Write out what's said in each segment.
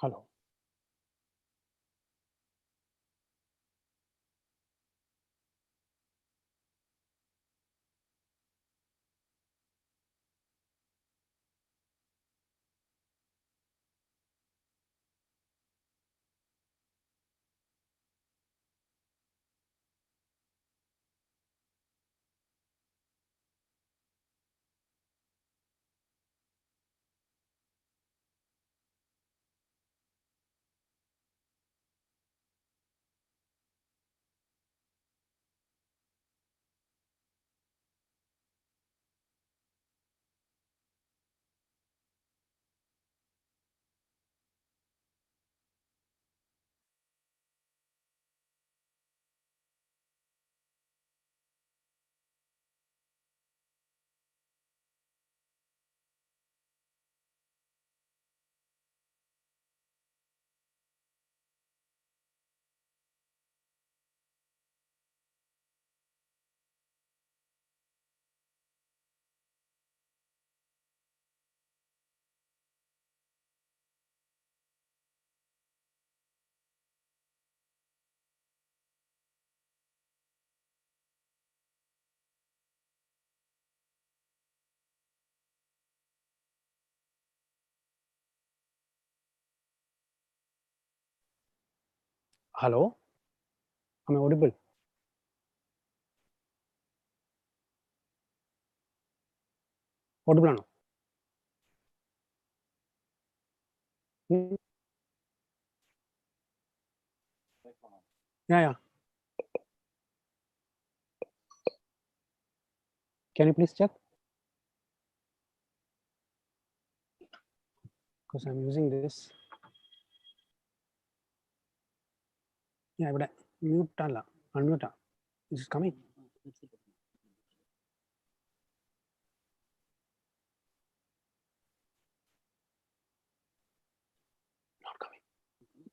Hello. Hello. Am I audible? Audible or no? Yeah. Can you please check? Because I'm using this. Yeah, but mute unmute. Is it coming? Not coming.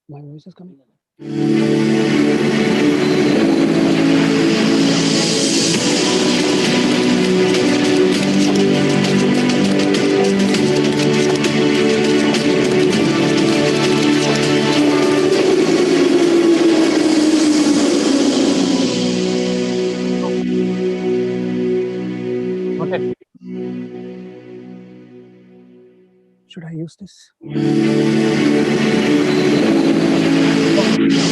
My voice is coming. Okay. Should I use this?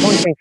Don't think.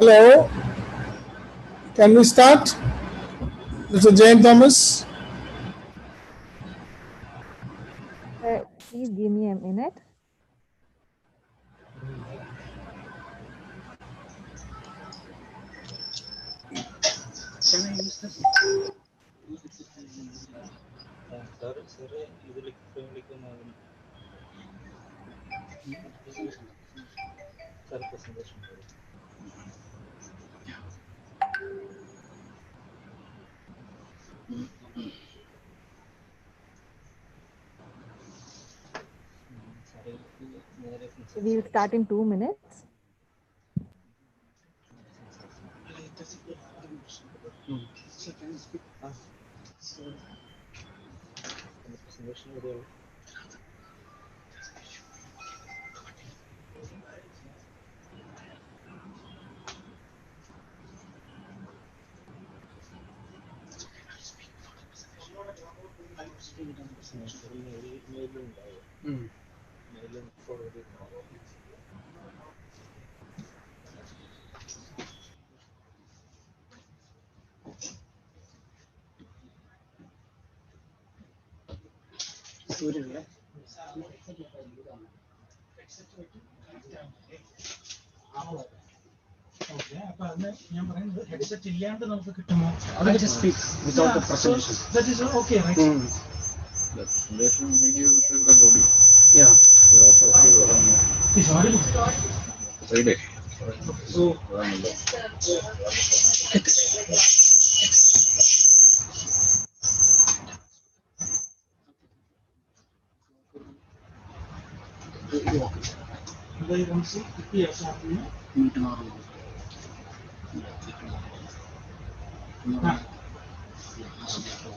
Hello, can we start? Mr. Jane Thomas. Please give me a minute. Can I use this? We'll start in 2 minutes. So can I speak? സൂര്യനല്ലേ? ഞാൻ പറയുന്നത് headset ഇല്ലാണ്ട് നമുക്ക് കിട്ടുമോ? I just speak without the presentation. That is okay, right? The presentation video is already. Yeah. It's audible. Friday. So,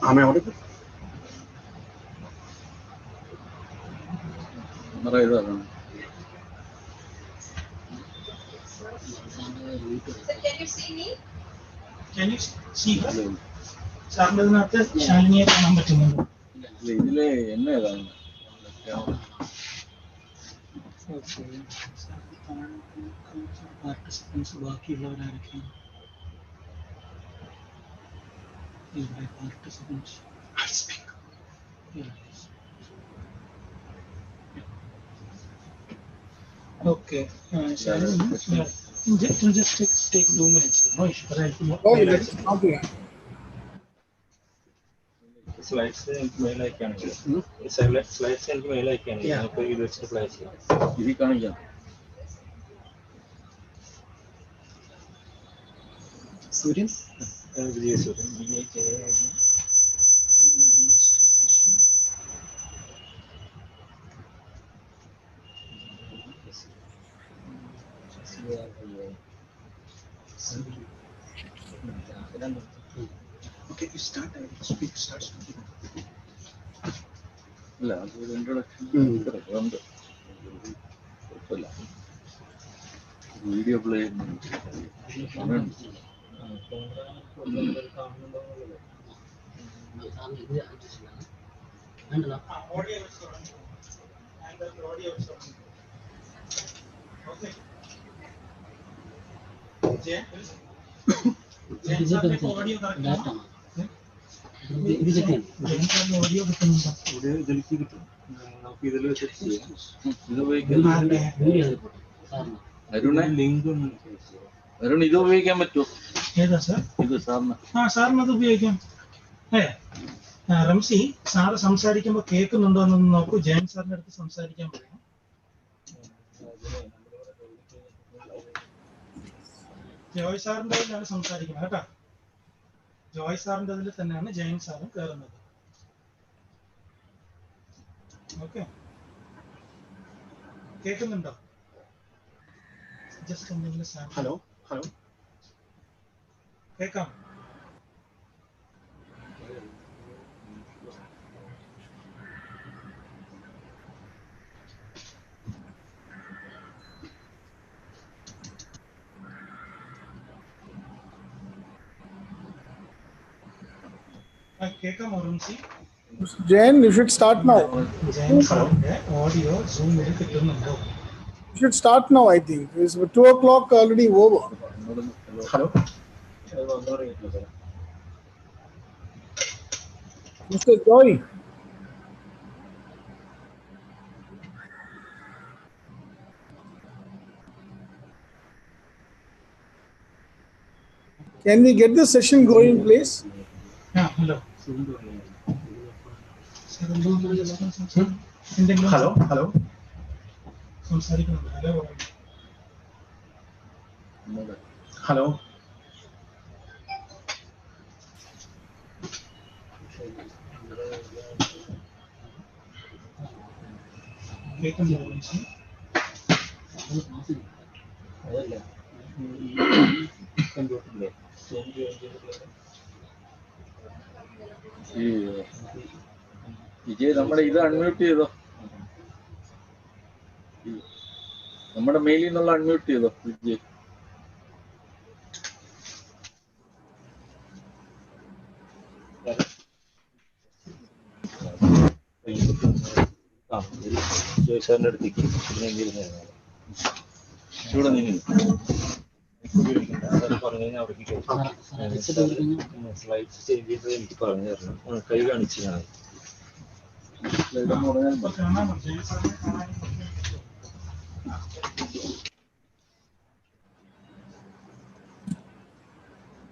Am I audible? Can you see me? can you see her? സാറിന്റെ ഇതിനകത്ത് ശാലിനിയെ കാണാൻ പറ്റുന്നുണ്ട്. ഇതിലെ എന്നെ participants ബാക്കിയുള്ളവരാരൊക്കെയാണ്? ഇവിടെ participants okay. Just take 2 minutes. No issue. Okay. Slides എനിക്ക് mail അയക്കുകയാണെങ്കിൽ slides എനിക്ക് mail അയക്കുകയാണെങ്കിൽ ഞാനിപ്പോൾ ഇത് വെച്ചിട്ട് പ്ലേ ചെയ്യാം. ഇതിൽ കാണിക്കാം. സൂര്യൻ? വിജയസൂര്യൻ Okay, you start. I will speak. Start speaking. അല്ല അതൊരു ഇൻട്രൊഡക്ഷൻ ഉണ്ട്. കുഴപ്പമില്ല. വീഡിയോ പ്ലേ ഇതിലേക്ക് കിട്ടും. നമുക്ക് ഇതിൽ വെച്ചിട്ട് ചെയ്യാം. ഇത് ഉപയോഗിക്കാൻ ലിങ്ക് അരുൺ ഇത് ഉപയോഗിക്കാൻ പറ്റുമോ? ഏതാ സാർ? ഇത് സാറിന് സാറിന് അത് ഉപയോഗിക്കാം. റംസി സാറ് സംസാരിക്കുമ്പോൾ കേൾക്കുന്നുണ്ടോ എന്നൊന്ന് നോക്കൂ. ജയൻ സാറിന്റെ അടുത്ത് സംസാരിക്കാൻ പറയാം. ജോയ് സാറിന്റെ അതിലാണ് സംസാരിക്കുന്നത് കേട്ടോ. ജോയ് സാറിന്റെ അതിൽ തന്നെയാണ് ജയൻ സാറും കയറുന്നത്. ഓക്കെ, കേൾക്കുന്നുണ്ടോ? ജസ്റ്റ് എന്തെങ്കിലും സാർ ഹലോ ഹലോ കേൾക്കാം. കേൾക്കാമോ Ramsi? Jain, you should start now. Jayan സാറിന്റെ ഓഡിയോ സൂമിൽ കിട്ടുന്നുണ്ടോ? You should start now, I think. It's 2 o'clock already over. Hello. Mr. Joy, can we get the session going, please? Yeah, hello. എന്തെങ്കിലും Hello. Hello. സംസാരിക്കുന്നുണ്ട്. Hello. Hello. കേൾക്കുന്നില്ല മനുഷ്യൻ. അതല്ല കമ്പ്യൂട്ടറിലെ ഈ വിജയ് നമ്മുടെ ഇത് അൺമ്യൂട്ട് ചെയ്തോ, നമ്മുടെ മെയിലിൽ നിന്നുള്ള അൺമ്യൂട്ട് ചെയ്തോ വിജയ്. ജോയ്സാറിന്റെ അടുത്തേക്ക് ഇരുന്നിരുന്നു ഇവിടെ നീങ്ങി പറഞ്ഞു കഴിഞ്ഞാൽ അവിടേക്ക് സ്ലൈഡ്സ് ചേഞ്ച് ചെയ്തത് എനിക്ക് പറഞ്ഞു തരണം. കൈ കാണിച്ചു ഞാൻ ഇതെന്ന് പറഞ്ഞാൽ ഇപ്പൊ കാണാമോ? ജയൻ സാറിനെ കാണാനും പറ്റും.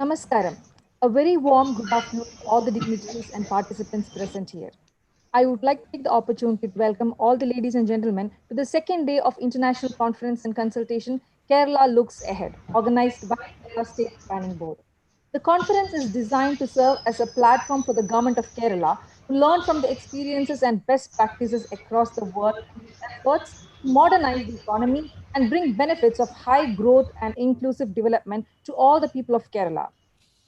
Namaskaram. A very warm good afternoon to all the dignitaries and participants present here. I would like to take the opportunity to welcome all the ladies and gentlemen to the second day of International Conference and Consultation Kerala Looks Ahead, organized by Kerala State Planning Board. The conference is designed to serve as a platform for the government of Kerala to learn from the experiences and best practices across the world in its efforts to modernize the economy and bring benefits of high growth and inclusive development to all the people of Kerala.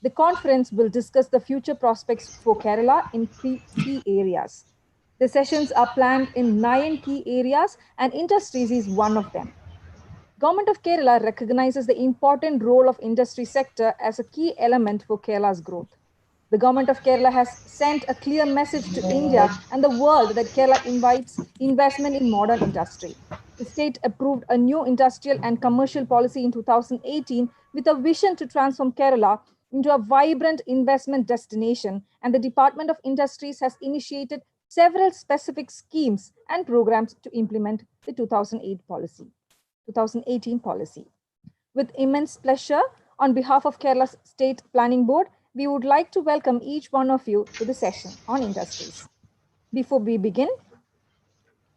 The conference will discuss the future prospects for Kerala in 3 key areas. The sessions are planned in 9 key areas and industries is one of them. Government of Kerala recognizes the important role of industry sector as a key element for Kerala's growth. The government of Kerala has sent a clear message to India and the world that Kerala invites investment in modern industry. The state approved a new industrial and commercial policy in 2018 with a vision to transform Kerala into a vibrant investment destination, and the Department of Industries has initiated several specific schemes and programs to implement the 2018 policy. With immense pleasure, on behalf of Kerala's State Planning Board, we would like to welcome each one of you to the session on industries. Before we begin,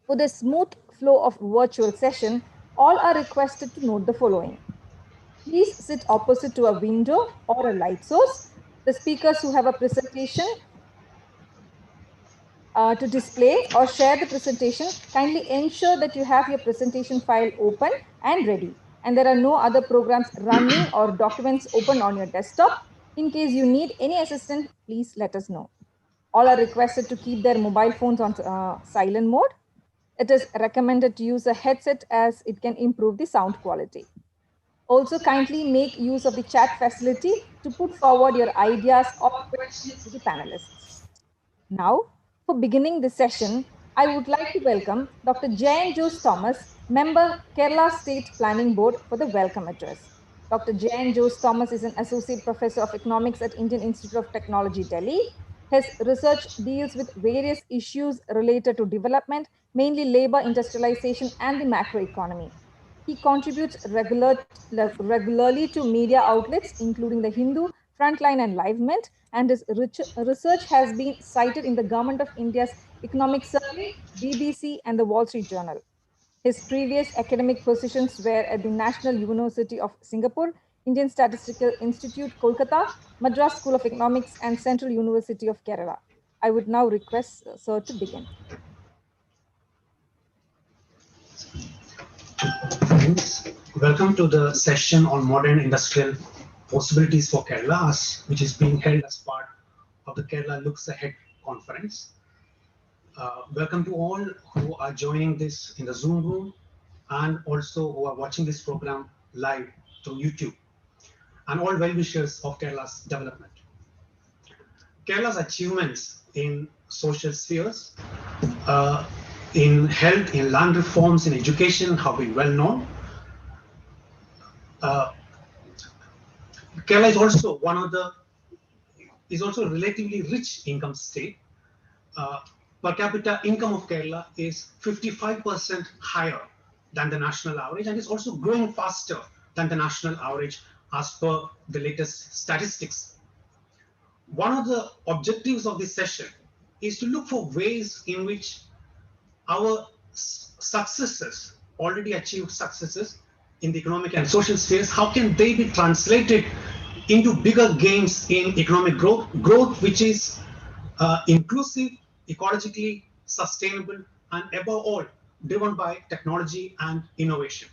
for the smooth flow of virtual session, all are requested to note the following. Please sit opposite to a window or a light source. The speakers who have a presentation to display or share the presentation, kindly ensure that you have your presentation file open and ready, and there are no other programs running or documents open on your desktop. In case you need any assistance, please let us know. All are requested to keep their mobile phones on silent mode. It is recommended to use a headset as it can improve the sound quality. Also, kindly make use of the chat facility to put forward your ideas or questions to the panelists. Now, for beginning the session, I would like to welcome Dr. Jayan Jose Thomas, Member, Kerala State Planning Board, for the welcome address. Dr. Jayan Jose Thomas is an Associate Professor of Economics at Indian Institute of Technology, Delhi. His research deals with various issues related to development, mainly labor, industrialization, and the macroeconomy. He contributes regularly to media outlets, including the Hindu, Frontline, and LiveMint, and his research has been cited in the Government of India's Economic Survey, BBC, and the Wall Street Journal. His previous academic positions were at the National University of Singapore, Indian Statistical Institute, Kolkata, Madras School of Economics, and Central University of Kerala. I would now request Sir to begin. Welcome to the session on modern industrial possibilities for Kerala, which is being held as part of the Kerala Looks Ahead conference. Welcome to all who are joining this in the Zoom room and also who are watching this program live through YouTube, and all well-wishers of Kerala's development. Kerala's achievements in social spheres, in health, in land reforms, in education have been well known. Kerala is also a relatively rich income state. Per capita income of Kerala is 55% higher than the national average, and is also growing faster than the national average as per the latest statistics. One of the objectives of this session is to look for ways in which our successes, already achieved successes in the economic and social spheres, how can they be translated into bigger gains in economic growth which is inclusive, ecologically sustainable, and above all, driven by technology and innovation.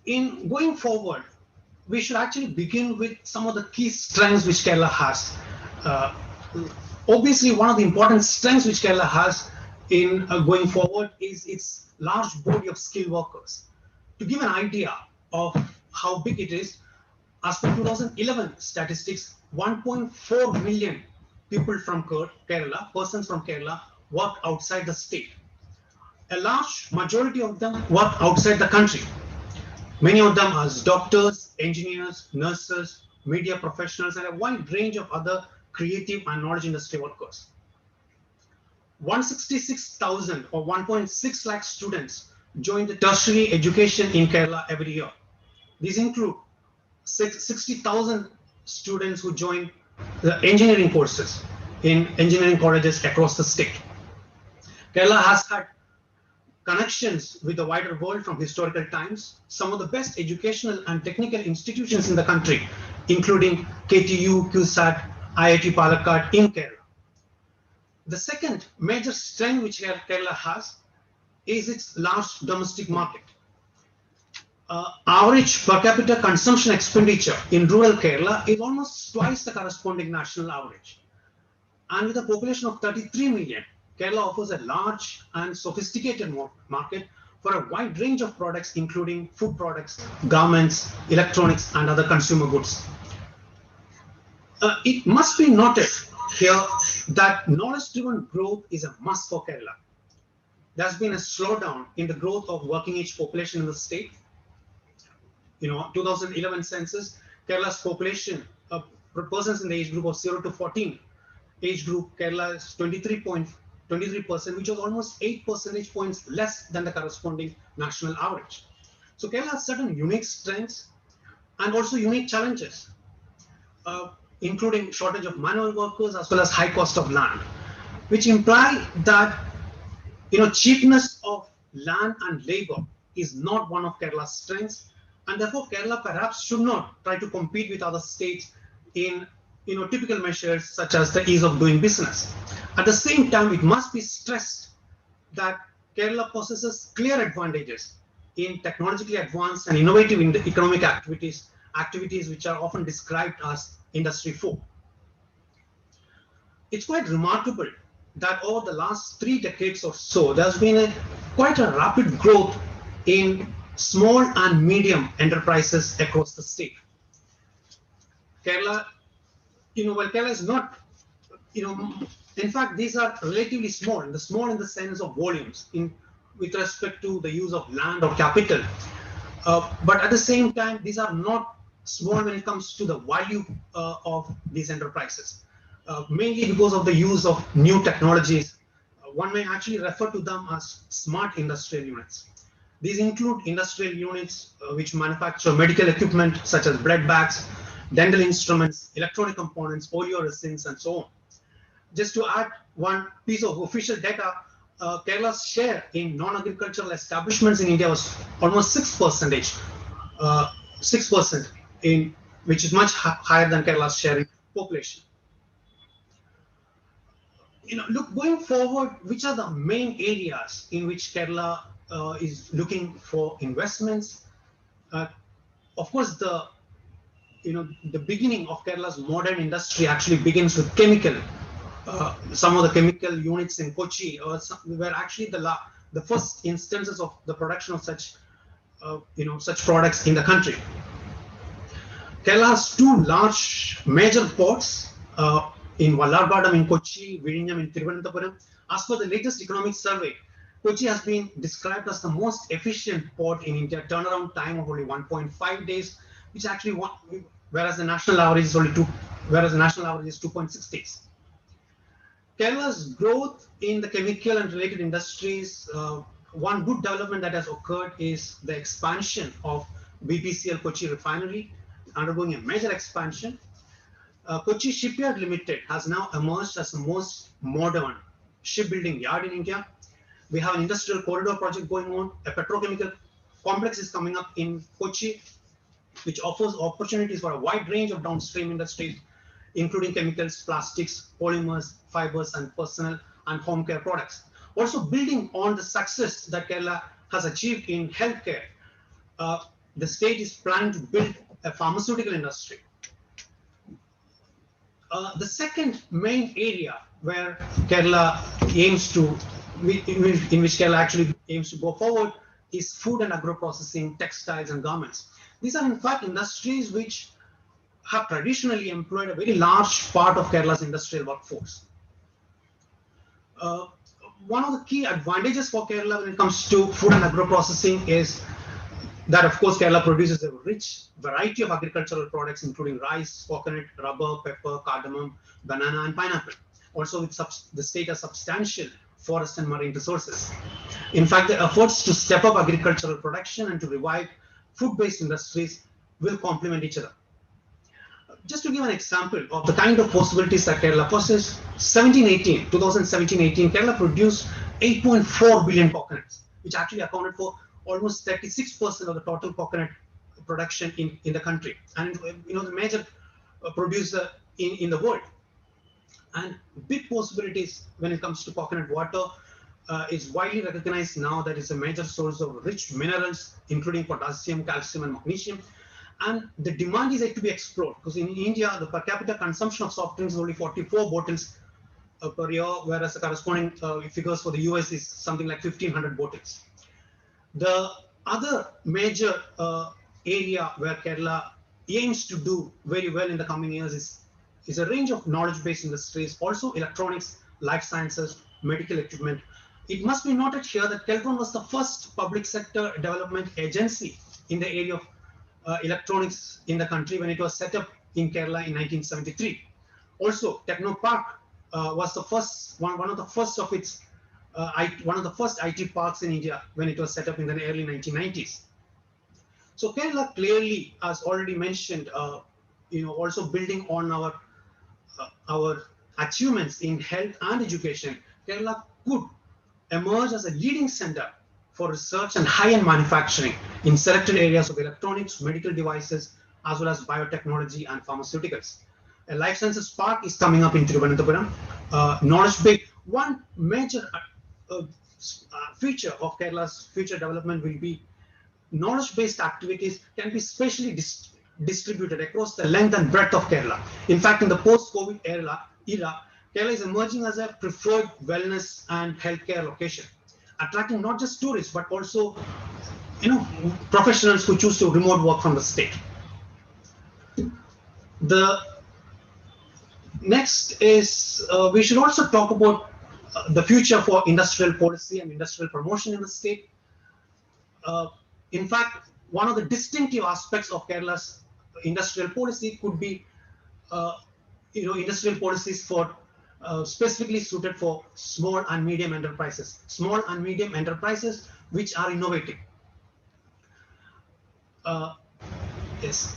In going forward, we should actually begin with some of the key strengths which Kerala has. Obviously, one of the important strengths which Kerala has in going forward is its large body of skilled workers. To give an idea of how big it is, as per 2011 statistics, 1.4 million people from Kerala, persons from Kerala, work outside the state. A large majority of them work outside the country. Many of them as doctors, engineers, nurses, media professionals, and a wide range of other creative and knowledge industry workers. 166,000 or 1.6 lakh students join the tertiary education in Kerala every year. These include 60,000 students who join the engineering courses in engineering colleges across the state. Kerala has had connections with the wider world from historical times. Some of the best educational and technical institutions in the country, including KTU, QSAT, IIT Palakkad in Kerala. The second major strength which Kerala has is its large domestic market. Average per capita consumption expenditure in rural Kerala is almost twice the corresponding national average. And with a population of 33 million, Kerala offers a large and sophisticated market for a wide range of products, including food products, garments, electronics, and other consumer goods. It must be noted here that knowledge-driven growth is a must for Kerala. There's been a slowdown in the growth of working age population in the state. 2011 census, Kerala's population, persons in the age group of 0 to 14, age group, Kerala is 23%, which was almost 8 percentage points less than the corresponding national average. So Kerala has certain unique strengths and also unique challenges, including shortage of manual workers as well as high cost of land, which imply that cheapness of land and labor is not one of Kerala's strengths, and therefore Kerala perhaps should not try to compete with other states in typical measures such as the ease of doing business. At the same time, it must be stressed that Kerala possesses clear advantages in technologically advanced and innovative economic activities which are often described as Industry 4. It's quite remarkable that over the last 3 decades or so, there's been quite a rapid growth in small and medium enterprises across the state. Kerala, Kerala is not, in fact, these are relatively small in the sense of volumes with respect to the use of land or capital. But at the same time, these are not small when it comes to the value of these enterprises, mainly because of the use of new technologies. One may actually refer to them as smart industrial units. These include industrial units which manufacture medical equipment such as blood bags, dental instruments, electronic components, oleoresins, and so on. Just to add one piece of official data, Kerala's share in non-agricultural establishments in India was almost 6%, 6% which is much higher than Kerala's share in population. Going forward, which are the main areas in which Kerala is looking for investments? Of course, the beginning of Kerala's modern industry actually begins with chemical. Some of the chemical units in Cochin were actually the first instances of the production of such products in the country. Kerala has 2 large major ports in Vallarpadam in Kochi, Vizhinjam in Thiruvananthapuram. As per the latest economic survey, Kochi has been described as the most efficient port in India, turnaround time of only 1.5 days, which actually whereas the national average is 2.6 days. Kerala's growth in the chemical and related industries, one good development that has occurred is the expansion of BPCL Kochi refinery, undergoing a major expansion. Kochi Shipyard Limited has now emerged as the most modern shipbuilding yard in India. We have an industrial corridor project going on. A petrochemical complex is coming up in Kochi, which offers opportunities for a wide range of downstream industries, including chemicals, plastics, polymers, fibers, and personal and home care products. Also, building on the success that Kerala has achieved in healthcare, the state is planning to build a pharmaceutical industry. The second main area where Kerala aims to, in which Kerala actually aims to go forward, is food and agro-processing, textiles, and garments. These are in fact industries which have traditionally employed a very large part of Kerala's industrial workforce. One of the key advantages for Kerala when it comes to food and agro-processing is that, of course, Kerala produces a rich variety of agricultural products, including rice, coconut, rubber, pepper, cardamom, banana, and pineapple. Also, the state has substantial forest and marine resources. In fact, the efforts to step up agricultural production and to revive food-based industries will complement each other. Just to give an example of the kind of possibilities that Kerala possesses, 2017-18, Kerala produced 8.4 billion coconuts, which actually accounted for almost 36% of the total coconut production in the country, and the major producer in the world. And big possibilities when it comes to coconut water is widely recognized now that it's a major source of rich minerals, including potassium, calcium, and magnesium. And the demand is yet to be explored, because in India, the per capita consumption of soft drinks is only 44 bottles per year, whereas the corresponding figures for the US is something like 1,500 bottles. The other major area where Kerala aims to do very well in the coming years is a range of knowledge-based industries, also electronics, life sciences, medical equipment. It must be noted here that Keltron was the first public sector development agency in the area of electronics in the country when it was set up in Kerala in 1973. Also, Technopark was the first one of the first of its one of the first IT parks in India when it was set up in the early 1990s. So Kerala clearly, as already mentioned, also building on our achievements in health and education, Kerala could emerge as a leading center for research and high-end manufacturing in selected areas of electronics, medical devices, as well as biotechnology and pharmaceuticals. A life sciences park is coming up in Thiruvananthapuram. Knowledge big. One major feature of Kerala's future development will be knowledge-based activities can be specially distributed across the length and breadth of Kerala. In fact, in the post-COVID era, Kerala is emerging as a preferred wellness and healthcare location, attracting not just tourists but also, professionals who choose to remote work from the state. The next is we should also talk about the future for industrial policy and industrial promotion in the state. In fact, one of the distinctive aspects of Kerala's industrial policy could be, industrial policies for specifically suited for small and medium enterprises. Small and medium enterprises which are innovative. Yes.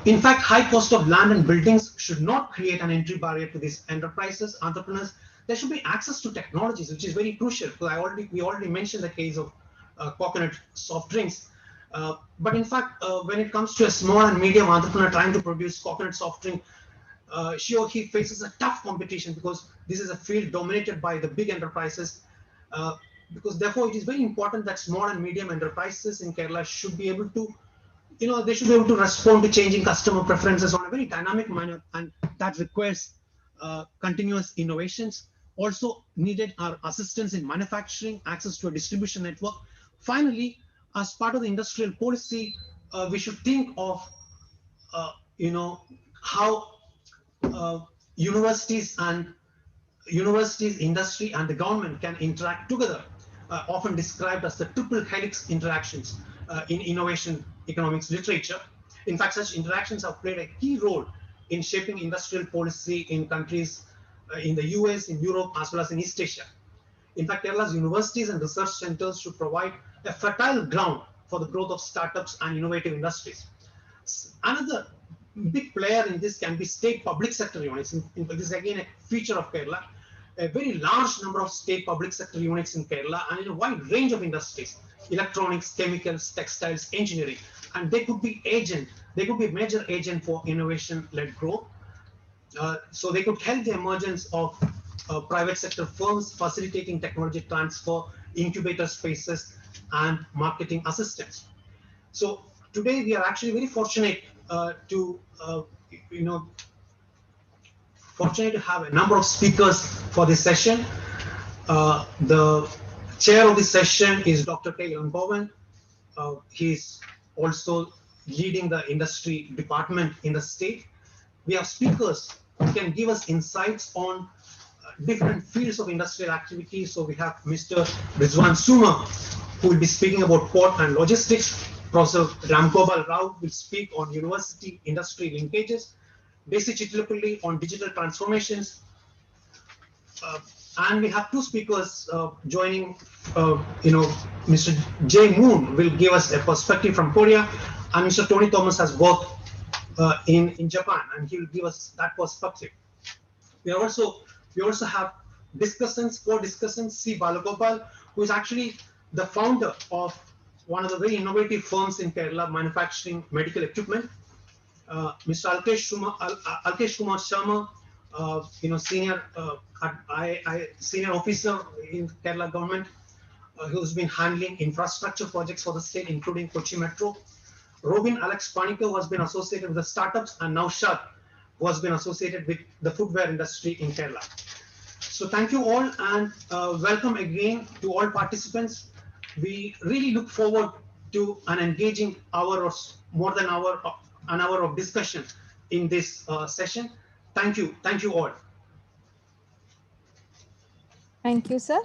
In fact, high cost of land and buildings should not create an entry barrier to these enterprises, entrepreneurs. There should be access to technologies, which is very crucial. Because we already mentioned the case of coconut soft drinks. But in fact, when it comes to a small and medium entrepreneur trying to produce coconut soft drink, she or he faces a tough competition because this is a field dominated by the big enterprises. Because therefore, it is very important that small and medium enterprises in Kerala should be able to, they should be able to respond to changing customer preferences on a very dynamic manner, and that requires continuous innovations. Also needed are assistance in manufacturing, access to a distribution network. Finally, as part of the industrial policy, we should think of, how universities, industry, and the government can interact together often described as the triple helix interactions in innovation economics literature. In fact, such interactions have played a key role in shaping industrial policy in countries in the US, in Europe, as well as in East Asia. In fact, Kerala's universities and research centers should provide a fertile ground for the growth of startups and innovative industries. Another big player in this can be state public sector units. This is again a feature of Kerala. A very large number of state public sector units in Kerala and in a wide range of industries, electronics, chemicals, textiles, engineering, and they could be a major agent for innovation-led growth. So they could help the emergence of private sector firms, facilitating technology transfer, incubator spaces, and marketing assistance. So today we are actually very fortunate to have a number of speakers for this session. The chair of this session is Dr. K. Ilangovan. He's also leading the industry department in the state. We have speakers who can give us insights on different fields of industrial activity. So we have Mr. Rizwan Suma, who will be speaking about port and logistics. Professor Ramgopal Rao will speak on university industry linkages. Desi Chitlapali on digital transformations. And we have two speakers joining. Mr. Jay Moon will give us a perspective from Korea, and Mr. Tony Thomas has worked in Japan, and he will give us that perspective. We also have co-discussants, C. Balagopal, who is actually the founder of one of the very innovative firms in Kerala manufacturing medical equipment. Mr. Alkesh Kumar Sharma, senior officer in Kerala government, who's been handling infrastructure projects for the state, including Cochin Metro. Robin Alex Panikar, who has been associated with the startups, and Naushad, who has been associated with the footwear industry in Kerala. So thank you all, and welcome again to all participants. We really look forward to an engaging hour or more than an hour of discussion in this session. Thank you all. Thank you, sir.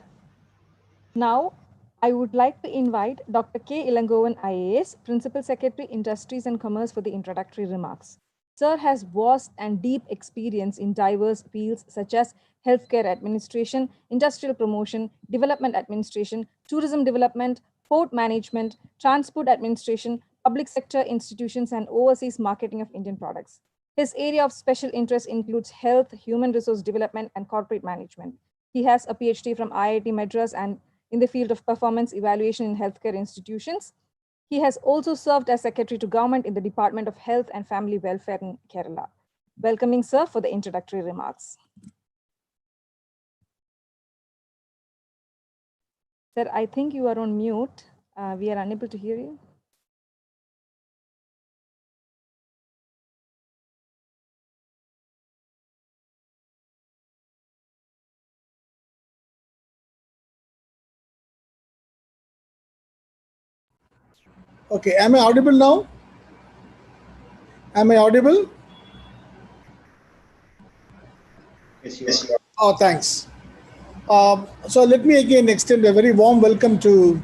Now, I would like to invite Dr. K. Ilangovan, IAS, Principal Secretary, Industries and Commerce, for the introductory remarks. Sir has vast and deep experience in diverse fields such as healthcare administration, industrial promotion, development administration, tourism development, port management, transport administration, public sector institutions, and overseas marketing of Indian products. His area of special interest includes health, human resource development, and corporate management. He has a PhD from IIT Madras and in the field of performance evaluation in healthcare institutions. He has also served as Secretary to Government in the Department of Health and Family Welfare in Kerala. Welcoming sir for the introductory remarks. Sir, I think you are on mute. We are unable to hear you. Okay, am I audible now? Am I audible? Yes, you are. Oh, thanks. So let me again extend a very warm welcome to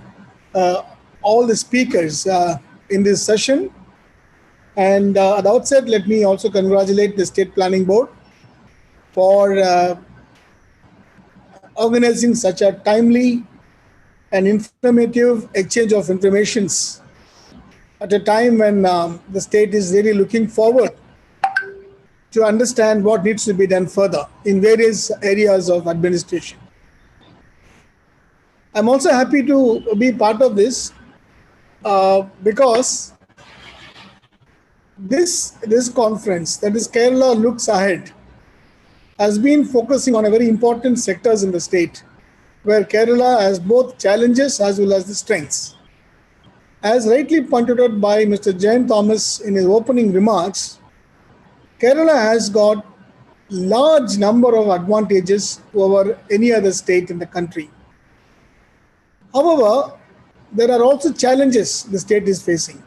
all the speakers in this session. And at the outset, let me also congratulate the State Planning Board for organizing such a timely and informative exchange of informations at a time when the state is really looking forward to understand what needs to be done further in various areas of administration. I'm also happy to be part of this because this conference, that is Kerala Looks Ahead, has been focusing on a very important sectors in the state where Kerala has both challenges as well as the strengths. As rightly pointed out by Mr. Jayant Thomas in his opening remarks, Kerala has got large number of advantages over any other state in the country. However, there are also challenges the state is facing.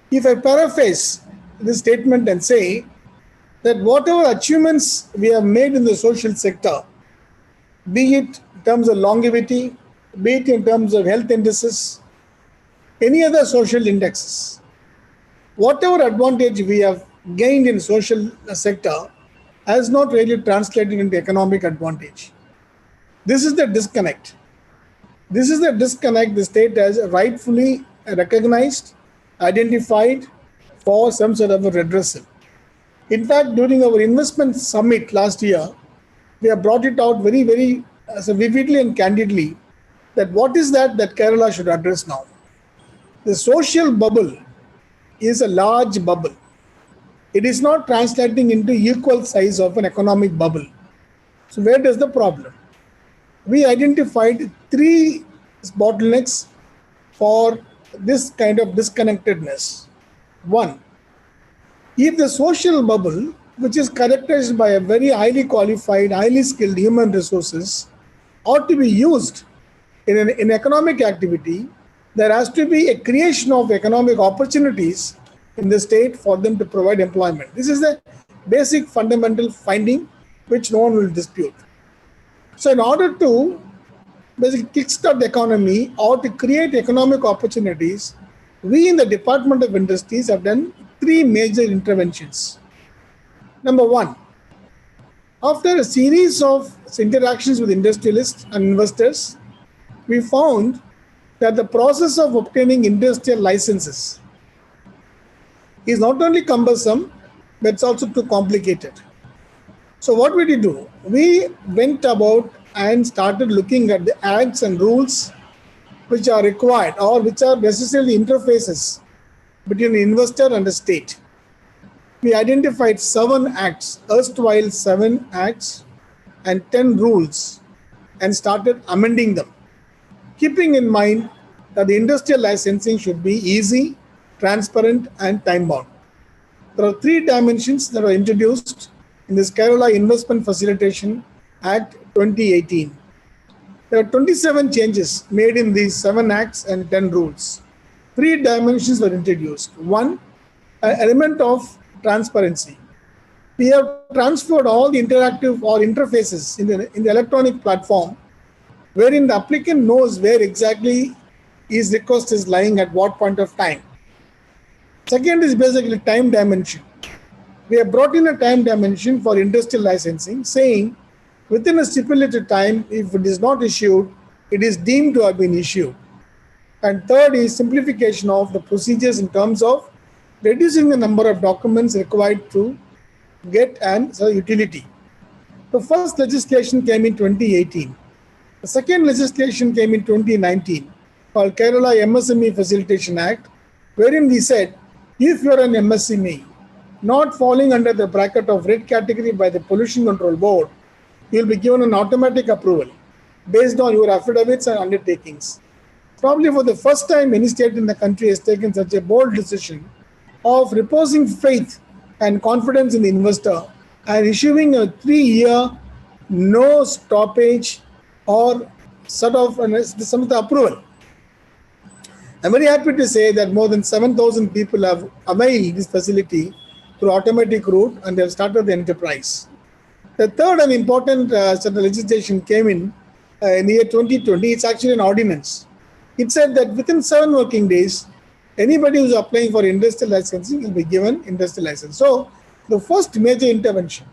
If I paraphrase this statement and say that whatever achievements we have made in the social sector, be it in terms of longevity, be it in terms of health indices, any other social indexes. Whatever advantage we have gained in social sector has not really translated into economic advantage. This is the disconnect. This is the disconnect the state has rightfully recognized, identified for some sort of a redressal. In fact, during our investment summit last year, we have brought it out very, very vividly and candidly that what is that Kerala should address now. The social bubble is a large bubble. It is not translating into equal size of an economic bubble. So where does the problem? We identified 3 bottlenecks for this kind of disconnectedness. 1, if the social bubble, which is characterized by a very highly qualified, highly skilled human resources, ought to be used in an economic activity, there has to be a creation of economic opportunities in the state for them to provide employment. This is the basic fundamental finding which no one will dispute. So in order to basically kickstart the economy or to create economic opportunities, we in the Department of Industries have done 3 major interventions. Number 1, after a series of interactions with industrialists and investors, we found that the process of obtaining industrial licenses is not only cumbersome, but it's also too complicated. So what did we do? We went about and started looking at the acts and rules which are required or which are necessarily interfaces between the investor and the state. We identified 7 acts, erstwhile 7 acts and 10 rules, and started amending them, keeping in mind that the industrial licensing should be easy, transparent, and time-bound. There are 3 dimensions that were introduced in this Kerala Investment Facilitation Act 2018. There are 27 changes made in these 7 acts and 10 rules. 3 dimensions were introduced. 1, an element of transparency. We have transferred all the interactive or interfaces in the electronic platform, wherein the applicant knows where exactly his request is lying at what point of time. Second is basically time dimension. We have brought in a time dimension for industrial licensing, saying within a stipulated time, if it is not issued, it is deemed to have been issued. And third is simplification of the procedures in terms of reducing the number of documents required to get an utility. The first legislation came in 2018. The second legislation came in 2019, called Kerala MSME Facilitation Act, wherein we said, if you are an MSME, not falling under the bracket of red category by the Pollution Control Board, you will be given an automatic approval based on your affidavits and undertakings. Probably for the first time, any state in the country has taken such a bold decision of reposing faith and confidence in the investor and issuing a 3-year no stoppage or sort of some of the approval. I'm very happy to say that more than 7,000 people have availed this facility through automatic route and they have started the enterprise. The third and important set of legislation came in the year 2020. It's actually an ordinance. It said that within 7 working days, anybody who's applying for industrial licensing will be given industrial license. So the first major intervention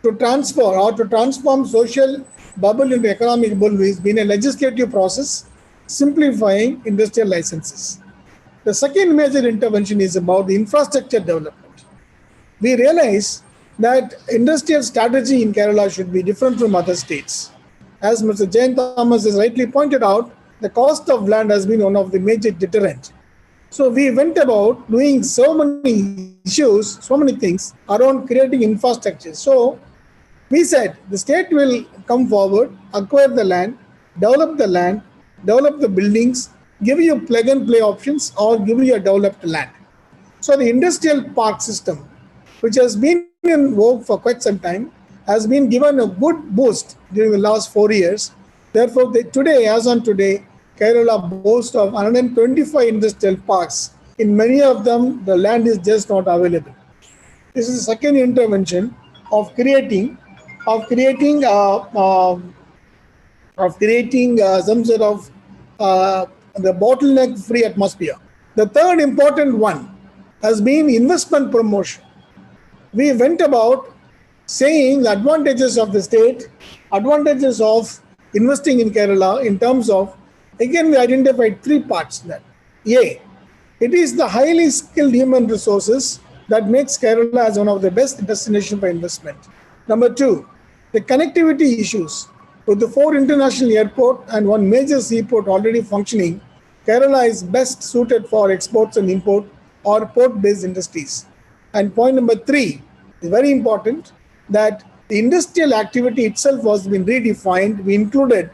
to transfer or to transform social bubble into economic bubble has been a legislative process simplifying industrial licenses. The second major intervention is about the infrastructure development. We realize that industrial strategy in Kerala should be different from other states. As Mr. Jain Thomas has rightly pointed out, the cost of land has been one of the major deterrents. So we went about doing so many issues, so many things around creating infrastructure. So we said the state will come forward, acquire the land, develop the buildings, give you plug and play options or give you a developed land. So the industrial park system, which has been in vogue for quite some time, has been given a good boost during the last 4 years. Therefore, today, as on today, Kerala boasts of 125 industrial parks. In many of them, the land is just not available. This is the second intervention of creating some sort of the bottleneck-free atmosphere. The third important one has been investment promotion. We went about saying the advantages of the state, advantages of investing in Kerala in terms of, again, we identified three parts that. A, it is the highly skilled human resources that makes Kerala as one of the best destinations for investment. Number two, the connectivity issues. With the 4 international airports and 1 major seaport already functioning, Kerala is best suited for exports and import or port-based industries. And point number 3 is very important, that the industrial activity itself was been redefined. We included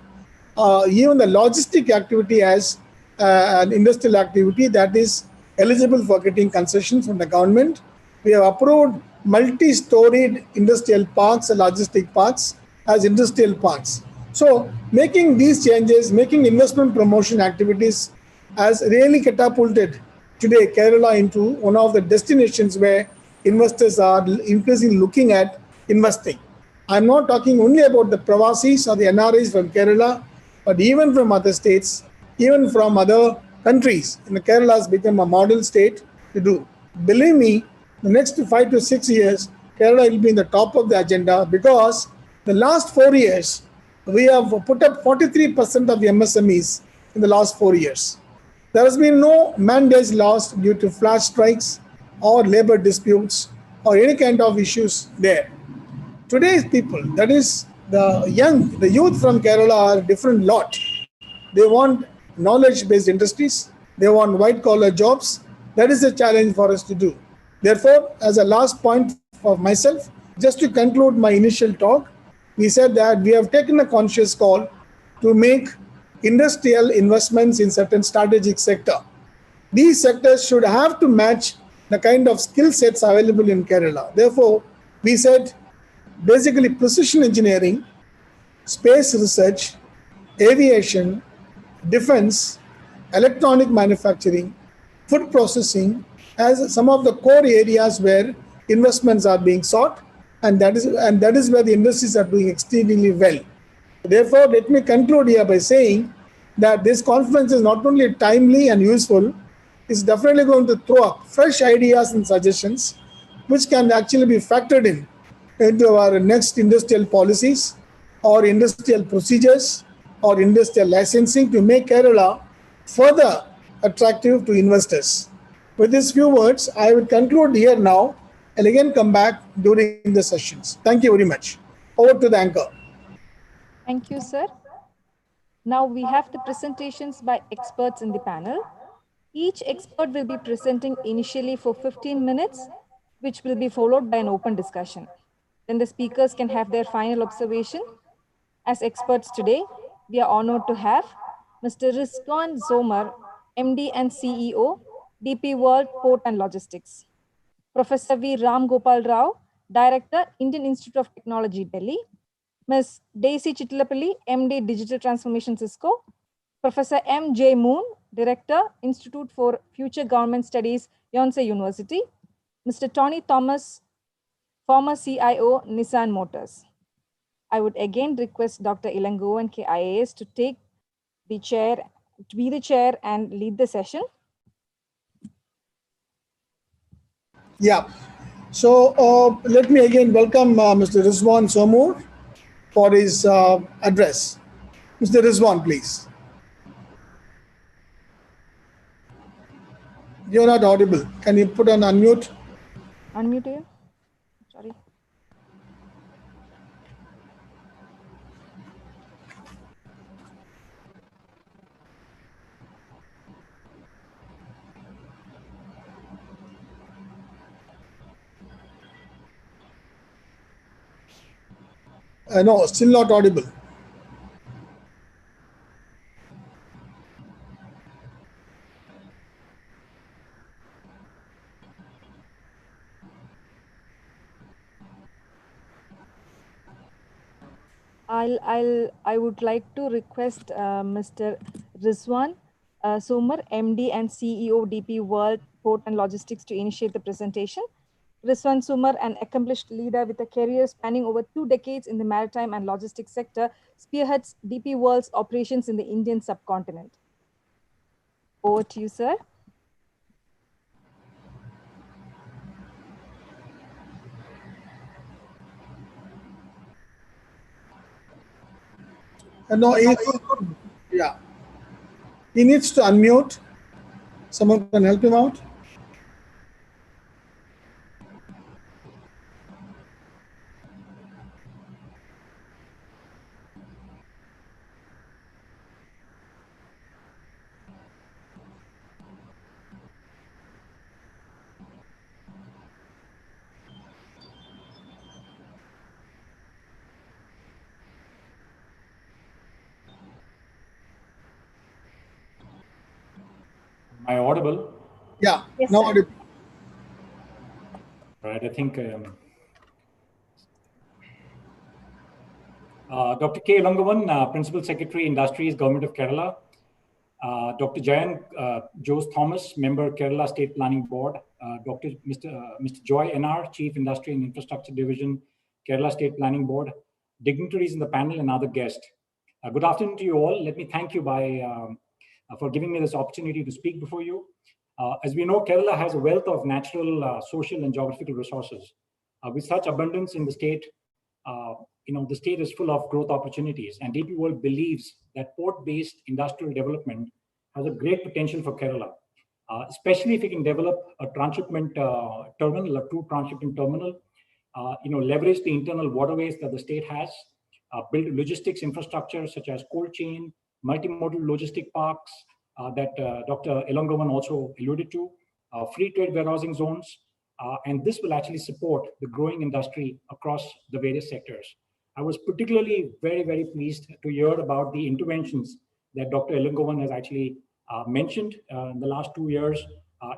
even the logistic activity as an industrial activity that is eligible for getting concessions from the government. We have approved multi-storied industrial parks and logistic parks as industrial parks. So making these changes, making investment promotion activities has really catapulted today Kerala into one of the destinations where investors are increasingly looking at investing. I'm not talking only about the Pravasis or the NRIs from Kerala, but even from other states, even from other countries. Kerala has become a model state to do. Believe me, the next 5 to 6 years, Kerala will be in the top of the agenda because the last 4 years, we have put up 43% of the MSMEs in the last 4 years. There has been no man-days lost due to flash strikes or labor disputes or any kind of issues there. Today's people, that is the youth from Kerala are a different lot. They want knowledge-based industries. They want white-collar jobs. That is a challenge for us to do. Therefore, as a last point for myself, just to conclude my initial talk, we said that we have taken a conscious call to make industrial investments in certain strategic sector. These sectors should have to match the kind of skill sets available in Kerala. Therefore, we said basically precision engineering, space research, aviation, defense, electronic manufacturing, food processing as some of the core areas where investments are being sought, and that is where the industries are doing exceedingly well. Therefore, let me conclude here by saying that this conference is not only timely and useful, it's definitely going to throw up fresh ideas and suggestions which can actually be factored in into our next industrial policies or industrial procedures or industrial licensing to make Kerala further attractive to investors. With these few words, I will conclude here now and again come back during the sessions. Thank you very much. Over to the anchor. Thank you, sir. Now we have the presentations by experts in the panel. Each expert will be presenting initially for 15 minutes, which will be followed by an open discussion. Then the speakers can have their final observation. As experts today, we are honored to have Mr. Rizwan Zomer, MD and CEO, DP World Port and Logistics. Professor V. Ram Gopal Rao, Director, Indian Institute of Technology, Delhi. Ms. Daisy Chitlapali, MD, Digital Transformation, Cisco. Professor M. J. Moon, Director, Institute for Future Government Studies, Yonsei University. Mr. Tony Thomas, former CIO, Nissan Motors. I would again request Dr. Ilangovan KIAS to take the chair, to be the chair and lead the session. Yeah. So let me again welcome Mr. Rizwan Somur for his address. Mr. Rizwan, please. You're not audible. Can you put on unmute? Unmute here. Sorry. No, still not audible. I would like to request Mr. Rizwan Somer, MD and CEO, DP World Port and Logistics, to initiate the presentation. Rizwan Somer, an accomplished leader with a career spanning over 2 decades in the maritime and logistics sector, spearheads DP World's operations in the Indian subcontinent. Over to you, sir. No, yeah, he needs to unmute. Someone can help him out. Am I audible? Yeah, Yes, now sir. audible. Right, I think Dr. K. Langavan, Principal Secretary, Industries, Government of Kerala. Dr. Jayan Jose Thomas, Member, Kerala State Planning Board. Mr. Joy NR, Chief Industry and Infrastructure Division, Kerala State Planning Board. Dignitaries in the panel and other guests. Good afternoon to you all. Let me thank you for giving me this opportunity to speak before you. As we know, Kerala has a wealth of natural, social, and geographical resources. With such abundance in the state, the state is full of growth opportunities, and DP World believes that port-based industrial development has a great potential for Kerala, especially if we can develop a transshipment terminal, a true transshipment terminal, leverage the internal waterways that the state has, build logistics infrastructure such as cold chain, multimodal logistic parks that Dr. Elangovan also alluded to, free trade warehousing zones, and this will actually support the growing industry across the various sectors. I was particularly very, very pleased to hear about the interventions that Dr. Elangovan has actually mentioned in the last 2 years.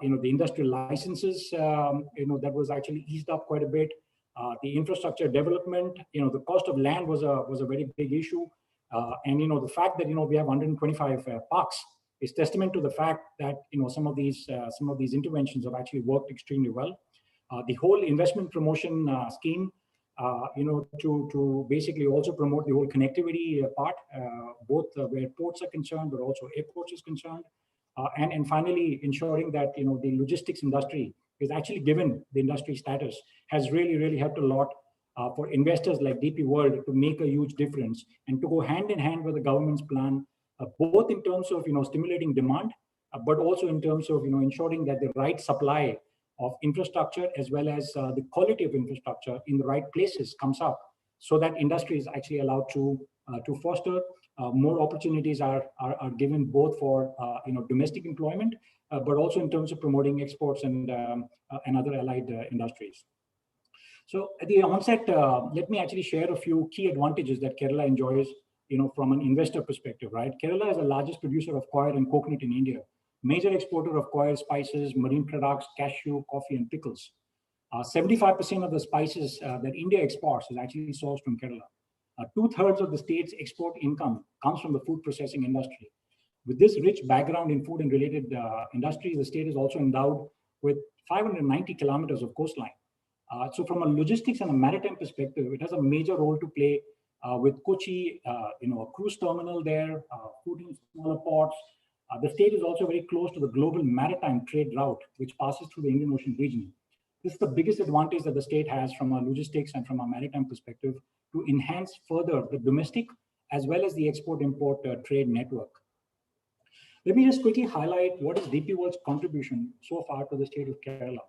The industrial licenses, that was actually eased up quite a bit. The infrastructure development, the cost of land was a very big issue. And the fact that we have 125 parks is testament to the fact that some of these interventions have actually worked extremely well. The whole investment promotion scheme, to basically also promote the whole connectivity part, both where ports are concerned, but also airports is concerned. And finally, ensuring that the logistics industry is actually given the industry status has really, really helped a lot for investors like DP World to make a huge difference and to go hand in hand with the government's plan, both in terms of stimulating demand, but also in terms of ensuring that the right supply of infrastructure as well as the quality of infrastructure in the right places comes up, so that industry is actually allowed to foster. More opportunities are given both for domestic employment, but also in terms of promoting exports and other allied industries. So at the onset, let me actually share a few key advantages that Kerala enjoys, from an investor perspective, right? Kerala is the largest producer of coir and coconut in India, major exporter of coir, spices, marine products, cashew, coffee, and pickles. 75% of the spices that India exports is actually sourced from Kerala. 2/3 of the state's export income comes from the food processing industry. With this rich background in food and related industries, the state is also endowed with 590 kilometers of coastline. So from a logistics and a maritime perspective, it has a major role to play with Kochi, a cruise terminal there, food in smaller ports. The state is also very close to the global maritime trade route, which passes through the Indian Ocean region. This is the biggest advantage that the state has from a logistics and from a maritime perspective to enhance further the domestic as well as the export-import trade network. Let me just quickly highlight what is DP World's contribution so far to the state of Kerala.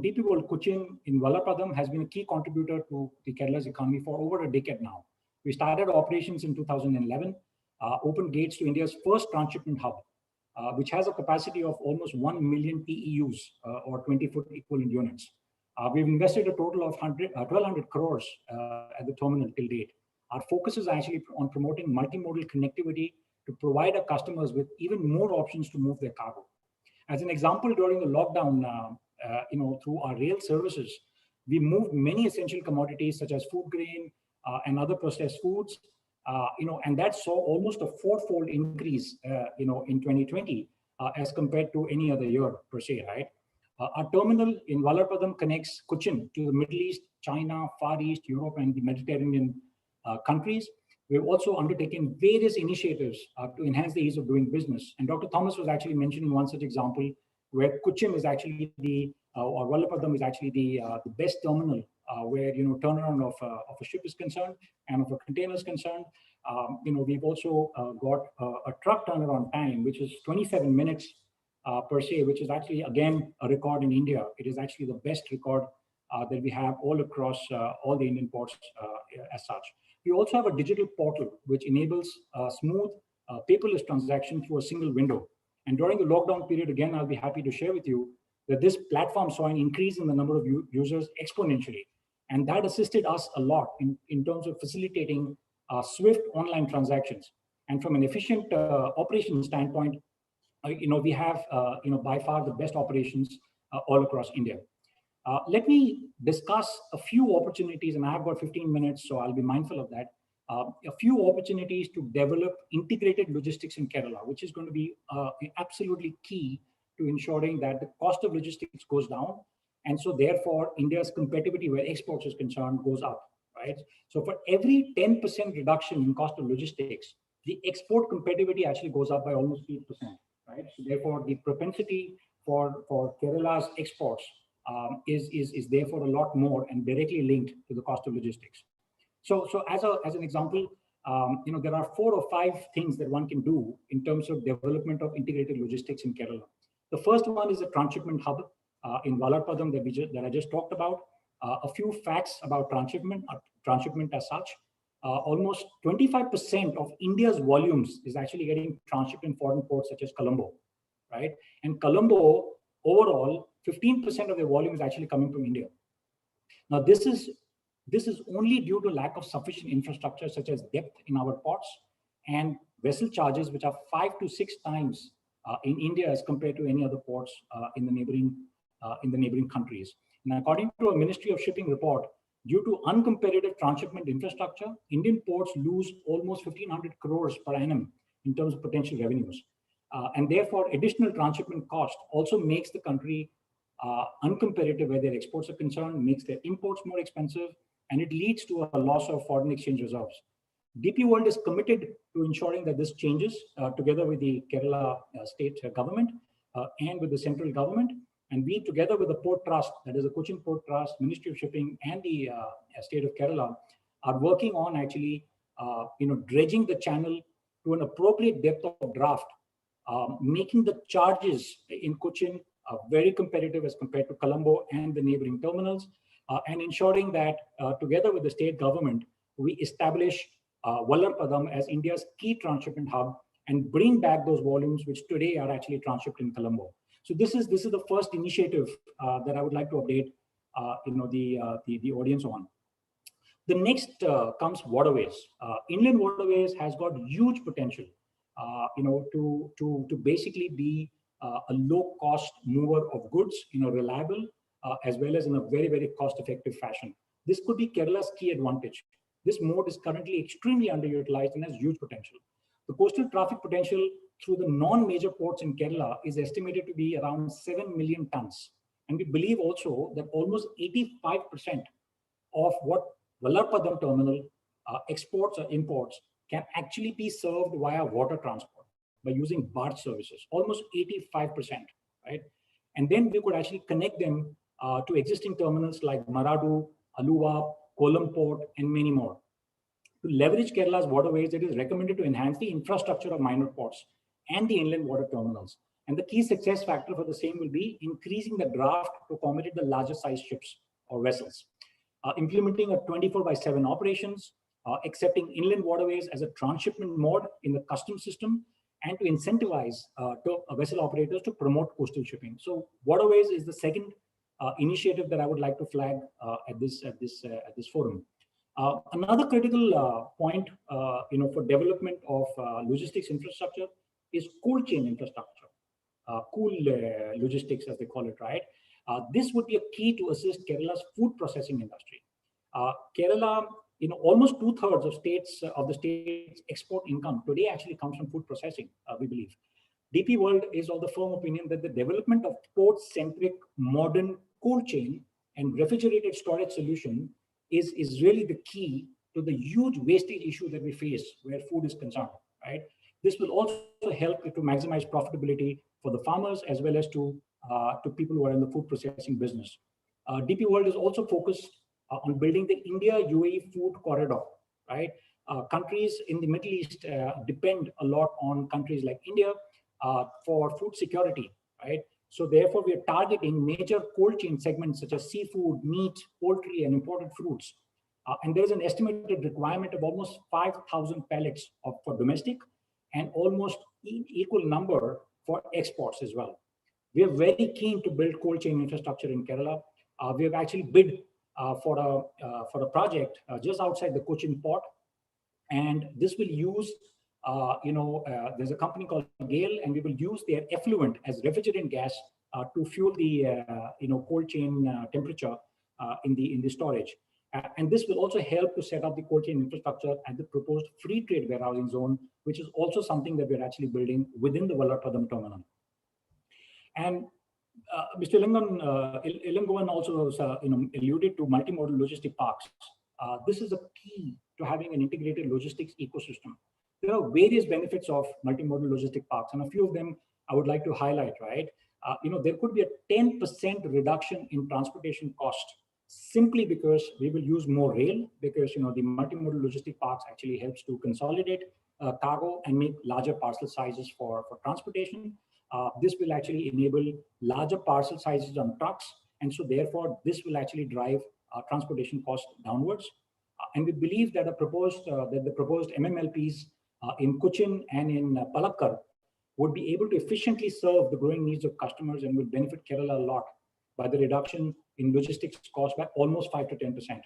DP World Cochin in Vallapadam has been a key contributor to the Kerala's economy for over a decade now. We started operations in 2011, opened gates to India's first transshipment hub, which has a capacity of almost 1 million TEUs or 20-foot equivalent units. We've invested a total of 1,200 crores at the terminal till date. Our focus is actually on promoting multimodal connectivity to provide our customers with even more options to move their cargo. As an example, during the lockdown, through our rail services, we moved many essential commodities such as food grain and other processed foods, and that saw almost a 4-fold increase, in 2020 as compared to any other year per se, right? Our terminal in Vallapadam connects Cochin to the Middle East, China, Far East, Europe, and the Mediterranean countries. We've also undertaken various initiatives to enhance the ease of doing business. And Dr. Thomas was actually mentioning one such example where Cochin is actually or Wallapadam is actually the best terminal where, turnaround of a ship is concerned and of a container is concerned. We've also got a truck turnaround time, which is 27 minutes per se, which is actually, again, a record in India. It is actually the best record that we have all across all the Indian ports as such. We also have a digital portal which enables smooth paperless transaction through a single window. And during the lockdown period, again, I'll be happy to share with you that this platform saw an increase in the number of users exponentially. And that assisted us a lot in terms of facilitating swift online transactions. And from an efficient operation standpoint, we have, by far the best operations all across India. Let me discuss a few opportunities, and I have got 15 minutes, so I'll be mindful of that. A few opportunities to develop integrated logistics in Kerala, which is going to be absolutely key to ensuring that the cost of logistics goes down. And so therefore, India's competitivity where exports is concerned goes up, right? So for every 10% reduction in cost of logistics, the export competitivity actually goes up by almost 8%, right? So therefore, the propensity for Kerala's exports is therefore a lot more and directly linked to the cost of logistics. So as an example, there are 4 or 5 things that one can do in terms of development of integrated logistics in Kerala. The first one is a transshipment hub in Walarpadam that I just talked about. A few facts about transshipment as such. Almost 25% of India's volumes is actually getting transshipped in foreign ports such as Colombo, right? And Colombo, overall, 15% of their volume is actually coming from India. Now, this is only due to lack of sufficient infrastructure such as depth in our ports and vessel charges, which are 5 to 6 times in India as compared to any other ports in the neighboring countries. And according to a Ministry of Shipping report, due to uncompetitive transshipment infrastructure, Indian ports lose almost 1,500 crores per annum in terms of potential revenues. And therefore, additional transshipment cost also makes the country uncompetitive where their exports are concerned, makes their imports more expensive, and it leads to a loss of foreign exchange reserves. DP World is committed to ensuring that this changes together with the Kerala state government and with the central government. And we, together with the Port Trust, that is the Cochin Port Trust, Ministry of Shipping, and the state of Kerala, are working on actually, dredging the channel to an appropriate depth of draft, making the charges in Cochin very competitive as compared to Colombo and the neighboring terminals, and ensuring that together with the state government, we establish Walarpadam as India's key transshipment hub and bring back those volumes which today are actually transshipped in Colombo. So this is the first initiative that I would like to update the audience on. The next comes Waterways. Inland Waterways has got huge potential, to basically be a low-cost mover of goods, reliable, as well as in a very, very cost-effective fashion. This could be Kerala's key advantage. This mode is currently extremely underutilized and has huge potential. The coastal traffic potential through the non-major ports in Kerala is estimated to be around 7 million tons. And we believe also that almost 85% of what Walarpadam terminal exports or imports can actually be served via water transport by using barge services, almost 85%, right? And then we could actually connect them to existing terminals like Maradu, Aluva, Kollam Port, and many more. To leverage Kerala's waterways, it is recommended to enhance the infrastructure of minor ports and the inland water terminals. And the key success factor for the same will be increasing the draft to accommodate the larger size ships or vessels. Implementing a 24/7 operations, accepting inland waterways as a transshipment mode in the customs system, and to incentivize vessel operators to promote coastal shipping. So Waterways is the second initiative that I would like to flag at this forum. Another critical point, for development of logistics infrastructure is cold chain infrastructure, cool logistics as they call it, right? This would be a key to assist Kerala's food processing industry. Kerala, almost 2/3 of the state's export income today actually comes from food processing, we believe. DP World is of the firm opinion that the development of port-centric modern cold chain and refrigerated storage solution is really the key to the huge wastage issue that we face where food is concerned, right? This will also help to maximize profitability for the farmers as well as to people who are in the food processing business. DP World is also focused on building the India-UAE food corridor, right? Countries in the Middle East depend a lot on countries like India for food security, right? So therefore, we are targeting major cold chain segments such as seafood, meat, poultry, and imported fruits. And there is an estimated requirement of almost 5,000 pallets for domestic and almost equal number for exports as well. We are very keen to build cold chain infrastructure in Kerala. We have actually bid for a project just outside the Cochin port, and this will use, there's a company called Gale, and we will use their effluent as refrigerant gas to fuel the cold chain temperature in the storage. And this will also help to set up the cold chain infrastructure at the proposed free trade warehousing zone, which is also something that we're actually building within the Vallarpadam terminal. And Mr. Ilangovan also alluded to multimodal logistic parks. This is a key to having an integrated logistics ecosystem. There are various benefits of multimodal logistic parks, and a few of them I would like to highlight, right? There could be a 10% reduction in transportation cost simply because we will use more rail, because the multimodal logistic parks actually helps to consolidate cargo and make larger parcel sizes for transportation. This will actually enable larger parcel sizes on trucks, and so therefore this will actually drive transportation costs downwards. And we believe that the proposed MMLPs in Cochin and in Palakkad would be able to efficiently serve the growing needs of customers and will benefit Kerala a lot by the reduction in logistics cost by almost 5 to 10%.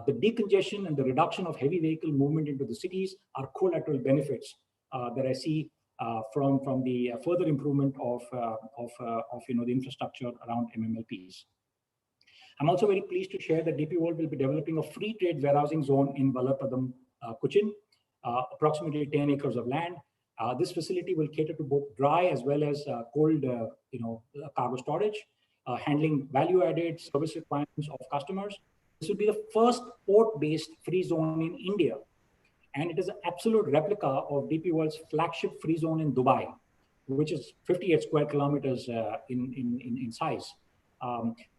The decongestion and the reduction of heavy vehicle movement into the cities are collateral benefits that I see from the further improvement of the infrastructure around MMLPs. I'm also very pleased to share that DP World will be developing a free trade warehousing zone in Vallarpadam, Cochin, approximately 10 acres of land. This facility will cater to both dry as well as cold, cargo storage, handling value-added service requirements of customers. This will be the first port-based free zone in India, and it is an absolute replica of DP World's flagship free zone in Dubai, which is 58 square kilometers in size.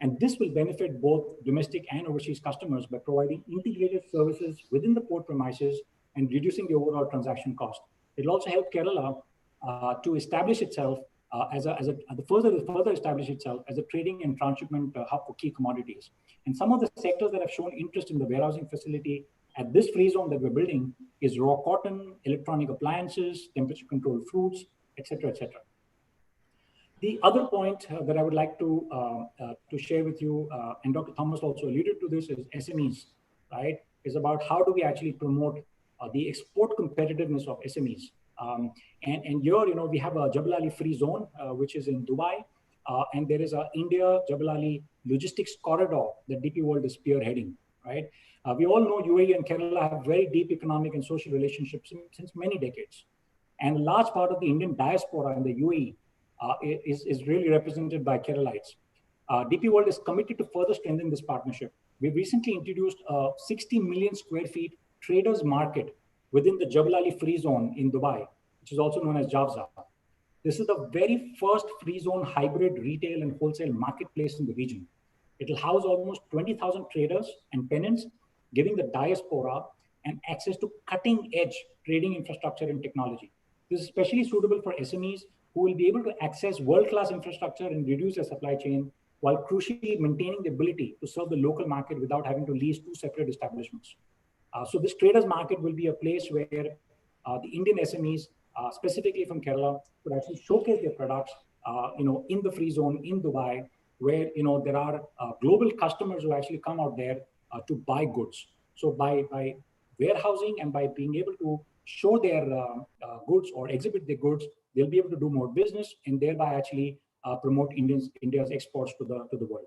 And this will benefit both domestic and overseas customers by providing integrated services within the port premises and reducing the overall transaction cost. It will also help Kerala to establish itself further establish itself as a trading and transshipment hub for key commodities. And some of the sectors that have shown interest in the warehousing facility at this free zone that we're building is raw cotton, electronic appliances, temperature-controlled fruits, etc., etc. The other point that I would like to share with you, and Dr. Thomas also alluded to this, is SMEs, right? Is about how do we actually promote the export competitiveness of SMEs. And here, we have a Jebel Ali free zone, which is in Dubai, and there is a India Jebel Ali logistics corridor that DP World is spearheading, right? We all know UAE and Kerala have very deep economic and social relationships since many decades. And a large part of the Indian diaspora in the UAE is really represented by Keralites. DP World is committed to further strengthen this partnership. We recently introduced a 60 million square feet traders market within the Jebel Ali free zone in Dubai, which is also known as Javza. This is the very first free zone hybrid retail and wholesale marketplace in the region. It will house almost 20,000 traders and tenants, giving the diaspora an access to cutting-edge trading infrastructure and technology. This is especially suitable for SMEs who will be able to access world-class infrastructure and reduce their supply chain, while crucially maintaining the ability to serve the local market without having to lease two separate establishments. So this traders market will be a place where the Indian SMEs, specifically from Kerala, could actually showcase their products, in the free zone in Dubai, where there are global customers who actually come out there to buy goods. So by warehousing and by being able to show their goods or exhibit their goods, they'll be able to do more business and thereby actually promote India's exports to the world.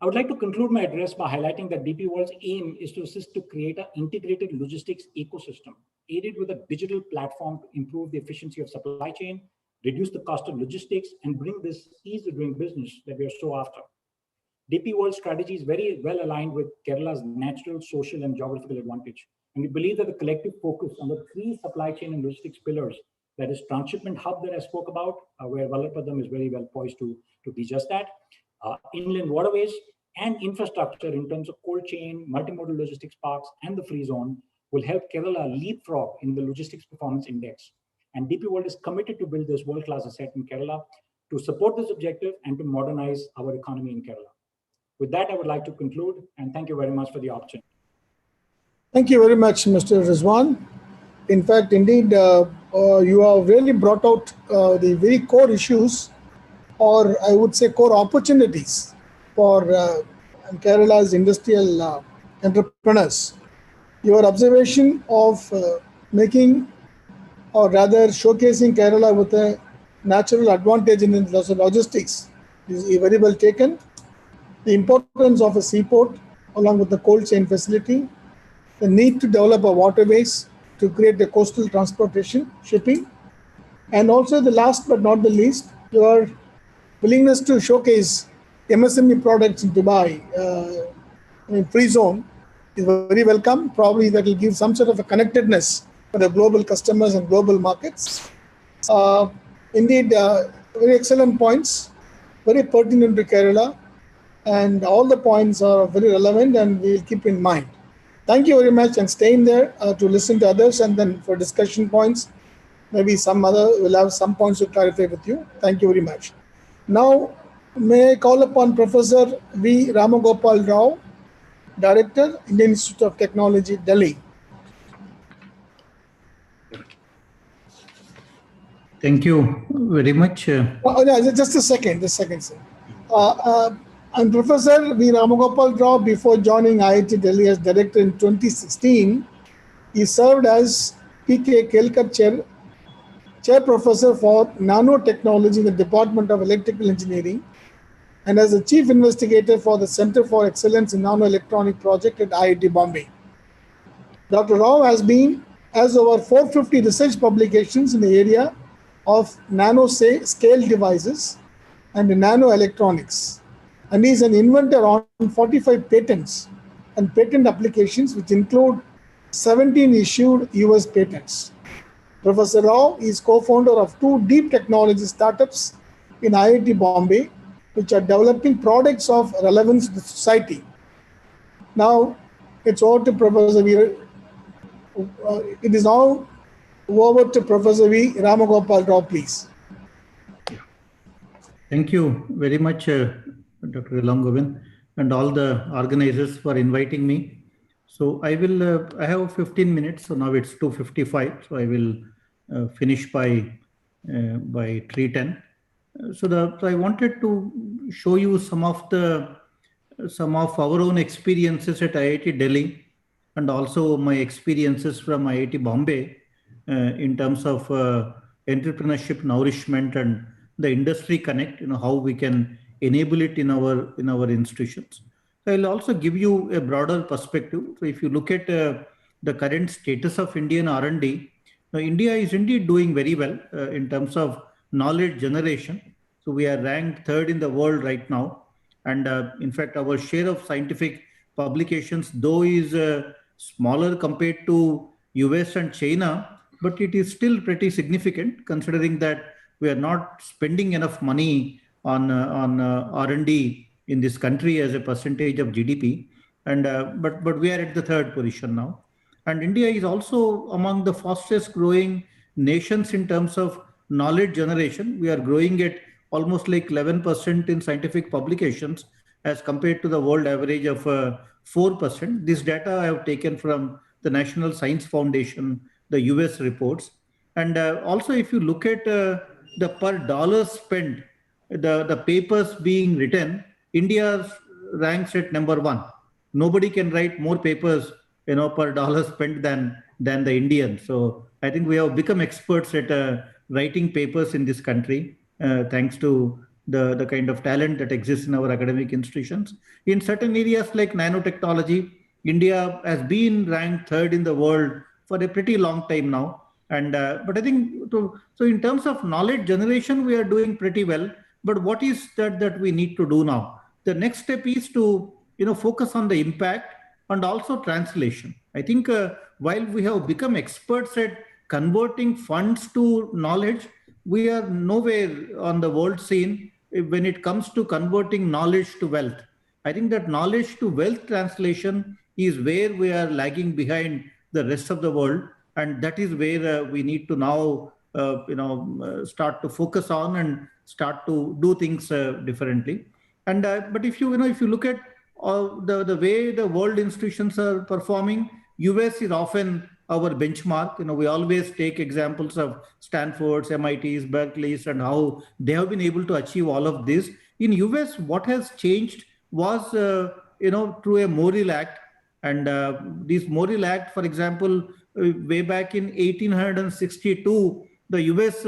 I would like to conclude my address by highlighting that DP World's aim is to assist to create an integrated logistics ecosystem, aided with a digital platform to improve the efficiency of supply chain, reduce the cost of logistics, and bring this ease of doing business that we are so after. DP World strategy is very well aligned with Kerala's natural, social, and geographical advantage. And we believe that the collective focus on the three supply chain and logistics pillars, that is transshipment hub that I spoke about, where Vallapadam is very well poised to be just that, inland waterways, and infrastructure in terms of cold chain, multimodal logistics parks, and the free zone will help Kerala leapfrog in the logistics performance index. And DP World is committed to build this world-class asset in Kerala to support this objective and to modernize our economy in Kerala. With that, I would like to conclude, and thank you very much for the opportunity. Thank you very much, Mr. Rizwan. In fact, indeed, you have really brought out the very core issues, or I would say core opportunities for Kerala's industrial entrepreneurs. Your observation of making, or rather showcasing Kerala with a natural advantage in logistics is very well taken. The importance of a seaport along with the cold chain facility, the need to develop a waterways to create the coastal transportation, shipping, and also the last but not the least, your willingness to showcase MSME products in Dubai in free zone is very welcome. Probably that will give some sort of a connectedness for the global customers and global markets. Indeed, very excellent points, very pertinent to Kerala, and all the points are very relevant and we'll keep in mind. Thank you very much, and stay in there to listen to others, and then for discussion points, maybe some other will have some points to clarify with you. Thank you very much. Now, may I call upon Professor V. Ramagopal Rao, Director, Indian Institute of Technology, Delhi. Thank you very much. Just a second, sir. I'm Professor V. Ramagopal Rao. Before joining IIT Delhi as Director in 2016, he served as P.K. Kelkar Chair Professor for Nanotechnology in the Department of Electrical Engineering, and as the Chief Investigator for the Center for Excellence in Nanoelectronic Project at IIT Bombay. Dr. Rao has over 450 research publications in the area of nano-scale devices and nanoelectronics, and he is an inventor on 45 patents and patent applications, which include 17 issued US patents. Professor Rao is co-founder of 2 deep technology startups in IIT Bombay, which are developing products of relevance to society. Now, it's over to Professor V. It is now over to Professor V. Ramagopal Rao, please. Thank you very much, Dr. Ilangovan, and all the organizers for inviting me. So I have 15 minutes, so now it's 2:55, so I will finish by 3:10. So I wanted to show you some of our own experiences at IIT Delhi, and also my experiences from IIT Bombay in terms of entrepreneurship nourishment and the industry connect, how we can enable it in our institutions. So I'll also give you a broader perspective. So if you look at the current status of Indian R&D, now India is indeed doing very well in terms of knowledge generation. So we are ranked 3rd in the world right now. And in fact, our share of scientific publications, though is smaller compared to US and China, but it is still pretty significant considering that we are not spending enough money on R&D in this country as a percentage of GDP. And but we are at the 3rd position now. And India is also among the fastest growing nations in terms of knowledge generation. We are growing at almost like 11% in scientific publications as compared to the world average of 4%. This data I have taken from the National Science Foundation, the US reports. And also if you look at the per dollar spent, the papers being written, India ranks at number 1. Nobody can write more papers per dollar spent than the Indian. So I think we have become experts at writing papers in this country, thanks to the kind of talent that exists in our academic institutions. In certain areas like nanotechnology, India has been ranked 3rd in the world for a pretty long time now. And but I think so in terms of knowledge generation, we are doing pretty well. But what is that we need to do now? the next step is to focus on the impact and also translation. I think while we have become experts at converting funds to knowledge, we are nowhere on the world scene when it comes to converting knowledge to wealth. I think that knowledge to wealth translation is where we are lagging behind the rest of the world, and that is where we need to now start to focus on and start to do things differently. And but if you look at the way the world institutions are performing, US is often our benchmark. We always take examples of Stanford's, MIT's, Berkeley's, and how they have been able to achieve all of this. In US, what has changed was through a Morrill Act, and this Morrill Act, for example, way back in 1862, the US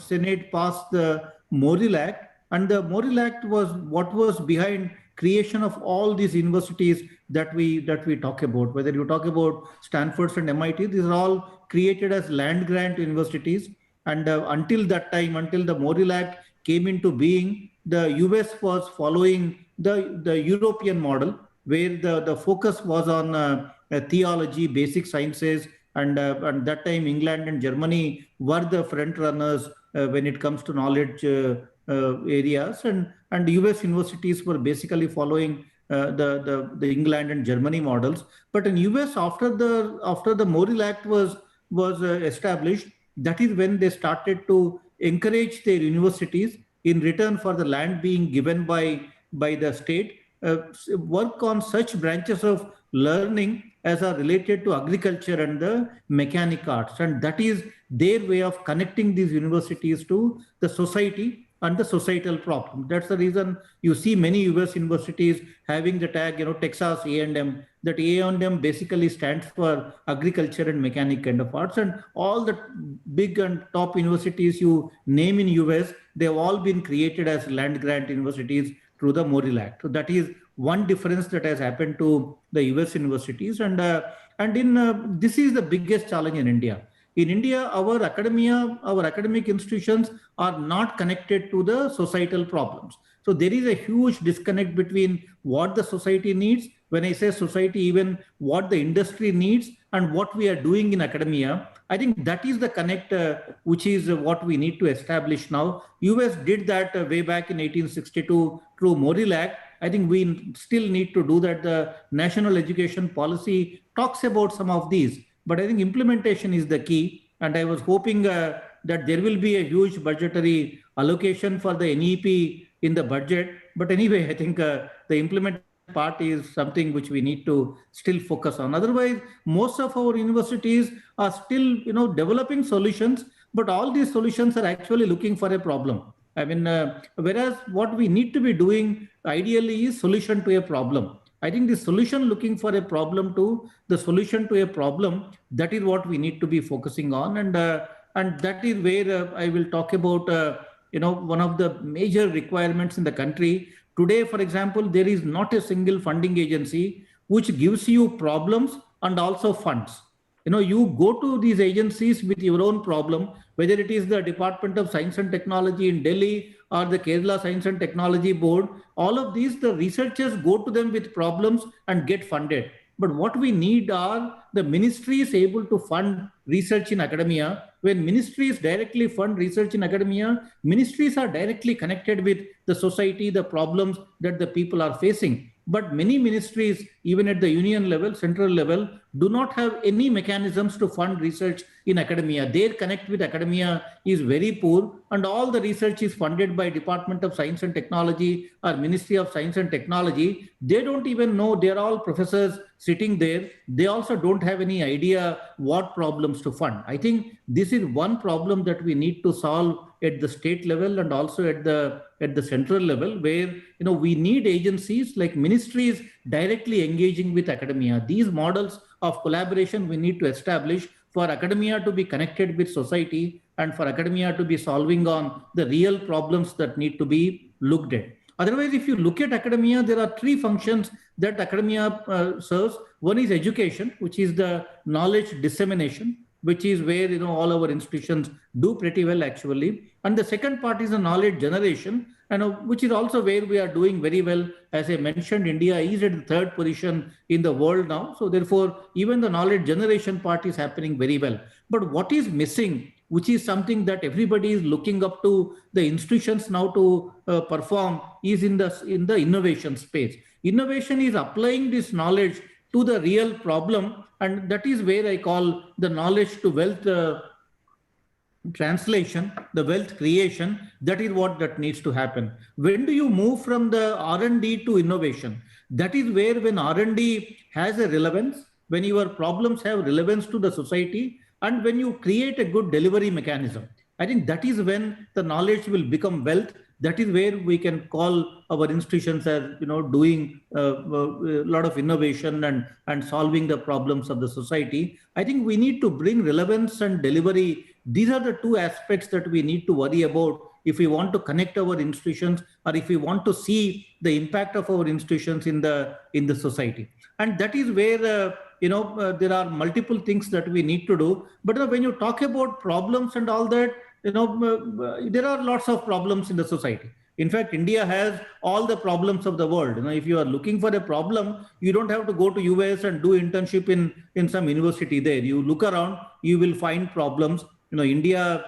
Senate passed the Morrill Act, and the Morrill Act was what was behind creation of all these universities that we talk about. Whether you talk about Stanford and MIT, these are all created as land grant universities. And until that time, until the Morrill Act came into being, the US was following the European model, where the focus was on theology, basic sciences, and that time England and Germany were the front runners when it comes to knowledge areas, and US universities were basically following the England and Germany models. But in US, after the Morrill Act was established, that is when they started to encourage their universities, in return for the land being given by the state, work on such branches of learning as are related to agriculture and the mechanic arts, and that is their way of connecting these universities to the society and the societal problem. That's the reason you see many US universities having the tag, Texas A&M. That A&M basically stands for agriculture and mechanic kind of arts, and all the big and top universities you name in US, they've all been created as land grant universities through the Morrill Act. So that is one difference that has happened to the US universities, and this is the biggest challenge in India. In India, our academic institutions are not connected to the societal problems. So there is a huge disconnect between what the society needs. When I say society, even what the industry needs and what we are doing in academia. I think that is the connect, which is what we need to establish now. US did that way back in 1862 through Morrill Act. I think we still need to do that. The national education policy talks about some of these, but I think implementation is the key. And I was hoping that there will be a huge budgetary allocation for the NEP in the budget. But anyway, I think the implementation part is something which we need to still focus on. Otherwise, most of our universities are still, developing solutions, but all these solutions are actually looking for a problem. I mean, whereas what we need to be doing ideally is solution to a problem. I think the solution looking for a problem to the solution to a problem, that is what we need to be focusing on. And that is where I will talk about, one of the major requirements in the country. Today, for example, there is not a single funding agency which gives you problems and also funds. You go to these agencies with your own problem, whether it is the Department of Science and Technology in Delhi or the Kerala Science and Technology Board. All of these, the researchers go to them with problems and get funded. But what we need are the ministries able to fund research in academia. When ministries directly fund research in academia, ministries are directly connected with the society, the problems that the people are facing. But many ministries, even at the union level, central level, do not have any mechanisms to fund research in academia. Their connect with academia is very poor, and all the research is funded by Department of Science and Technology or Ministry of Science and Technology. They don't even know, they're all professors sitting there. They also don't have any idea what problems to fund. I think this is one problem that we need to solve at the state level and also at the central level, where we need agencies like ministries directly engaging with academia. These models of collaboration we need to establish for academia to be connected with society and for academia to be solving on the real problems that need to be looked at. Otherwise, if you look at academia, there are three functions that academia serves. One is education, which is the knowledge dissemination, which is where all our institutions do pretty well actually. And the second part is the knowledge generation, which is also where we are doing very well. As I mentioned, India is at the third position in the world now. So therefore, even the knowledge generation part is happening very well. But what is missing, which is something that everybody is looking up to the institutions now to perform, is in the innovation space. Innovation is applying this knowledge to the real problem, and that is where I call the knowledge to wealth translation, the wealth creation. That is what that needs to happen. When do you move from the R&D to innovation? That is where, when R&D has a relevance, when your problems have relevance to the society, and when you create a good delivery mechanism, I think that is when the knowledge will become wealth. That is where we can call our institutions as doing a lot of innovation and solving the problems of the society. I think we need to bring relevance and delivery. These are the two aspects that we need to worry about if we want to connect our institutions, or if we want to see the impact of our institutions in the society. And that is where there are multiple things that we need to do. But when you talk about problems and all that, there are lots of problems in the society. In fact, India has all the problems of the world. If you are looking for a problem, you don't have to go to US and do internship in some university there. You look around, you will find problems. India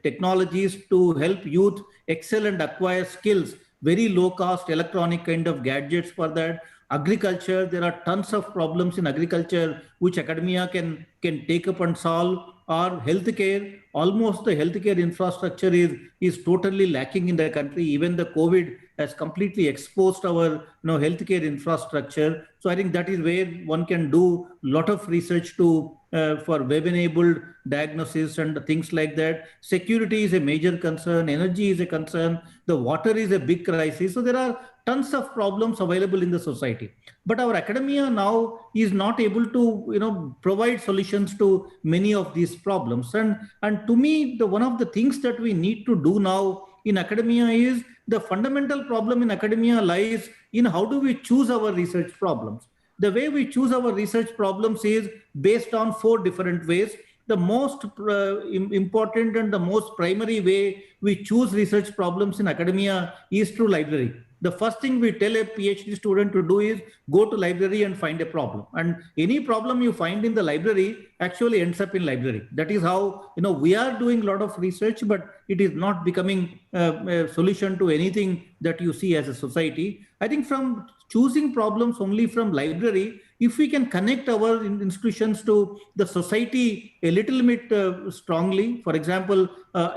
technologies to help youth excel and acquire skills, very low cost electronic kind of gadgets for that. Agriculture, there are tons of problems in agriculture which academia can take up and solve. Or healthcare, almost the healthcare infrastructure is totally lacking in the country. Even the COVID has completely exposed our healthcare infrastructure. So I think that is where one can do a lot of research for web-enabled diagnosis and things like that. Security is a major concern. Energy is a concern. The water is a big crisis. So there are tons of problems available in the society. But our academia now is not able to provide solutions to many of these problems. And to me, one of the things that we need to do now in academia is, the fundamental problem in academia lies in how do we choose our research problems. The way we choose our research problems is based on 4 different ways. The most important and the most primary way we choose research problems in academia is through library. The first thing we tell a PhD student to do is go to library and find a problem. And any problem you find in the library actually ends up in library. That is how, we are doing a lot of research, but it is not becoming a solution to anything that you see as a society. I think from choosing problems only from library, if we can connect our institutions to the society a little bit strongly, for example,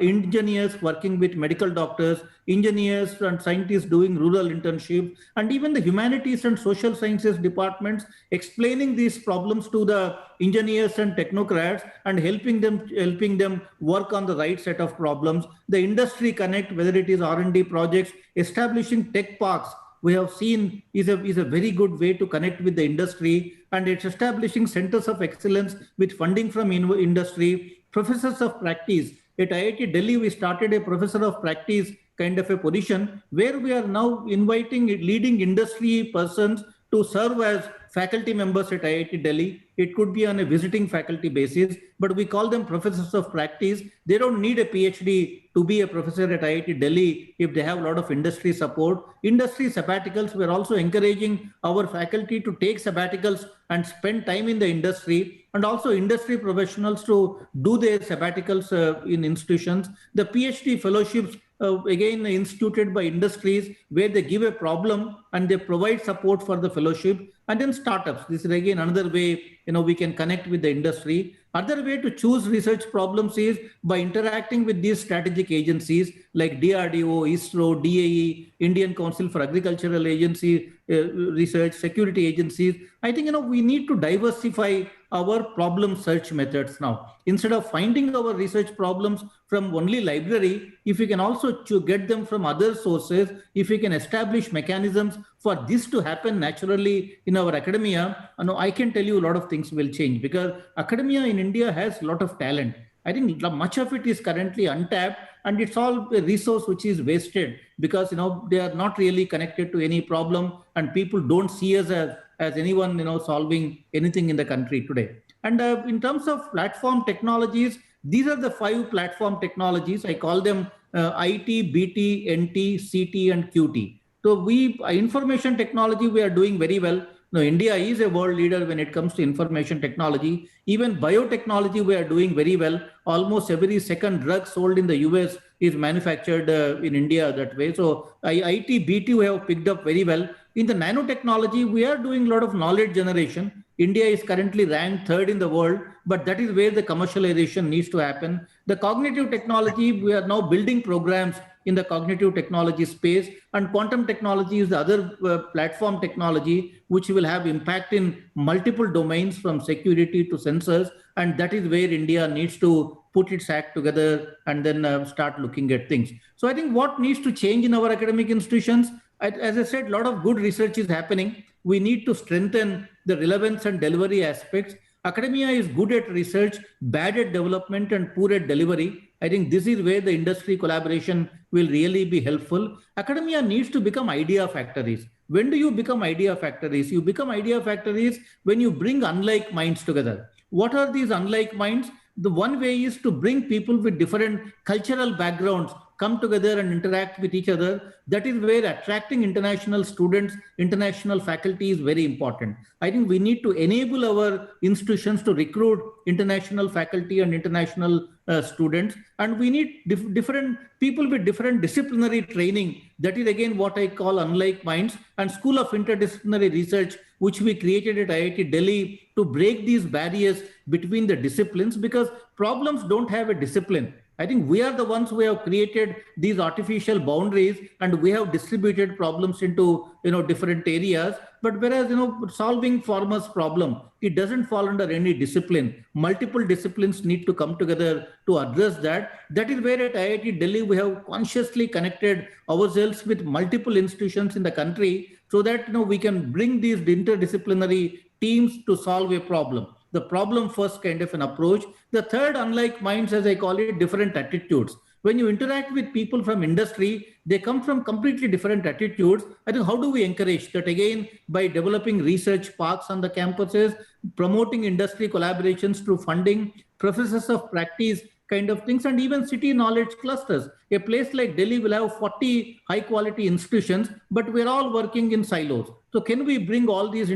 engineers working with medical doctors, engineers and scientists doing rural internships, and even the humanities and social sciences departments explaining these problems to the engineers and technocrats and helping them work on the right set of problems. The industry connect, whether it is R&D projects, establishing tech parks, we have seen is a very good way to connect with the industry, and it's establishing centers of excellence with funding from industry, professors of practice. At IIT Delhi, we started a professor of practice kind of a position where we are now inviting leading industry persons to serve as faculty members at IIT Delhi. It could be on a visiting faculty basis, but we call them professors of practice. They don't need a PhD to be a professor at IIT Delhi if they have a lot of industry support. Industry sabbaticals, we're also encouraging our faculty to take sabbaticals and spend time in the industry, and also industry professionals to do their sabbaticals in institutions. The PhD fellowships, again instituted by industries, where they give a problem and they provide support for the fellowship. And then startups, this is again another way we can connect with the industry. Other way to choose research problems is by interacting with these strategic agencies like DRDO, ISRO, DAE, Indian Council for Agricultural Agency, research, security agencies. I think we need to diversify our problem search methods now. Instead of finding our research problems from only library, if we can also get them from other sources, if we can establish mechanisms for this to happen naturally in our academia, I can tell you a lot of things will change, because academia in India has a lot of talent. I think much of it is currently untapped, and it's all a resource which is wasted because they are not really connected to any problem, and people don't see us as anyone solving anything in the country today. And in terms of platform technologies, these are the 5 platform technologies. I call them IT, BT, NT, CT, and QT. So information technology, we are doing very well. Now, India is a world leader when it comes to information technology. Even biotechnology, we are doing very well. Almost every second drug sold in the US is manufactured in India that way. So IT, BT, we have picked up very well. In the nanotechnology, we are doing a lot of knowledge generation. India is currently ranked third in the world, but that is where the commercialization needs to happen. The cognitive technology, we are now building programs in the cognitive technology space, and quantum technology is the other platform technology which will have impact in multiple domains from security to sensors, and that is where India needs to put its act together and then start looking at things. So I think what needs to change in our academic institutions, as I said, a lot of good research is happening. We need to strengthen the relevance and delivery aspects. Academia is good at research, bad at development, and poor at delivery. I think this is where the industry collaboration will really be helpful. Academia needs to become idea factories. When do you become idea factories? You become idea factories when you bring unlike minds together. What are these unlike minds? The one way is to bring people with different cultural backgrounds come together and interact with each other. That is where attracting international students, international faculty is very important. I think we need to enable our institutions to recruit international faculty and international students, and we need different people with different disciplinary training. That is again what I call unlike minds, and School of Interdisciplinary Research, which we created at IIT Delhi to break these barriers between the disciplines, because problems don't have a discipline. I think we are the ones who have created these artificial boundaries, and we have distributed problems into different areas. But whereas solving farmers' problem, it doesn't fall under any discipline. Multiple disciplines need to come together to address that. That is where at IIT Delhi we have consciously connected ourselves with multiple institutions in the country, so that we can bring these interdisciplinary teams to solve a problem. The problem first kind of an approach. The third, unlike minds, as I call it, different attitudes. When you interact with people from industry, they come from completely different attitudes. I think how do we encourage that? Again, by developing research parks on the campuses, promoting industry collaborations through funding, professors of practice kind of things, and even city knowledge clusters. A place like Delhi will have 40 high quality institutions, but we're all working in silos. So can we bring all these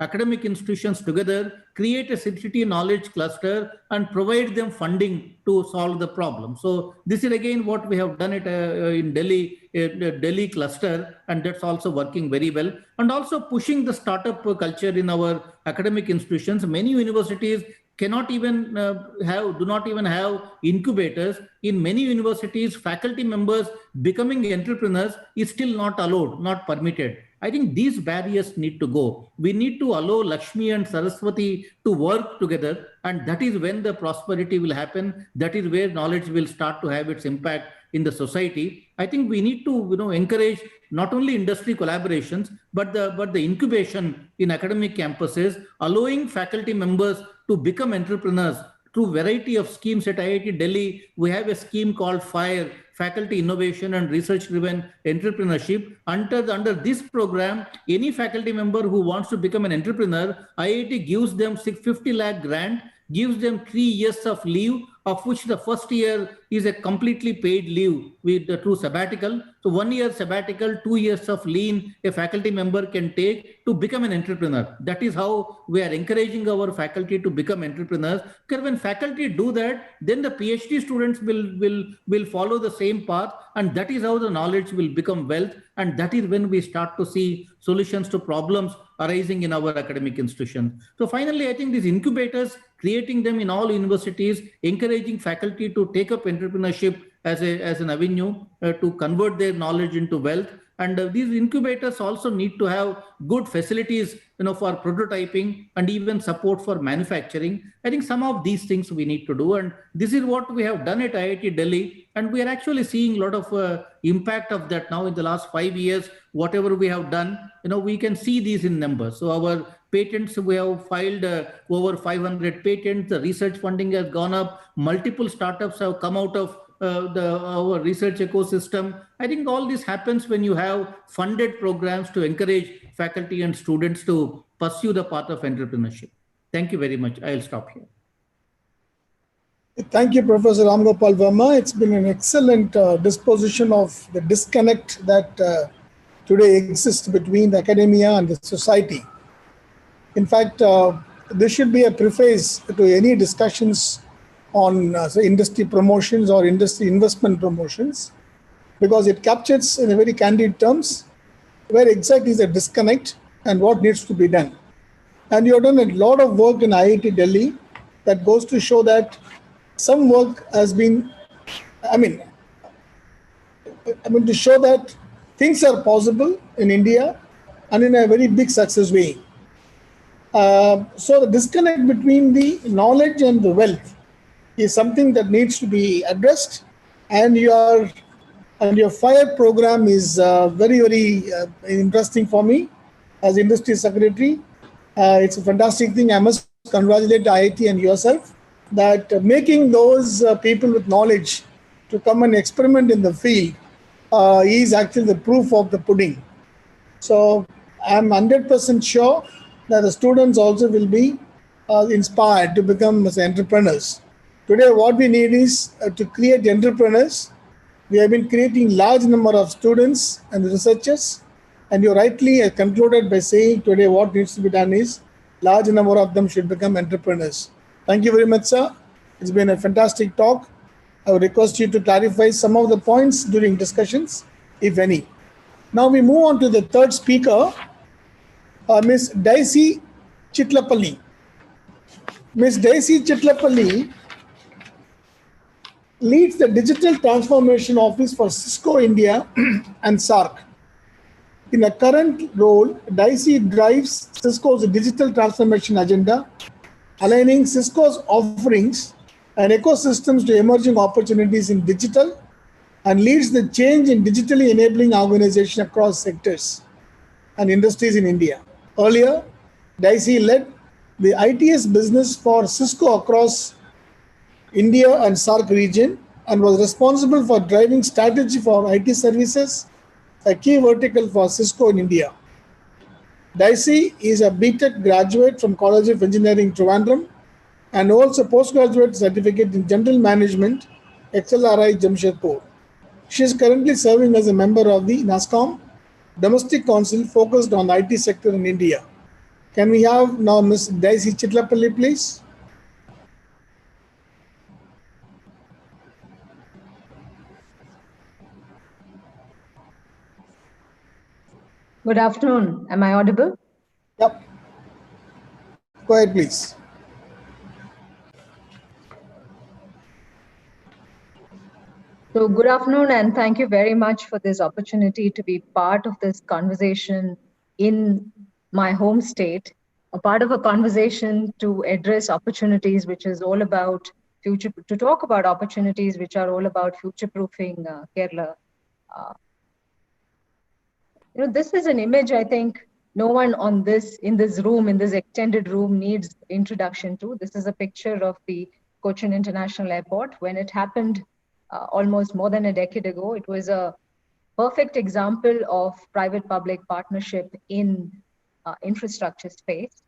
academic institutions together, create a city knowledge cluster, and provide them funding to solve the problem? So this is again what we have done in Delhi, Delhi cluster, and that's also working very well. And also pushing the startup culture in our academic institutions. Many universities do not even have incubators. In many universities, faculty members becoming entrepreneurs is still not allowed, not permitted. I think these barriers need to go. We need to allow Lakshmi and Saraswati to work together, and that is when the prosperity will happen. That is where knowledge will start to have its impact in the society. I think we need to encourage not only industry collaborations, but the incubation in academic campuses, allowing faculty members to become entrepreneurs through variety of schemes. At IIT Delhi, we have a scheme called FIRE, Faculty Innovation and Research Driven Entrepreneurship. Under this program, any faculty member who wants to become an entrepreneur, IIT gives them 50 lakh grant, gives them 3 years of leave, of which the first year is a completely paid leave with the true sabbatical. So 1 year sabbatical, 2 years of leave a faculty member can take to become an entrepreneur. That is how we are encouraging our faculty to become entrepreneurs. Because when faculty do that, then the PhD students will follow the same path, and that is how the knowledge will become wealth. And that is when we start to see solutions to problems arising in our academic institutions. So finally, I think these incubators, creating them in all universities, encouraging faculty to take up entrepreneurship as an avenue to convert their knowledge into wealth. And these incubators also need to have good facilities, for prototyping and even support for manufacturing. I think some of these things we need to do, and this is what we have done at IIT Delhi, and we are actually seeing a lot of impact of that now in the last 5 years. Whatever we have done, we can see these in numbers. So our patents, we have filed over 500 patents. The research funding has gone up. Multiple startups have come out of our research ecosystem. I think all this happens when you have funded programs to encourage faculty and students to pursue the path of entrepreneurship. Thank you very much. I'll stop here. Thank you, Professor Ramgopal Verma. It's been an excellent disposition of the disconnect that today exists between the academia and the society. In fact, this should be a preface to any discussions on say industry promotions or industry investment promotions, because it captures in a very candid terms where exactly is the disconnect and what needs to be done. And you have done a lot of work in IIT Delhi that goes to show that some work has been, I mean, to show that things are possible in India and in a very big success way. So the disconnect between the knowledge and the wealth is something that needs to be addressed, and your FIRE program is very interesting for me as industry secretary. It's a fantastic thing. I must congratulate IIT and yourself that making those people with knowledge to come and experiment in the field is actually the proof of the pudding. So I'm 100% sure that the students also will be inspired to become as entrepreneurs. Today, what we need is to create entrepreneurs. We have been creating large number of students and researchers, and you rightly concluded by saying today what needs to be done is large number of them should become entrepreneurs. Thank you very much, sir. It's been a fantastic talk. I would request you to clarify some of the points during discussions, if any. Now we move on to the third speaker, Ms. Daisy Chitlapali. Ms. Daisy Chitlapali leads the Digital Transformation Office for Cisco India and SARC. In her current role, Daisy drives Cisco's digital transformation agenda, aligning Cisco's offerings and ecosystems to emerging opportunities in digital, and leads the change in digitally enabling organizations across sectors and industries in India. Earlier, Daisy led the ITS business for Cisco across India and SARC region and was responsible for driving strategy for IT services, a key vertical for Cisco in India. Daisy is a BTech graduate from College of Engineering, Trivandrum, and holds a postgraduate certificate in General Management, XLRI, Jamshedpur. She is currently serving as a member of the NASSCOM Domestic Council focused on IT sector in India. Can we have now Ms. Daisy Chitlapali, please? Good afternoon. Am I audible? Yep. Go ahead, please. So good afternoon, and thank you very much for this opportunity to be part of this conversation in my home state, a part of a conversation to address opportunities, which is all about future, to talk about opportunities which are all about future-proofing Kerala. This is an image I think no one in this room, in this extended room, needs introduction to. This is a picture of the Cochin International Airport. When it happened almost more than a decade ago, it was a perfect example of private-public partnership in infrastructure space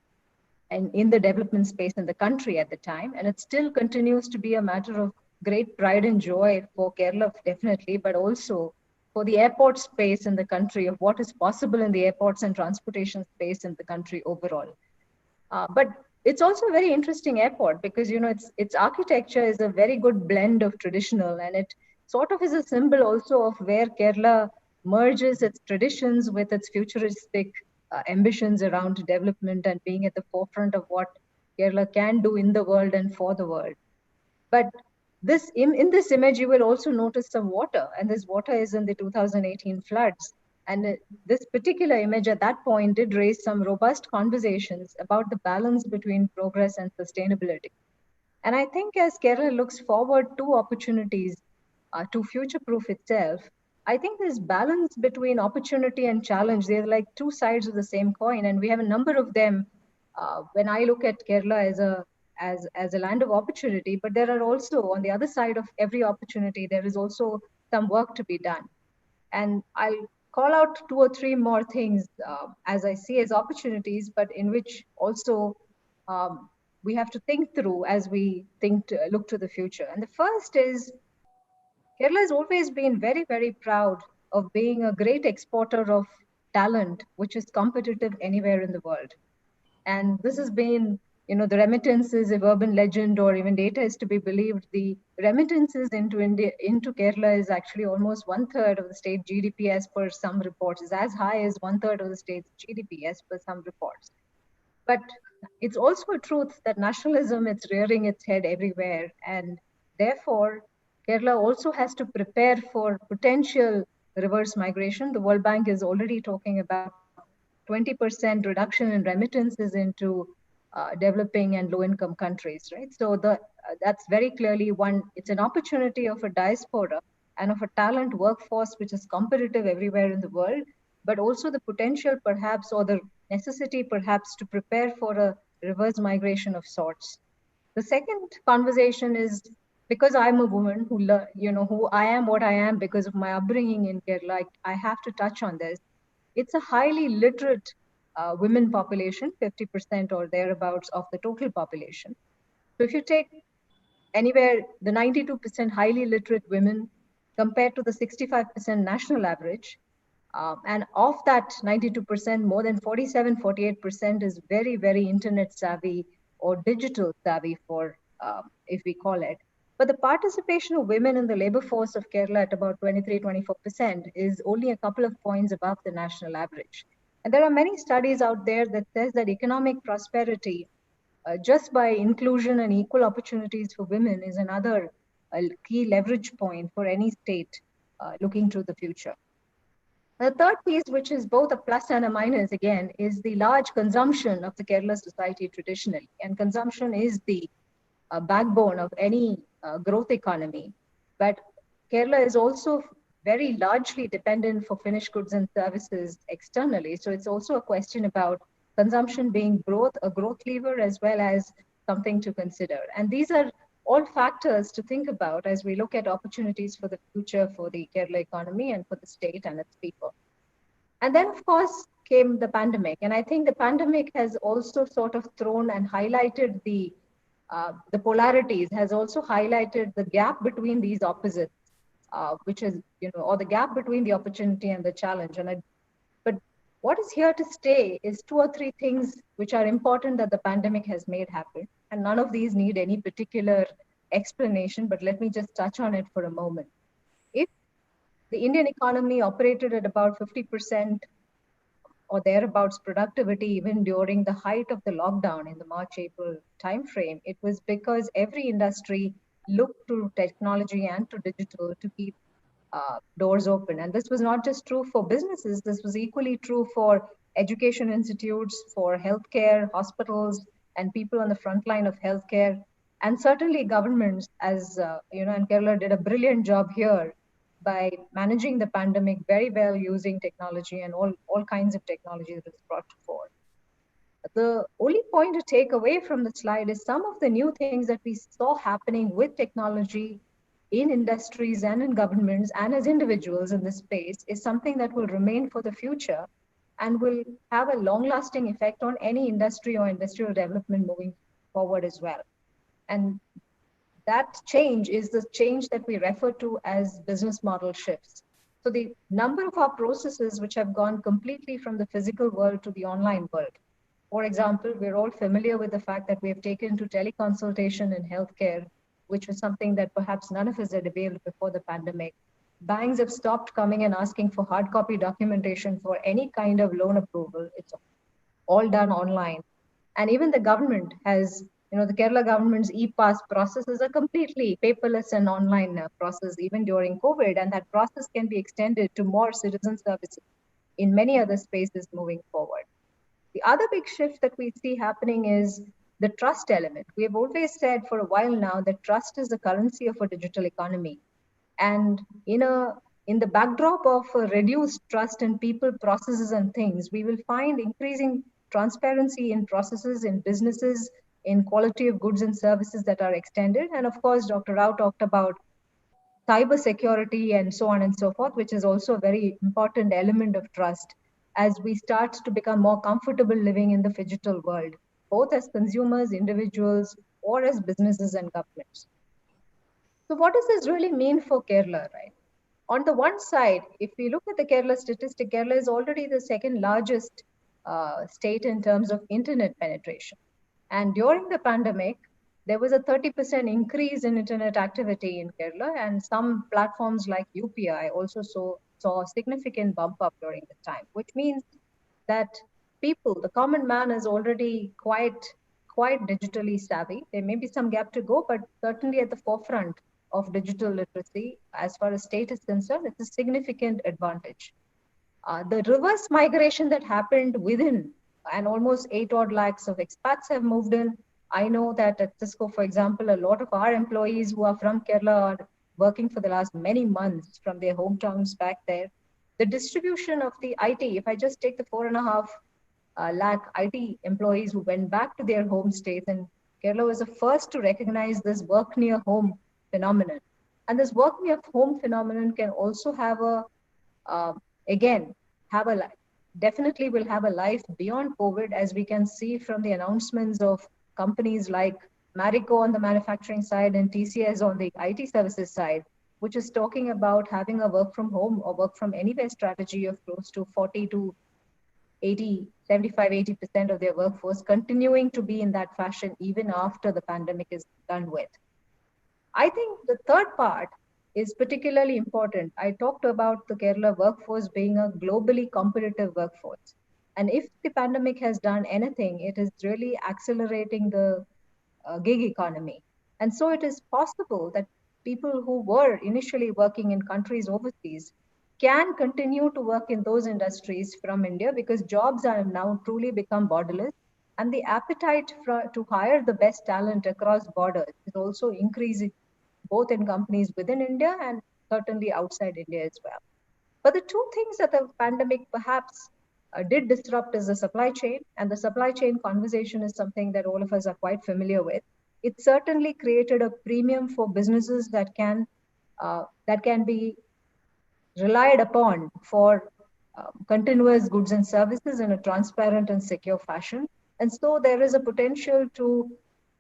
and in the development space in the country at the time. And it still continues to be a matter of great pride and joy for Kerala, definitely, but also for the airport space in the country, of what is possible in the airports and transportation space in the country overall. But it's also a very interesting airport because its architecture is a very good blend of traditional, and it sort of is a symbol also of where Kerala merges its traditions with its futuristic ambitions around development and being at the forefront of what Kerala can do in the world and for the world. But in this image, you will also notice some water, and this water is in the 2018 floods. And this particular image at that point did raise some robust conversations about the balance between progress and sustainability. And I think as Kerala looks forward to opportunities to future-proof itself, I think this balance between opportunity and challenge, they're like two sides of the same coin, and we have a number of them. When I look at Kerala as a land of opportunity, but there are also, on the other side of every opportunity, there is also some work to be done. And I'll call out two or three more things as I see as opportunities, but in which also we have to think through as we look to the future. And the first is, Kerala has always been very, very proud of being a great exporter of talent, which is competitive anywhere in the world. And this has been, the remittances, if urban legend or even data is to be believed, the remittances into India, into Kerala is actually almost 1/3 of the state GDP as per some reports, is as high as 1/3 of the state's GDP as per some reports. But it's also a truth that nationalism, it's rearing its head everywhere. And therefore, Kerala also has to prepare for potential reverse migration. The World Bank is already talking about 20% reduction in remittances into developing and low-income countries, right? So that's very clearly it's an opportunity of a diaspora and of a talent workforce which is competitive everywhere in the world, but also the potential perhaps, or the necessity perhaps, to prepare for a reverse migration of sorts. The second conversation is, because I'm a woman who I am what I am because of my upbringing in Kerala, I have to touch on this. It's a highly literate women population, 50% or thereabouts of the total population. So if you take anywhere the 92% highly literate women compared to the 65% national average, and of that 92%, more than 48% is very, very internet savvy or digital savvy, if we call it. But the participation of women in the labor force of Kerala at about 23-24% is only a couple of points above the national average. And there are many studies out there that says that economic prosperity, just by inclusion and equal opportunities for women, is another key leverage point for any state looking to the future. The third piece, which is both a plus and a minus again, is the large consumption of the Kerala society traditionally. And consumption is the backbone of any growth economy. But Kerala is also very largely dependent for finished goods and services externally. So it's also a question about consumption being both a growth lever as well as something to consider. And these are all factors to think about as we look at opportunities for the future for the Kerala economy and for the state and its people. And then, of course, came the pandemic. And I think the pandemic has also sort of thrown and highlighted the polarities, has also highlighted the gap between these opposites, which is, or the gap between the opportunity and the challenge. But what is here to stay is 2 or 3 things which are important that the pandemic has made happen. And none of these need any particular explanation, but let me just touch on it for a moment. If the Indian economy operated at about 50% or thereabouts productivity even during the height of the lockdown in the March-April timeframe, it was because every industry looked to technology and to digital to keep doors open. And this was not just true for businesses, this was equally true for education institutes, for healthcare, hospitals, and people on the front line of healthcare, and certainly governments, as and Kerala did a brilliant job here by managing the pandemic very well using technology and all kinds of technology that is brought forward. The only point to take away from the slide is some of the new things that we saw happening with technology in industries and in governments and as individuals in this space is something that will remain for the future and will have a long-lasting effect on any industry or industrial development moving forward as well. And that change is the change that we refer to as business model shifts. So the number of our processes which have gone completely from the physical world to the online world. For example, we're all familiar with the fact that we have taken to teleconsultation in healthcare, which was something that perhaps none of us had availed before the pandemic. Banks have stopped coming and asking for hard copy documentation for any kind of loan approval. It's all done online. And even the government has, the Kerala government's e-pass process is a completely paperless and online process even during COVID. And that process can be extended to more citizen services in many other spaces moving forward. The other big shift that we see happening is the trust element. We have always said for a while now that trust is the currency of a digital economy. And in the backdrop of reduced trust in people, processes, and things, we will find increasing transparency in processes, in businesses, in quality of goods and services that are extended. And of course, Dr. Rao talked about cyber security and so on and so forth, which is also a very important element of trust as we start to become more comfortable living in the digital world both as consumers, individuals, or as businesses and governments. So what does this really mean for Kerala, right? On the one side, if we look at the Kerala statistic, Kerala is already the second largest state in terms of internet penetration. And during the pandemic, there was a 30% increase in internet activity in Kerala, and some platforms like UPI also saw a significant bump up during the time, which means that people, the common man, is already quite digitally savvy. There may be some gap to go, but certainly at the forefront of digital literacy, as far as state is concerned, it's a significant advantage. The reverse migration that happened within, and almost 8 odd lakhs of expats have moved in. I know that at Cisco, for example, a lot of our employees who are from Kerala are working for the last many months from their hometowns back there. The distribution of the IT, if I just take the 4.5 lakh IT employees who went back to their home states, and Kerala was the first to recognize this work near home phenomenon. And this work near home phenomenon can also have definitely will have a life beyond COVID, as we can see from the announcements of companies like Marico on the manufacturing side and TCS on the IT services side, which is talking about having a work from home or work from anywhere strategy of close to 40 to 80, 75, 80% of their workforce continuing to be in that fashion even after the pandemic is done with. I think the third part is particularly important. I talked about the Kerala workforce being a globally competitive workforce. And if the pandemic has done anything, it is really accelerating the gig economy. And so it is possible that people who were initially working in countries overseas can continue to work in those industries from India, because jobs are now truly become borderless. And the appetite to hire the best talent across borders is also increasing, both in companies within India and certainly outside India as well. But the two things that the pandemic perhaps did disrupt is the supply chain, and the supply chain conversation is something that all of us are quite familiar with. It certainly created a premium for businesses that can be relied upon for continuous goods and services in a transparent and secure fashion. And so there is a potential to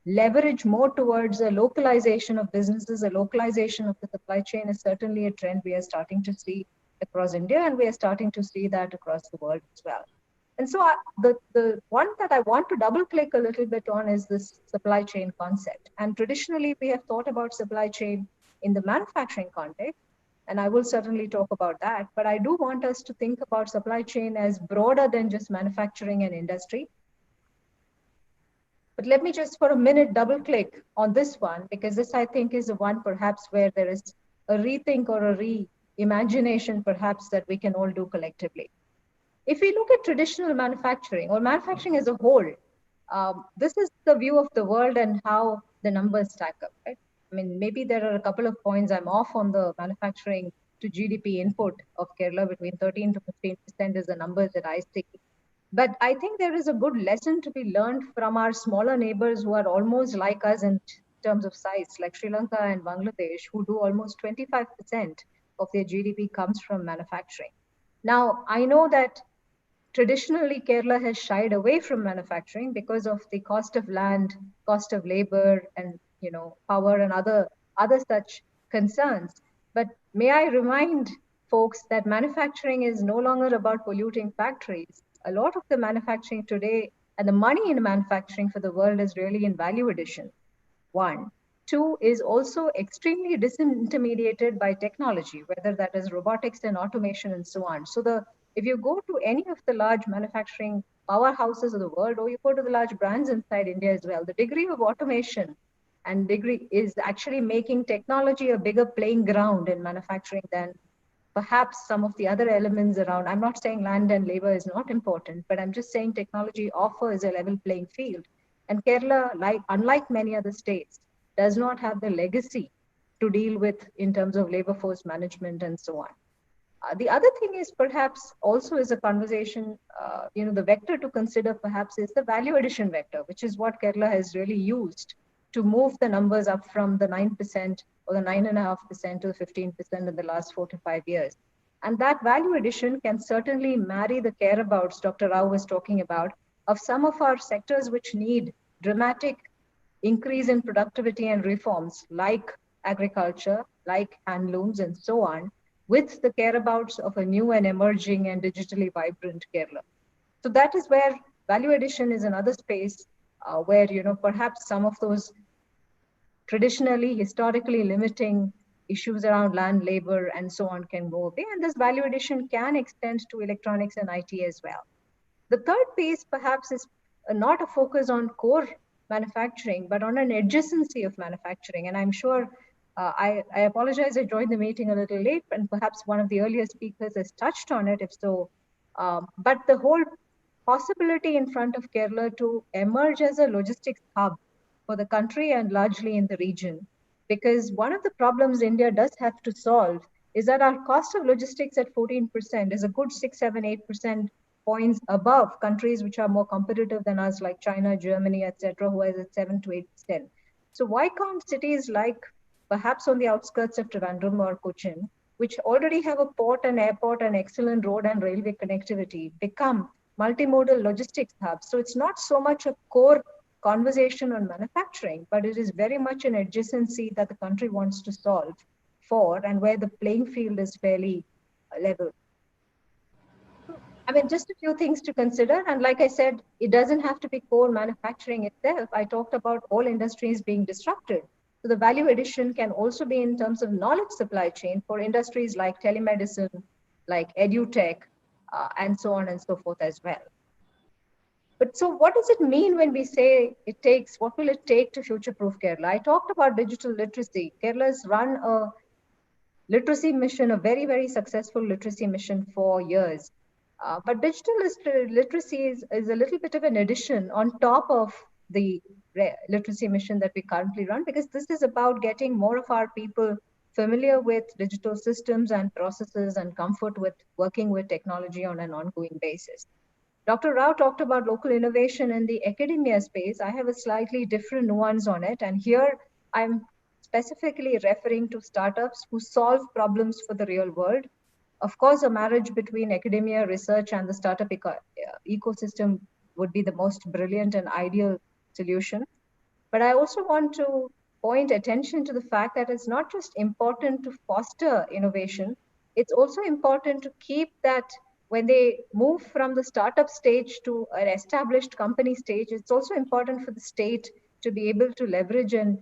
leverage more towards a localization of businesses. A localization of the supply chain is certainly a trend we are starting to see across India, and we are starting to see that across the world as well. And so the one that I want to double click a little bit on is this supply chain concept. And traditionally, we have thought about supply chain in the manufacturing context, and I will certainly talk about that. But I do want us to think about supply chain as broader than just manufacturing and industry. But let me just for a minute double click on this one, because this I think is the one perhaps where there is a rethink or a reimagination perhaps that we can all do collectively. If we look at traditional manufacturing or manufacturing as a whole, this is the view of the world and how the numbers stack up, right? I mean, maybe there are a couple of points I'm off on the manufacturing to GDP input of Kerala. Between 13 to 15% is the numbers that I see. But I think there is a good lesson to be learned from our smaller neighbors who are almost like us in terms of size, like Sri Lanka and Bangladesh, who do almost 25% of their GDP comes from manufacturing. Now, I know that traditionally Kerala has shied away from manufacturing because of the cost of land, cost of labor, and power and other such concerns. But may I remind folks that manufacturing is no longer about polluting factories. A lot of the manufacturing today and the money in manufacturing for the world is really in value addition. One. Two is also extremely disintermediated by technology, whether that is robotics and automation and so on. So if you go to any of the large manufacturing powerhouses of the world, or you go to the large brands inside India as well, the degree of automation and degree is actually making technology a bigger playing ground in manufacturing than perhaps some of the other elements around. I'm not saying land and labor is not important, but I'm just saying technology offers a level playing field. And Kerala, unlike many other states, does not have the legacy to deal with in terms of labor force management and so on. The other thing is perhaps also is a conversation, the vector to consider perhaps is the value addition vector, which is what Kerala has really used to move the numbers up from the 9% or the 9.5% to the 15% in the last 4 to 5 years. And that value addition can certainly marry the care abouts Dr. Rao was talking about of some of our sectors which need dramatic increase in productivity and reforms, like agriculture, like handlooms, and so on, with the careabouts of a new and emerging and digitally vibrant Kerala. So that is where value addition is another space where, perhaps some of those traditionally, historically limiting issues around land, labor, and so on can go away. And this value addition can extend to electronics and IT as well. The third piece perhaps is not a focus on core manufacturing, but on an adjacency of manufacturing. And I'm sure, I apologize, I joined the meeting a little late, and perhaps one of the earlier speakers has touched on it, if so. But the whole possibility in front of Kerala to emerge as a logistics hub for the country and largely in the region. Because one of the problems India does have to solve is that our cost of logistics at 14% is a good 6, 7, 8% points above countries which are more competitive than us, like China, Germany, etc., who is at 7 to 8%. So why can't cities like perhaps on the outskirts of Trivandrum or Cochin, which already have a port and airport and excellent road and railway connectivity, become multimodal logistics hubs? So it's not so much a core conversation on manufacturing, but it is very much an adjacency that the country wants to solve for, and where the playing field is fairly level. I mean, just a few things to consider. And like I said, it doesn't have to be core manufacturing itself. I talked about all industries being disrupted. So the value addition can also be in terms of knowledge supply chain for industries like telemedicine, like edutech, and so on and so forth as well. But so what does it mean when we say what will it take to future-proof Kerala? I talked about digital literacy. Kerala's run a literacy mission, a very, very successful literacy mission for years. But digital literacy is a little bit of an addition on top of the literacy mission that we currently run, because this is about getting more of our people familiar with digital systems and processes and comfort with working with technology on an ongoing basis. Dr. Rao talked about local innovation in the academia space. I have a slightly different nuance on it. And here I'm specifically referring to startups who solve problems for the real world. Of course, a marriage between academia, research, and the startup ecosystem would be the most brilliant and ideal solution. But I also want to point attention to the fact that it's not just important to foster innovation, it's also important to keep that when they move from the startup stage to an established company stage, it's also important for the state to be able to leverage and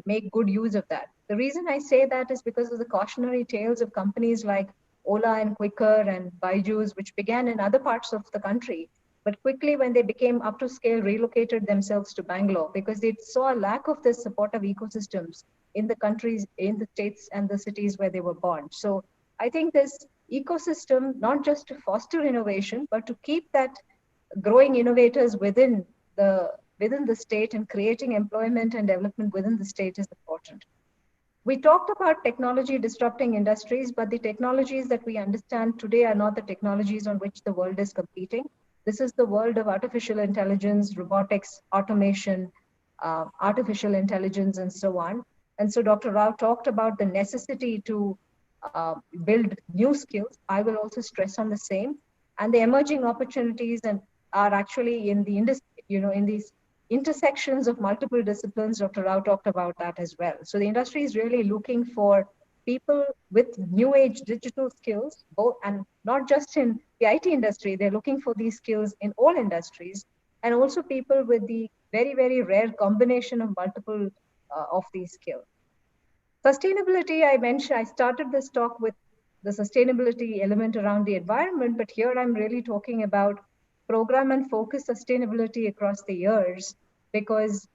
make good use of that. The reason I say that is because of the cautionary tales of companies like Ola and Quikr and Byju's, which began in other parts of the country, but quickly when they became up to scale, relocated themselves to Bangalore because they saw a lack of this supportive ecosystems in the countries, in the states and the cities where they were born. So I think this ecosystem, not just to foster innovation, but to keep that growing innovators within the state and creating employment and development within the state is important. We talked about technology disrupting industries, but the technologies that we understand today are not the technologies on which the world is competing. This is the world of artificial intelligence, robotics, automation, artificial intelligence, and so on. And so Dr. Rao talked about the necessity to build new skills. I will also stress on the same. And the emerging opportunities are actually in these intersections of multiple disciplines. Dr. Rao talked about that as well. So the industry is really looking for people with new age digital skills, both, and not just in the IT industry, they're looking for these skills in all industries, and also people with the very, very rare combination of multiple of these skills. Sustainability, I started this talk with the sustainability element around the environment, but here I'm really talking about program and focus sustainability across the years, because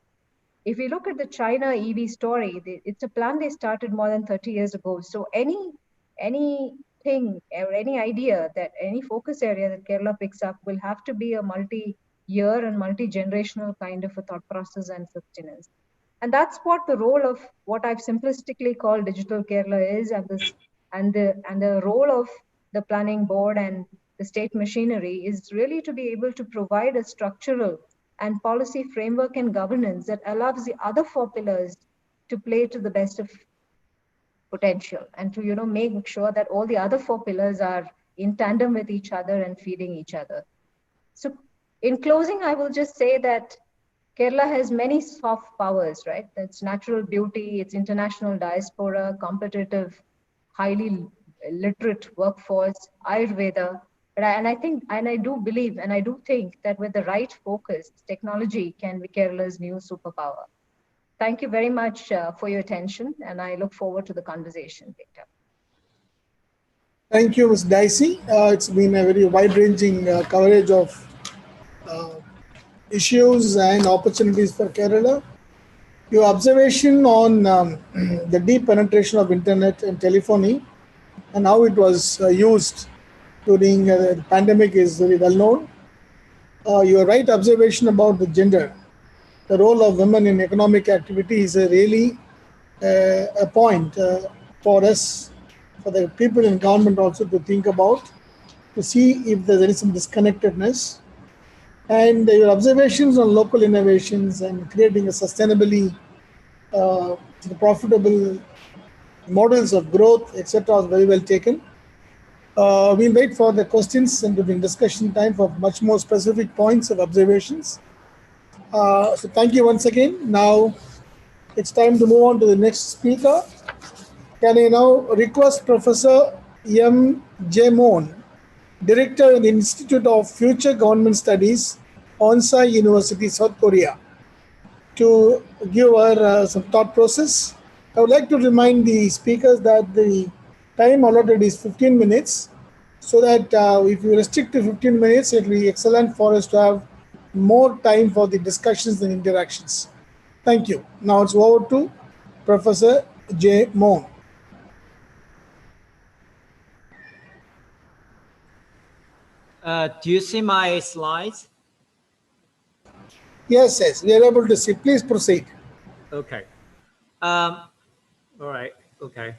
if we look at the China EV story, it's a plan they started more than 30 years ago. So anything or any idea that any focus area that Kerala picks up will have to be a multi-year and multi-generational kind of a thought process and sustenance. And that's what the role of what I've simplistically called Digital Kerala is, and the role of the planning board and the state machinery is really to be able to provide a structural and policy framework and governance that allows the other four pillars to play to the best of potential, and to make sure that all the other four pillars are in tandem with each other and feeding each other. So In closing, I will just say that Kerala has many soft powers, right? Its natural beauty, its international diaspora, competitive, highly literate workforce, Ayurveda. And I think, and I do believe, and I do think that with the right focus, technology can be Kerala's new superpower. Thank you very much for your attention, and I look forward to the conversation later. Thank you, Ms. Dicey. It's been a very wide-ranging coverage of issues and opportunities for Kerala. Your observation on the deep penetration of internet and telephony and how it was used during the pandemic is very well known. Your right observation about the gender, the role of women in economic activity is really a point for us, for the people in government also to think about, to see if there's any some disconnectedness. And your observations on local innovations and creating a sustainably profitable models of growth, etc., are very well taken. We'll wait for the questions and during discussion time for much more specific points of observations. So thank you once again. Now it's time to move on to the next speaker. Can I now request Professor M.J. Mohan, Director in the Institute of Future Government Studies, Onsai University, South Korea, to give our some thought process. I would like to remind the speakers that the time allotted is 15 minutes, so that if you restrict to 15 minutes, it will be excellent for us to have more time for the discussions and interactions. Thank you. Now it's over to Professor J. Mohan. Do you see my slides? Yes, yes, we are able to see. Please proceed. Okay. All right. Okay.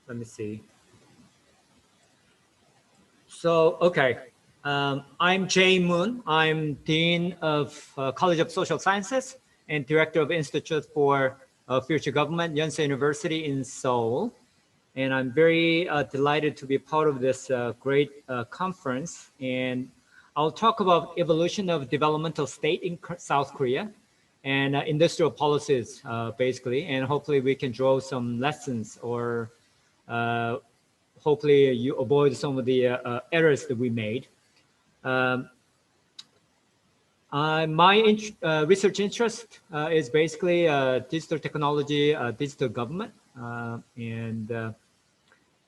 Let me see. So, okay. I'm Jay Moon. I'm Dean of College of Social Sciences and Director of Institute for Future Government, Yonsei University in Seoul. And I'm very delighted to be part of this great conference. And I'll talk about evolution of developmental state in South Korea and industrial policies, basically. And hopefully we can draw some lessons, or hopefully you avoid some of the errors that we made. My research interest is basically digital technology, digital government,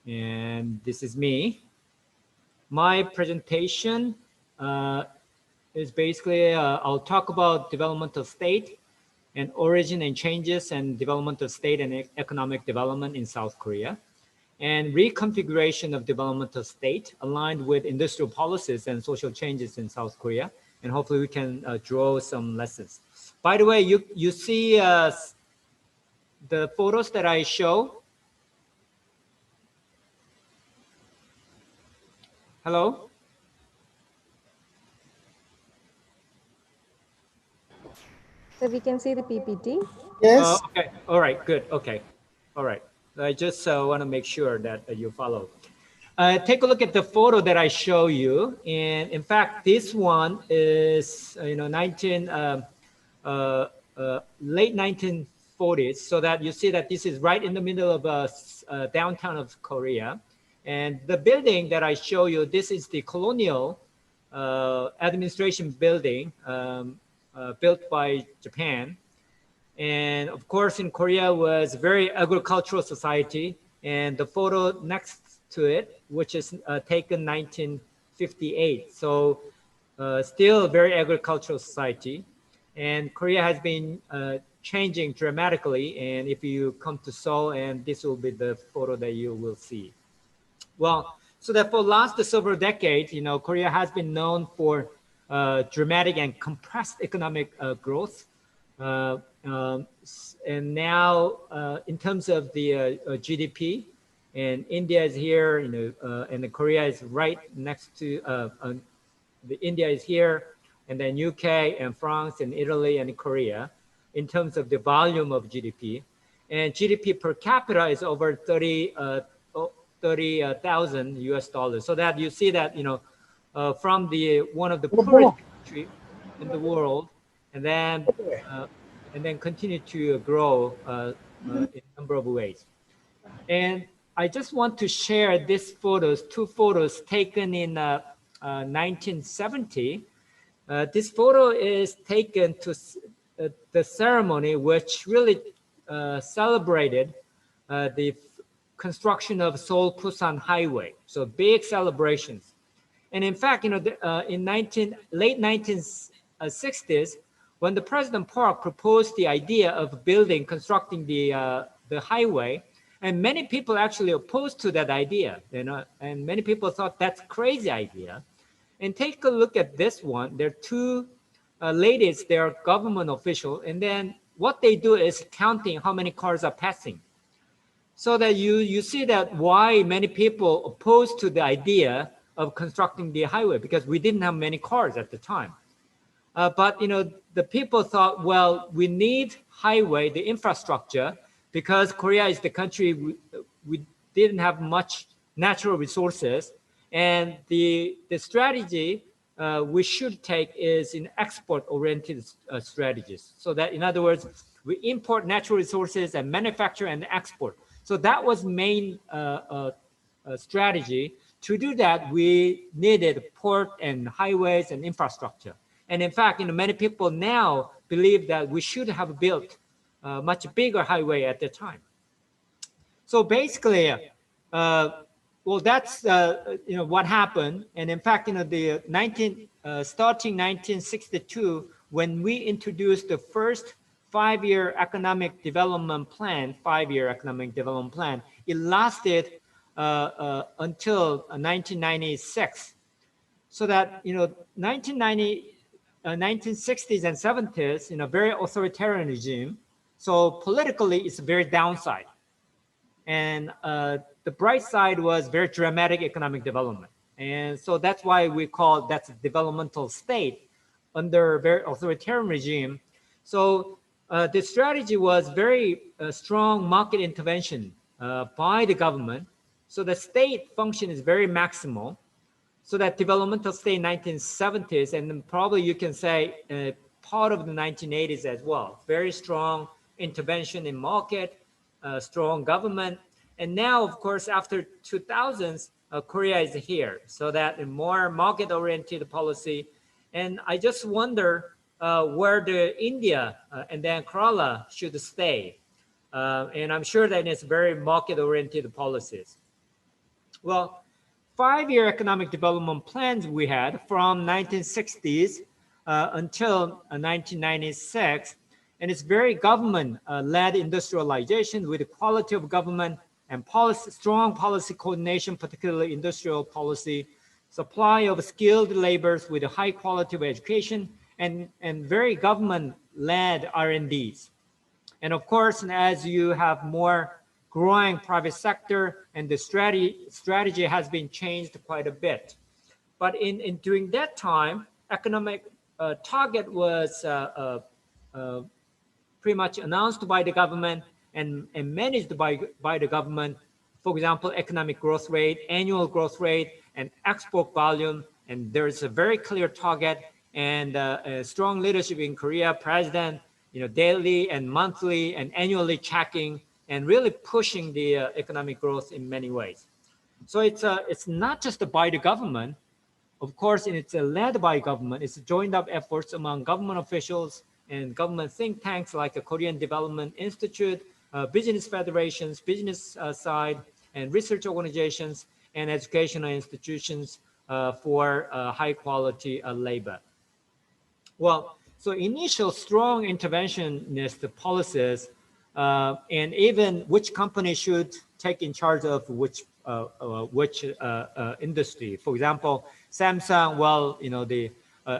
and this is me. My presentation is basically, I'll talk about developmental state and origin and changes and developmental state and economic development in South Korea, and reconfiguration of developmental state aligned with industrial policies and social changes in South Korea. And hopefully we can draw some lessons. By the way, you see the photos that I show. Hello? So we can see the PPT. Yes. Okay. All right. Good. Okay. All right. I just want to make sure that you follow. Take a look at the photo that I show you. And in fact, this one is, late 1940s. So that you see that this is right in the middle of downtown of Korea. And the building that I show you, this is the colonial administration building built by Japan. And of course, in Korea was very agricultural society. And the photo next to it, which is taken 1958. So still very agricultural society. And Korea has been changing dramatically. And if you come to Seoul, and this will be the photo that you will see. Well, so that for the last several decades, Korea has been known for dramatic and compressed economic growth. And now in terms of the GDP, and India is here, and Korea is right next to, India is here, and then UK and France and Italy and Korea in terms of the volume of GDP. And GDP per capita is over 30,000 US dollars. So that you see that, from the one of the poorest country in the world, and then continue to grow in a number of ways. And I just want to share these photos, two photos taken in 1970. This photo is taken to the ceremony which really celebrated the construction of Seoul-Busan Highway. So big celebrations. And in fact, in late 1960s, when the President Park proposed the idea of constructing the highway, and many people actually opposed to that idea, and many people thought that's a crazy idea. And take a look at this one. There are two ladies, they are government officials, and then what they do is counting how many cars are passing. So that you see that why many people opposed to the idea of constructing the highway, because we didn't have many cars at the time. But the people thought, well, we need highway, the infrastructure, because Korea is the country we didn't have much natural resources, and the strategy we should take is in export-oriented strategies. So that, in other words, we import natural resources and manufacture and export. So that was main strategy. To do that, we needed port and highways and infrastructure. And in fact, many people now believe that we should have built a much bigger highway at the time. So basically, well, that's what happened. And in fact, starting 1962, when we introduced the first 5-year economic development plan, it lasted until 1996. So that 1960s and 70s, very authoritarian regime. So politically, it's very downside. And the bright side was very dramatic economic development. And so that's why we call that a developmental state under a very authoritarian regime. So the strategy was very strong market intervention by the government. So the state function is very maximal. So that developmental state in 1970s, and then probably you can say part of the 1980s as well. Very strong intervention in market, strong government. And now, of course, after 2000s, Korea is here. So that a more market-oriented policy. And I just wonder where the India and then Kerala should stay. And I'm sure that it's very market-oriented policies. Well, 5-year economic development plans we had from 1960s until 1996, and it's very government-led industrialization with the quality of government and strong policy coordination, particularly industrial policy, supply of skilled laborers with a high quality of education, and very government-led R&Ds. And of course, as you have more growing private sector, and the strategy has been changed quite a bit. But during that time, economic target was pretty much announced by the government and managed by the government. For example, economic growth rate, annual growth rate, and export volume. And there's a very clear target and a strong leadership in Korea, president, daily and monthly and annually checking and really pushing the economic growth in many ways. So it's not just by the government. Of course, it's led by government. It's joined up efforts among government officials and government think tanks like the Korean Development Institute, business federations, business side, and research organizations and educational institutions for high quality labor. Well, so initial strong interventionist policies and even which company should take in charge of which industry. For example, Samsung, well, the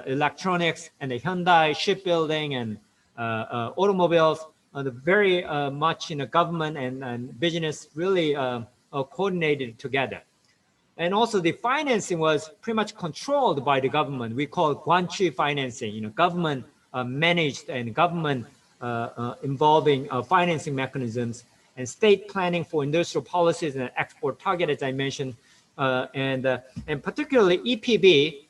electronics and the Hyundai shipbuilding and automobiles, very much government and business really coordinated together. And also the financing was pretty much controlled by the government. We call it guanchi financing, government managed and government involving financing mechanisms and state planning for industrial policies and export target, as I mentioned, and particularly EPB,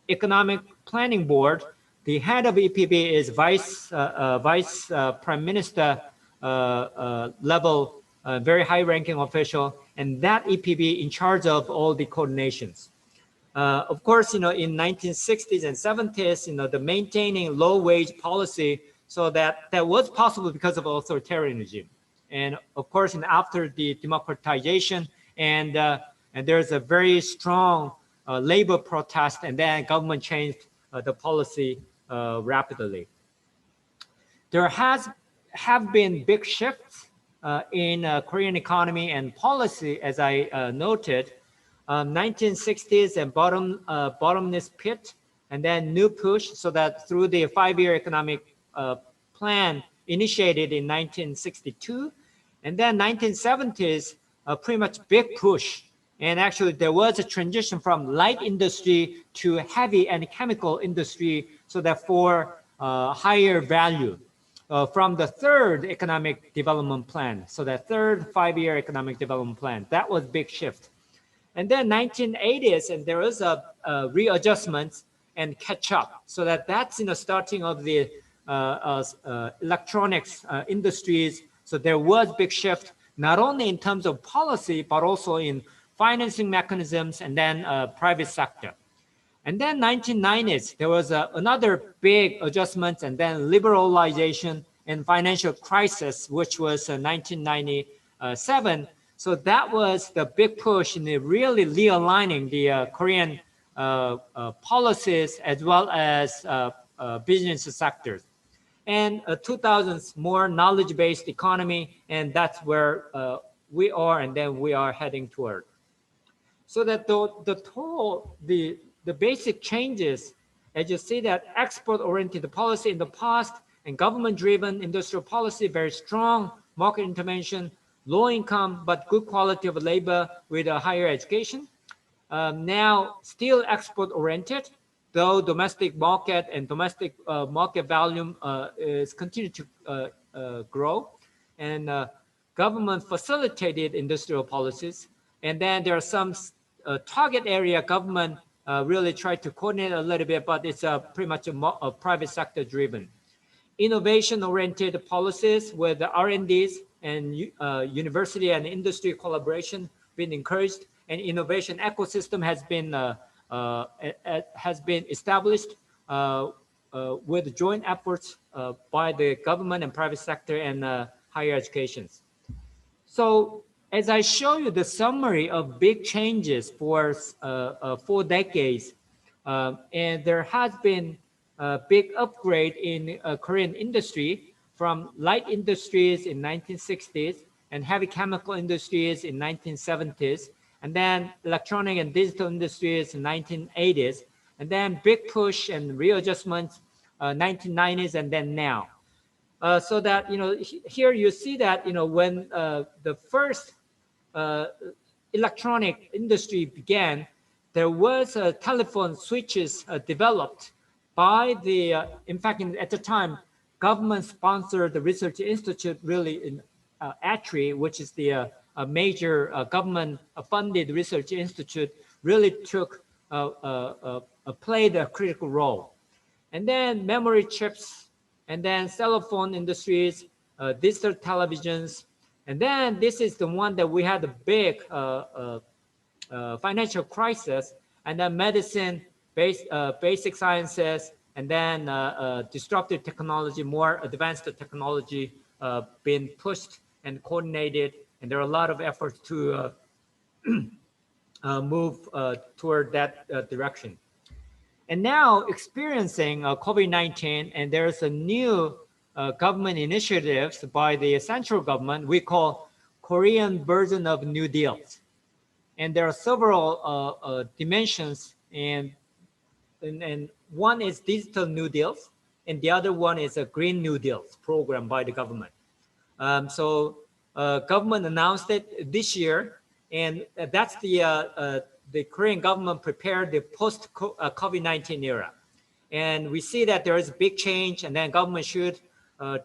Economic Planning Board, The head of EPB is vice prime minister level, very high-ranking official, and that EPB in charge of all the coordinations. Of course, in 1960s and 70s, the maintaining low-wage policy, so that was possible because of authoritarian regime. And of course, after the democratization, and there's a very strong labor protest, and then government changed the policy rapidly. There have been big shifts in Korean economy and policy, as I noted. 1960s and bottomless pit, and then new push, so that through the 5-year economic plan initiated in 1962, and then 1970s, pretty much big push. And actually there was a transition from light industry to heavy and chemical industry, so that for higher value from the third economic development plan. So that third 5-year economic development plan, that was big shift. And then 1980s, and there was a readjustment and catch up. So that's starting of the electronics industries. So there was big shift, not only in terms of policy, but also in financing mechanisms, and then private sector. And then 1990s, there was another big adjustment, and then liberalization and financial crisis, which was 1997. So that was the big push in really realigning the Korean policies as well as business sectors. And 2000s, more knowledge-based economy, and that's where we are, and then we are heading toward. So that the basic changes, as you see, that export-oriented policy in the past and government-driven industrial policy, very strong market intervention, low income but good quality of labor with a higher education. Now still export-oriented, though domestic market and domestic market volume is continue to grow, and government facilitated industrial policies. And then there are some target area government really tried to coordinate a little bit, but it's pretty much a private sector driven. Innovation-oriented policies with the R&Ds and university and industry collaboration been encouraged, and innovation ecosystem has been established with joint efforts by the government and private sector and higher educations. So as I show you the summary of big changes for 4 decades, and there has been a big upgrade in Korean industry from light industries in 1960s and heavy chemical industries in 1970s, and then electronic and digital industries in 1980s, and then big push and readjustments 1990s, and then now. So that, here you see that, when the first electronic industry began, there was telephone switches developed by the, in fact, at the time, government-sponsored the research institute, really in ATRI, which is the major government-funded research institute, really played a critical role. And then memory chips, and then cell phone industries, digital televisions, and then this is the one that we had a big financial crisis, and then medicine, basic sciences, and then disruptive technology, more advanced technology being pushed and coordinated, and there are a lot of efforts to move toward that direction. And now experiencing COVID-19, and there's a new government initiatives by the central government we call Korean version of New Deals. And there are several dimensions, and one is digital New Deals, and the other one is a Green New Deals program by the government. So government announced it this year, and that's the Korean government prepared the post-COVID-19 era. And we see that there is a big change, and then government should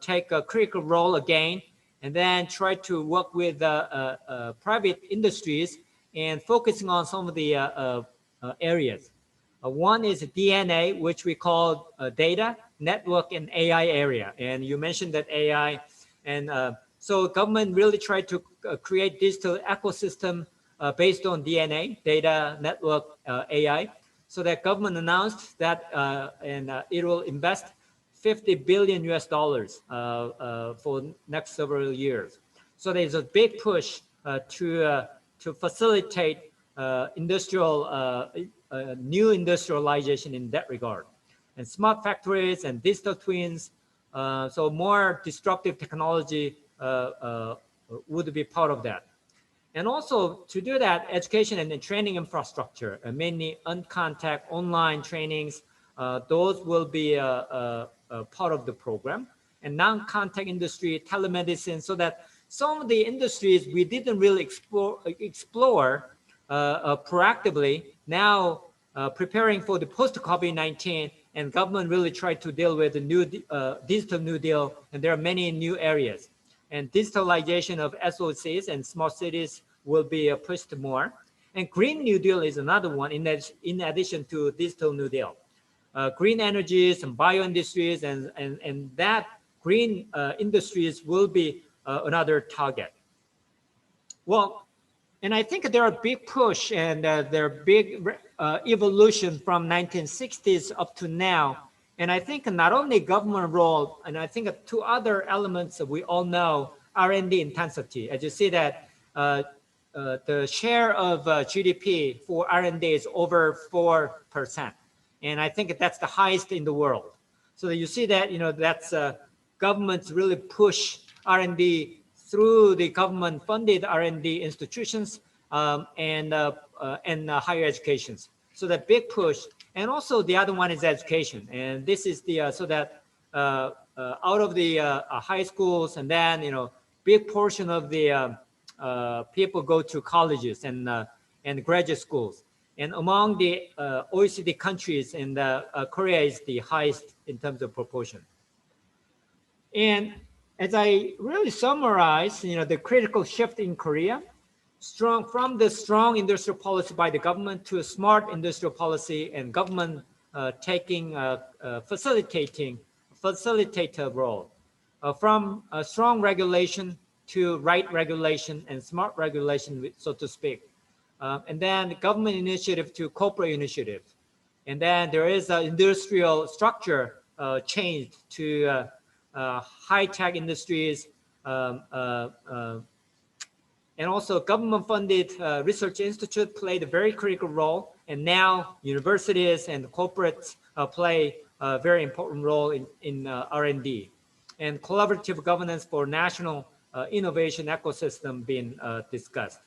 take a critical role again, and then try to work with private industries and focusing on some of the areas. One is DNA, which we call data, network, and AI area. And you mentioned that AI. And so government really tried to create digital ecosystem based on DNA, data, network, AI. So that government announced that it will invest $50 billion for next several years. So there's a big push to facilitate new industrialization in that regard, and smart factories and digital twins. So more disruptive technology would be part of that. And also to do that, education and training infrastructure, mainly on-contact online trainings, those will be a part of the program. And non-contact industry, telemedicine, so that some of the industries we didn't really explore proactively, now preparing for the post-COVID-19, and government really tried to deal with the new digital New Deal, and there are many new areas. And digitalization of SOCs and smart cities will be pushed more. And Green New Deal is another one in addition to digital New Deal. Green energies and bio-industries and that green industries will be another target. Well, and I think there are big push and there are big evolution from 1960s up to now. And I think not only government role, and I think two other elements that we all know, R&D intensity. As you see that the share of GDP for R&D is over 4%. And I think that's the highest in the world. So you see that, that's governments really push R&D through the government-funded R&D institutions and higher educations. So that big push. And also the other one is education. And this is the, so that out of the high schools, and then, big portion of the people go to colleges and graduate schools. And among the OECD countries, and Korea is the highest in terms of proportion. And as I really summarize, the critical shift in Korea, from the strong industrial policy by the government to a smart industrial policy, and government taking facilitator role, from a strong regulation to right regulation and smart regulation, so to speak. And then the government initiative to corporate initiative. And then there is an industrial structure changed to high-tech industries, and also government-funded research institute played a very critical role. And now universities and corporates play a very important role in R&D. And collaborative governance for national innovation ecosystem being discussed.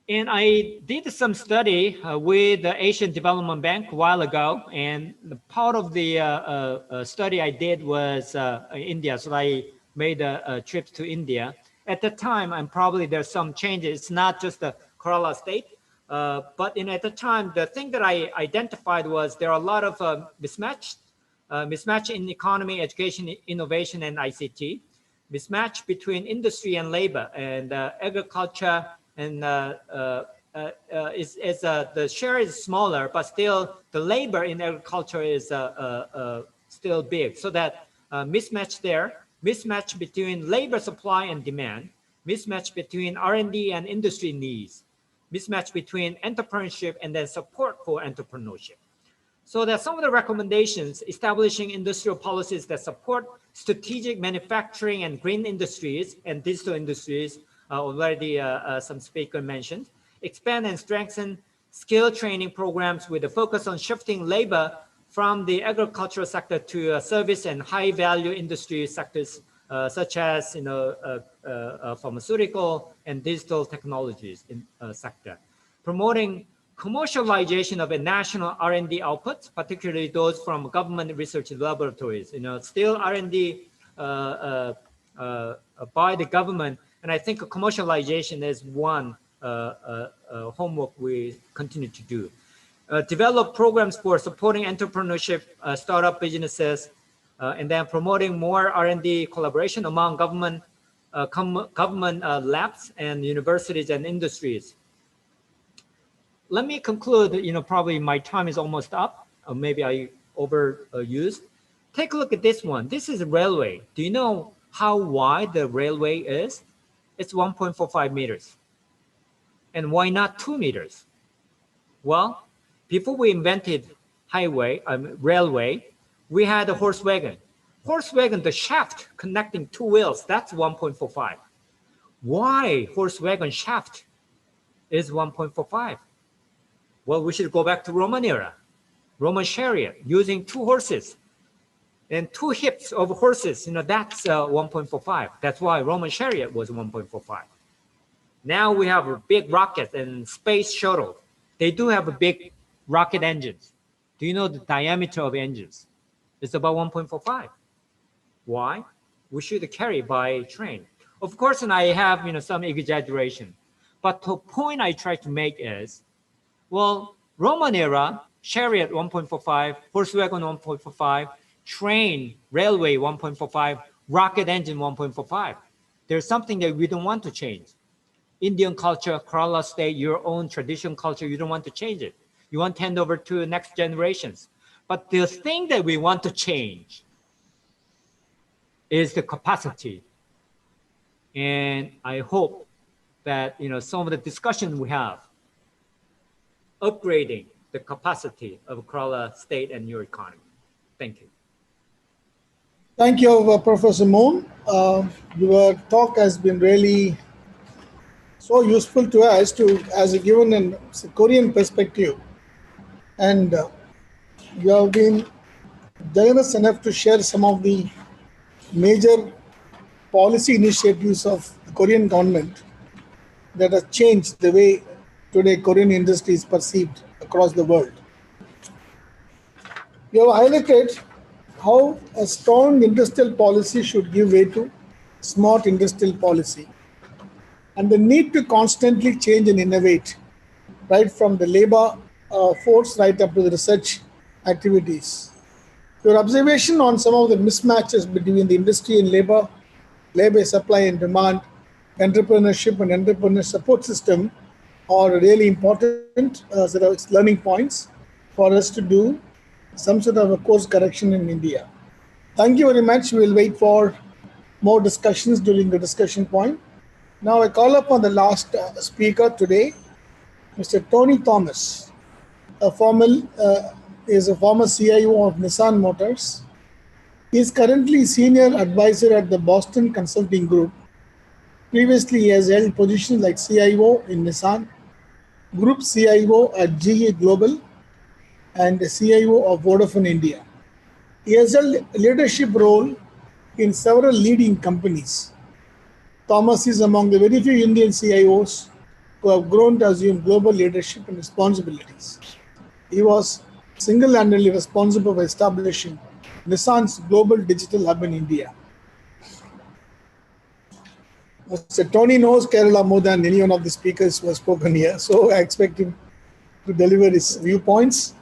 And I did some study with the Asian Development Bank a while ago, and the part of the study I did was India. So I made a trip to India. At the time, and probably there's some changes, it's not just the Kerala state, but at the time, the thing that I identified was there are a lot of mismatch in economy, education, innovation, and ICT, mismatch between industry and labor, and agriculture, and the share is smaller, but still the labor in agriculture is still big. So that mismatch there, mismatch between labor supply and demand, mismatch between R&D and industry needs, mismatch between entrepreneurship and then support for entrepreneurship. So that some of the recommendations, establishing industrial policies that support strategic manufacturing and green industries and digital industries, already some speaker mentioned, expand and strengthen skill training programs with a focus on shifting labor from the agricultural sector to service and high value industry sectors, such as pharmaceutical and digital technologies in sector. Promoting commercialization of a national R&D output, particularly those from government research laboratories. Still R&D by the government, and I think commercialization is one homework we continue to do. Develop programs for supporting entrepreneurship, startup businesses, and then promoting more R&D collaboration among government labs and universities and industries. let me conclude, probably my time is almost up, or maybe I overused. Take a look at this one. This is a railway. Do you know how wide the railway is? It's 1.45 meters. And why not 2 meters? Well, before we invented railway, we had a horse wagon. Horse wagon, the shaft connecting two wheels, that's 1.45. Why horse wagon shaft is 1.45? Well, we should go back to Roman era. Roman chariot using two horses and two hips of horses, that's 1.45. That's why Roman chariot was 1.45. Now we have a big rocket and space shuttle. They do have a big rocket engines. Do you know the diameter of engines? It's about 1.45. Why? We should carry by train. Of course, and I have some exaggeration, but the point I try to make is, well, Roman era, chariot 1.45, horse wagon 1.45, train, railway 1.45, rocket engine 1.45. There's something that we don't want to change. Indian culture, Kerala state, your own tradition culture, you don't want to change it. You want to hand over to the next generations. But the thing that we want to change is the capacity. And I hope that some of the discussion we have, upgrading the capacity of Kerala state and your economy. Thank you. Thank you, Professor Moon. Your talk has been really so useful to us as a given in Korean perspective. And you have been generous enough to share some of the major policy initiatives of the Korean government that have changed the way today Korean industry is perceived across the world. You have highlighted how a strong industrial policy should give way to smart industrial policy, and the need to constantly change and innovate, right from the labor force right up to the research activities. Your observation on some of the mismatches between the industry and labor supply and demand, entrepreneurship and entrepreneur support system are really important sort of learning points for us to do some sort of a course correction in India. Thank you very much. We'll wait for more discussions during the discussion point. Now I call upon the last speaker today, Mr. Tony Thomas, is a former CIO of Nissan Motors. He is currently senior advisor at the Boston Consulting Group. Previously, he has held positions like CIO in Nissan, Group CIO at GE Global, and CIO of Vodafone India. He has held a leadership role in several leading companies. Thomas is among the very few Indian CIOs who have grown to assume global leadership and responsibilities. He was single-handedly responsible for establishing Nissan's global digital hub in India. Mr. Tony knows Kerala more than any one of the speakers who have spoken here, so I expect him to deliver his viewpoints.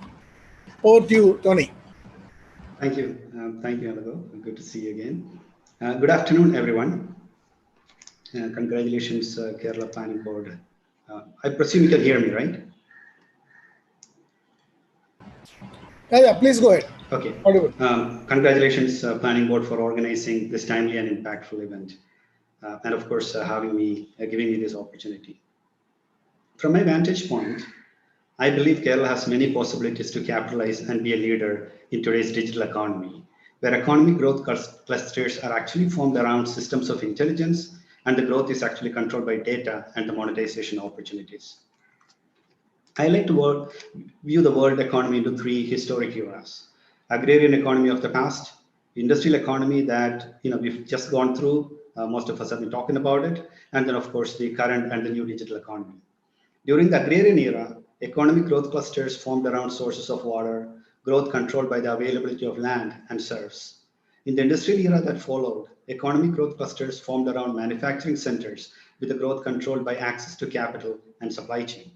Over to you, Tony. Thank you. Thank you, Alago. Good to see you again. Good afternoon, everyone. Congratulations, Kerala Planning Board. I presume you can hear me, right? Yeah, please go ahead. Okay. Congratulations, Planning Board, for organizing this timely and impactful event. And of course, giving me this opportunity. From my vantage point, I believe Kerala has many possibilities to capitalize and be a leader in today's digital economy, where economic growth clusters are actually formed around systems of intelligence, and the growth is actually controlled by data and the monetization opportunities. I like to view the world economy into three historic eras: agrarian economy of the past, industrial economy that we've just gone through, most of us have been talking about it, and then of course the current and the new digital economy. During the agrarian era, economic growth clusters formed around sources of water, growth controlled by the availability of land and serfs. In the industrial era that followed, economic growth clusters formed around manufacturing centers with the growth controlled by access to capital and supply chain.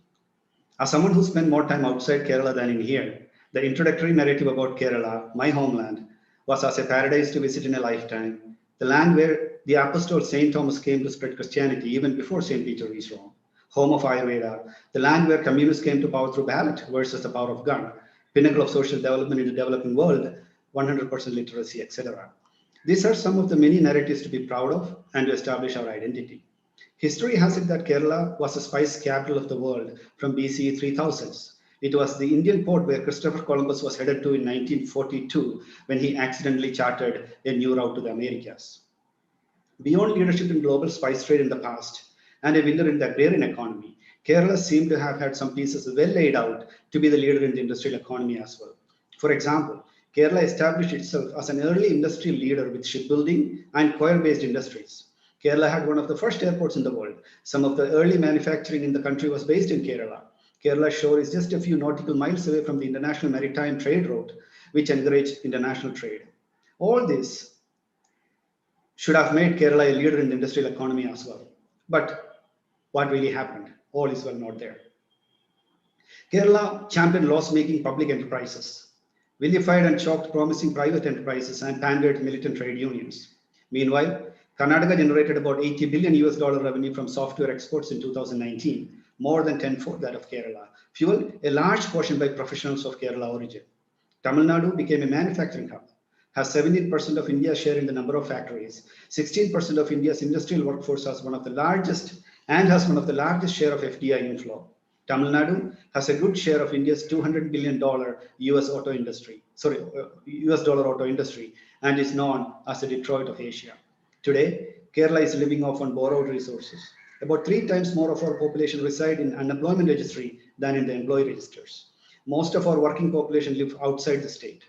As someone who spent more time outside Kerala than in here, the introductory narrative about Kerala, my homeland, was as a paradise to visit in a lifetime, the land where the apostle St. Thomas came to spread Christianity even before St. Peter reached Rome, home of Ayurveda, the land where communists came to power through ballot versus the power of gun, pinnacle of social development in the developing world, 100% literacy, etc. These are some of the many narratives to be proud of and to establish our identity. History has it that Kerala was the spice capital of the world from BCE 3000s. It was the Indian port where Christopher Columbus was headed to in 1942 when he accidentally chartered a new route to the Americas. Beyond leadership in global spice trade in the past and a winner in the agrarian economy, Kerala seemed to have had some pieces well laid out to be the leader in the industrial economy as well. For example, Kerala established itself as an early industrial leader with shipbuilding and coir-based industries. Kerala had one of the first airports in the world. Some of the early manufacturing in the country was based in Kerala. Kerala shore is just a few nautical miles away from the international maritime trade route, which encouraged international trade. All this should have made Kerala a leader in the industrial economy as well. But what really happened? All is well not there. Kerala championed loss-making public enterprises, vilified and choked promising private enterprises, and pandered militant trade unions. Meanwhile, Karnataka generated about $80 billion revenue from software exports in 2019, more than tenfold that of Kerala, fueled a large portion by professionals of Kerala origin. Tamil Nadu became a manufacturing hub, has 17% of India's share in the number of factories, 16% of India's industrial workforce has one of the largest share of FDI inflow. Tamil Nadu has a good share of India's $200 billion US dollar auto industry and is known as the Detroit of Asia. Today, Kerala is living off on borrowed resources. About 3 times more of our population reside in unemployment registry than in the employee registers. Most of our working population live outside the state.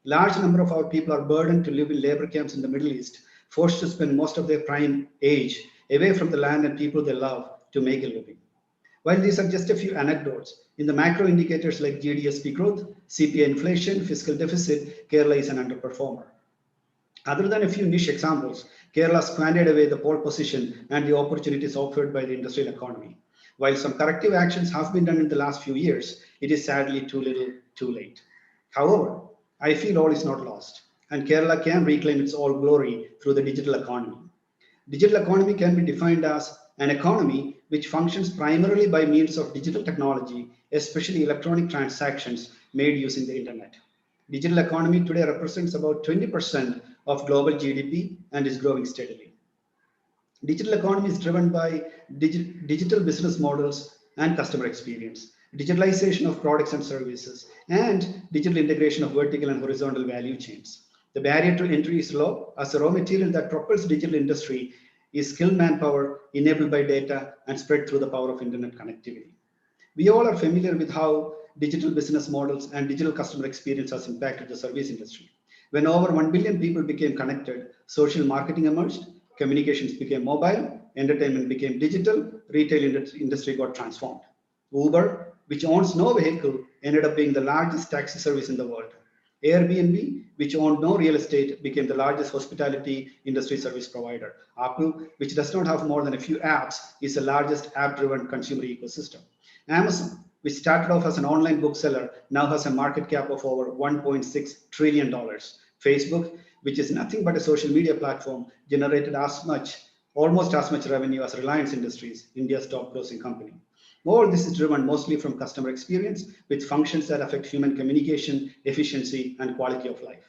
Large number of our people are burdened to live in labor camps in the Middle East, forced to spend most of their prime age away from the land and people they love to make a living. While these are just a few anecdotes, in the macro indicators like GDP growth, CPI inflation, fiscal deficit, Kerala is an underperformer. Other than a few niche examples, Kerala squandered away the pole position and the opportunities offered by the industrial economy. While some corrective actions have been done in the last few years, it is sadly too little, too late. However, I feel all is not lost, and Kerala can reclaim its all glory through the digital economy. Digital economy can be defined as an economy which functions primarily by means of digital technology, especially electronic transactions made using the internet. Digital economy today represents about 20% of global GDP and is growing steadily. Digital economy is driven by digital business models and customer experience, digitalization of products and services, and digital integration of vertical and horizontal value chains. The barrier to entry is low, as the raw material that propels digital industry is skilled manpower enabled by data and spread through the power of internet connectivity. We all are familiar with how digital business models and digital customer experience has impacted the service industry. When over 1 billion people became connected, social marketing emerged, communications became mobile, entertainment became digital, retail industry got transformed. Uber, which owns no vehicle, ended up being the largest taxi service in the world. Airbnb, which owned no real estate, became the largest hospitality industry service provider. Apple, which does not have more than a few apps, is the largest app-driven consumer ecosystem. Amazon, which started off as an online bookseller, now has a market cap of over $1.6 trillion. Facebook, which is nothing but a social media platform, generated almost as much revenue as Reliance Industries, India's top grossing company. All this is driven mostly from customer experience with functions that affect human communication, efficiency, and quality of life.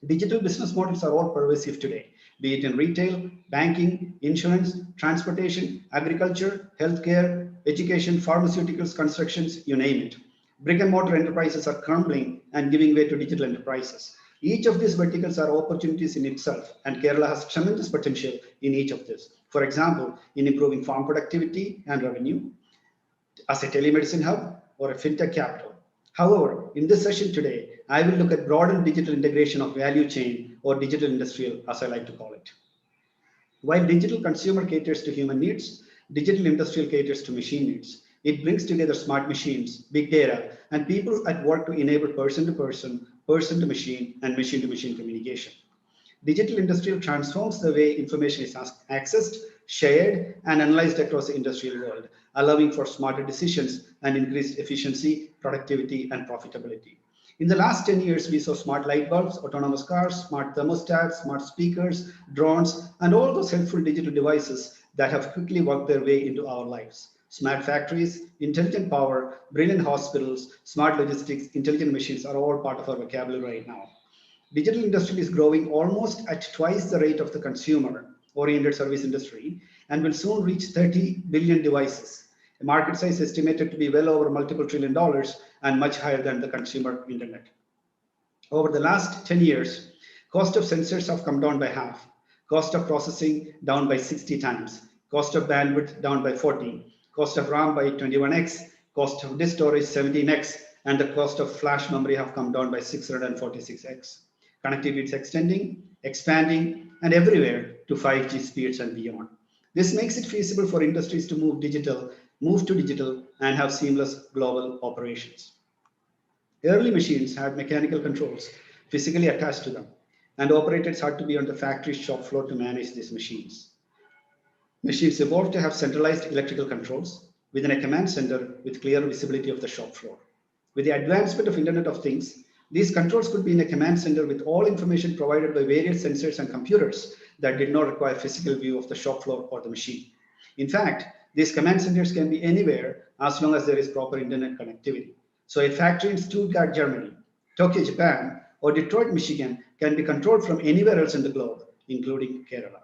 Digital business models are all pervasive today, be it in retail, banking, insurance, transportation, agriculture, healthcare, education, pharmaceuticals, constructions, you name it. Brick and mortar enterprises are crumbling and giving way to digital enterprises. Each of these verticals are opportunities in itself, and Kerala has tremendous potential in each of this. For example, in improving farm productivity and revenue, as a telemedicine hub or a fintech capital. However, in this session today, I will look at broadened digital integration of value chain or digital industrial, as I like to call it. While digital consumer caters to human needs, digital industrial caters to machine needs. It brings together smart machines, big data, and people at work to enable person-to-person, person-to-machine, and machine-to-machine communication. Digital industrial transforms the way information is accessed, shared, and analyzed across the industrial world, allowing for smarter decisions and increased efficiency, productivity, and profitability. In the last 10 years, we saw smart light bulbs, autonomous cars, smart thermostats, smart speakers, drones, and all those helpful digital devices that have quickly worked their way into our lives. Smart factories, intelligent power, brilliant hospitals, smart logistics, intelligent machines are all part of our vocabulary right now. Digital industry is growing almost at twice the rate of the consumer-oriented service industry and will soon reach 30 billion devices, a market size estimated to be well over multiple $1 trillion and much higher than the consumer internet. Over the last 10 years, cost of sensors have come down by half, cost of processing down by 60 times, cost of bandwidth down by 40, cost of RAM by 21x, cost of disk storage 17x, and the cost of flash memory have come down by 646x. Connectivity is extending, expanding, and everywhere to 5G speeds and beyond. This makes it feasible for industries to move to digital, and have seamless global operations. Early machines had mechanical controls physically attached to them, and operators had to be on the factory shop floor to manage these machines. Machines evolved to have centralized electrical controls within a command center with clear visibility of the shop floor. With the advancement of Internet of Things, these controls could be in a command center with all information provided by various sensors and computers that did not require physical view of the shop floor or the machine. In fact, these command centers can be anywhere as long as there is proper internet connectivity. So a factory in Stuttgart, Germany, Tokyo, Japan, or Detroit, Michigan can be controlled from anywhere else in the globe, including Kerala.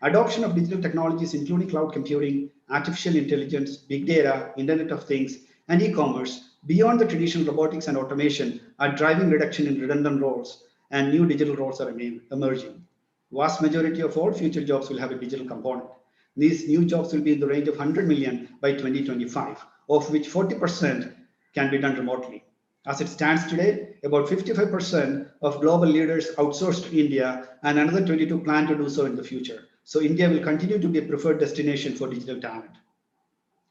Adoption of digital technologies, including cloud computing, artificial intelligence, big data, Internet of Things, and e-commerce, beyond the traditional robotics and automation, are driving reduction in redundant roles, and new digital roles are emerging. Vast majority of all future jobs will have a digital component. These new jobs will be in the range of 100 million by 2025, of which 40% can be done remotely. As it stands today, about 55% of global leaders outsource to India, and another 22 plan to do so in the future. So India will continue to be a preferred destination for digital talent.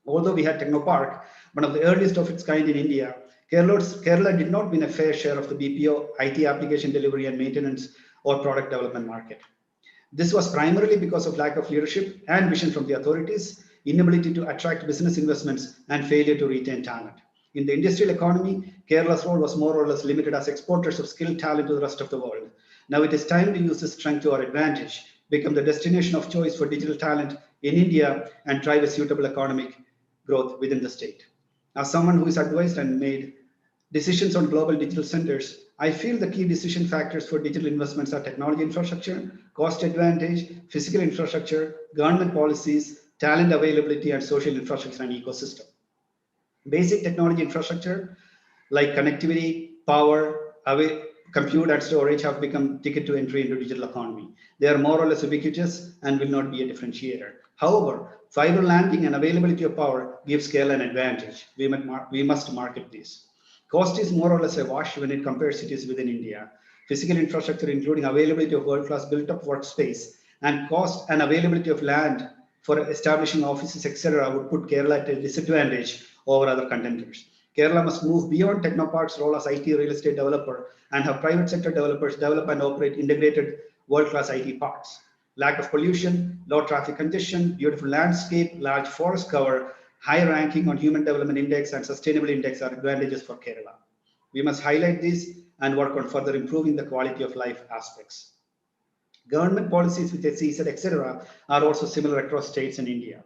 Although we had Technopark, one of the earliest of its kind in India, Kerala did not win a fair share of the BPO, IT application delivery and maintenance or product development market. This was primarily because of lack of leadership and vision from the authorities, inability to attract business investments, and failure to retain talent. In the industrial economy, Kerala's role was more or less limited as exporters of skilled talent to the rest of the world. Now it is time to use this strength to our advantage, become the destination of choice for digital talent in India, and drive a suitable economic growth within the state. As someone who is advised and made decisions on global digital centers, I feel the key decision factors for digital investments are technology infrastructure, cost advantage, physical infrastructure, government policies, talent availability, and social infrastructure and ecosystem. Basic technology infrastructure like connectivity, power, compute, and storage have become ticket to entry into digital economy. They are more or less ubiquitous and will not be a differentiator. However, fiber landing and availability of power gives scale an advantage. We must market this. Cost is more or less a wash when it compares cities within India. Physical infrastructure, including availability of world-class built-up workspace, and cost and availability of land for establishing offices, etc., would put Kerala at a disadvantage over other contenders. Kerala must move beyond Technopark's role as IT real estate developer and have private sector developers develop and operate integrated world-class IT parks. Lack of pollution, low traffic congestion, beautiful landscape, large forest cover, high ranking on Human Development Index and Sustainability Index are advantages for Kerala. We must highlight these and work on further improving the quality of life aspects. Government policies with SEZ, etc., are also similar across states in India.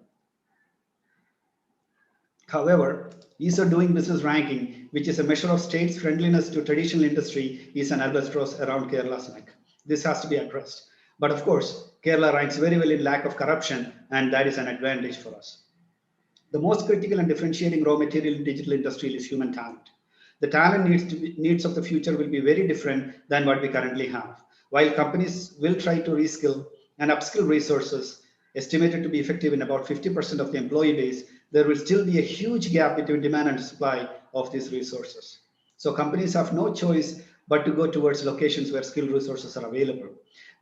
However, ease of doing business ranking, which is a measure of states' friendliness to traditional industry, is an albatross around Kerala's neck. This has to be addressed. But of course, Kerala ranks very well in lack of corruption, and that is an advantage for us. The most critical and differentiating raw material in digital industry is human talent. The talent needs of the future will be very different than what we currently have. While companies will try to reskill and upskill resources, estimated to be effective in about 50% of the employee base, there will still be a huge gap between demand and supply of these resources. So companies have no choice but to go towards locations where skilled resources are available.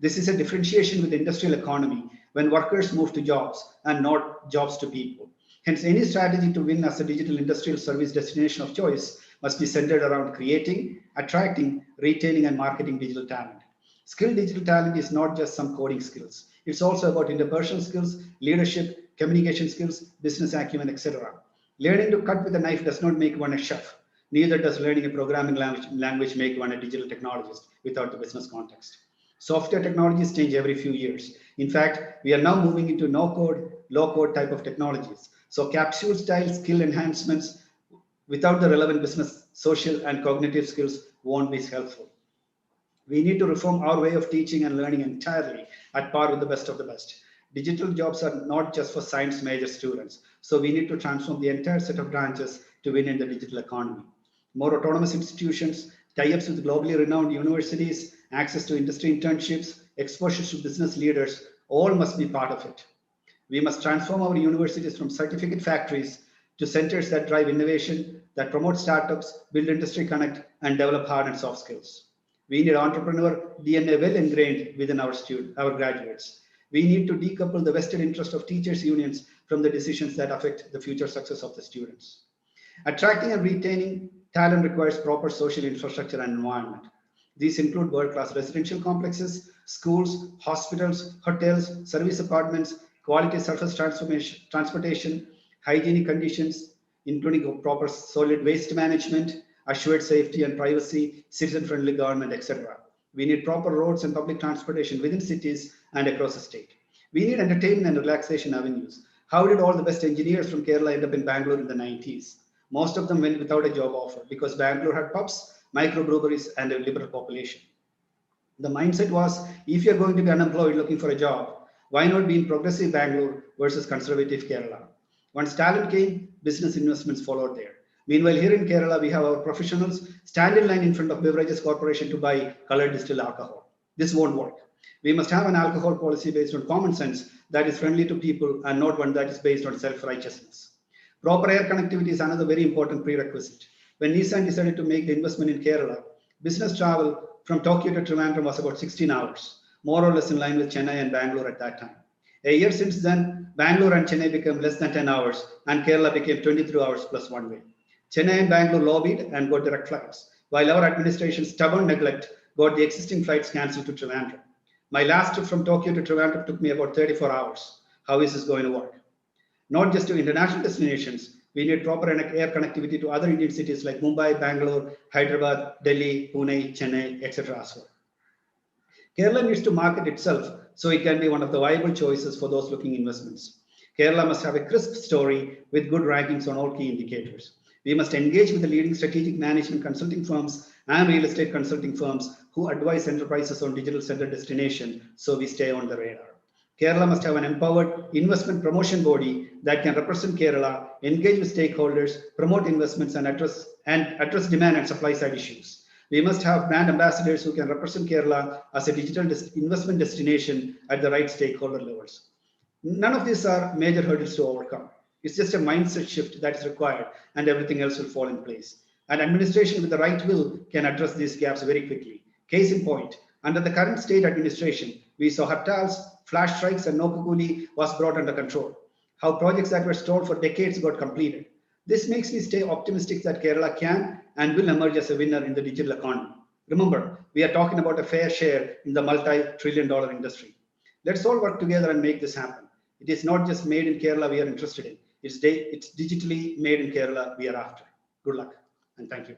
This is a differentiation with the industrial economy when workers move to jobs and not jobs to people. Hence, any strategy to win as a digital industrial service destination of choice must be centered around creating, attracting, retaining, and marketing digital talent. Skilled digital talent is not just some coding skills. It's also about interpersonal skills, leadership, communication skills, business acumen, etc. Learning to cut with a knife does not make one a chef. Neither does learning a programming language make one a digital technologist without the business context. Software technologies change every few years. In fact, we are now moving into no-code, low-code type of technologies. So capsule style skill enhancements without the relevant business, social and cognitive skills won't be helpful. We need to reform our way of teaching and learning entirely at par with the best of the best. Digital jobs are not just for science major students. So we need to transform the entire set of branches to win in the digital economy. More autonomous institutions, tie-ups with globally renowned universities, access to industry internships, exposure to business leaders, all must be part of it. We must transform our universities from certificate factories to centers that drive innovation, that promote startups, build industry connect, and develop hard and soft skills. We need entrepreneur DNA well ingrained within our graduates. We need to decouple the vested interest of teachers' unions from the decisions that affect the future success of the students. Attracting and retaining talent requires proper social infrastructure and environment. These include world-class residential complexes, schools, hospitals, hotels, service apartments, quality surface transportation, hygienic conditions, including proper solid waste management, assured safety and privacy, citizen-friendly government, etc. We need proper roads and public transportation within cities and across the state. We need entertainment and relaxation avenues. How did all the best engineers from Kerala end up in Bangalore in the 90s? Most of them went without a job offer because Bangalore had pubs, microbreweries, and a liberal population. The mindset was, if you're going to be unemployed looking for a job, why not be in progressive Bangalore versus conservative Kerala? Once talent came, business investments followed there. Meanwhile, here in Kerala, we have our professionals stand in line in front of Beverages Corporation to buy colored distilled alcohol. This won't work. We must have an alcohol policy based on common sense that is friendly to people and not one that is based on self-righteousness. Proper air connectivity is another very important prerequisite. When Nissan decided to make the investment in Kerala, business travel from Tokyo to Trivandrum was about 16 hours, more or less in line with Chennai and Bangalore at that time. A year since then, Bangalore and Chennai became less than 10 hours and Kerala became 23 hours plus one way. Chennai and Bangalore lobbied and got direct flights, while our administration's stubborn neglect got the existing flights cancelled to Trivandrum. My last trip from Tokyo to Trivandrum took me about 34 hours. How is this going to work? Not just to international destinations, we need proper air connectivity to other Indian cities like Mumbai, Bangalore, Hyderabad, Delhi, Pune, Chennai, etc. as well. Kerala needs to market itself so it can be one of the viable choices for those looking investments. Kerala must have a crisp story with good rankings on all key indicators. We must engage with the leading strategic management consulting firms and real estate consulting firms who advise enterprises on digital center destination so we stay on the radar. Kerala must have an empowered investment promotion body that can represent Kerala, engage with stakeholders, promote investments, and address demand and supply side issues. We must have brand ambassadors who can represent Kerala as a digital investment destination at the right stakeholder levels. None of these are major hurdles to overcome. It's just a mindset shift that is required and everything else will fall in place. An administration with the right will can address these gaps very quickly. Case in point, under the current state administration, we saw hartals, flash strikes, and no kukuli was brought under control. How projects that were stalled for decades got completed. This makes me stay optimistic that Kerala can and will emerge as a winner in the digital economy. Remember, we are talking about a fair share in the multi-trillion-dollar industry. Let's all work together and make this happen. It is not just made in Kerala we are interested in. It's digitally made in Kerala we are after. Good luck and thank you.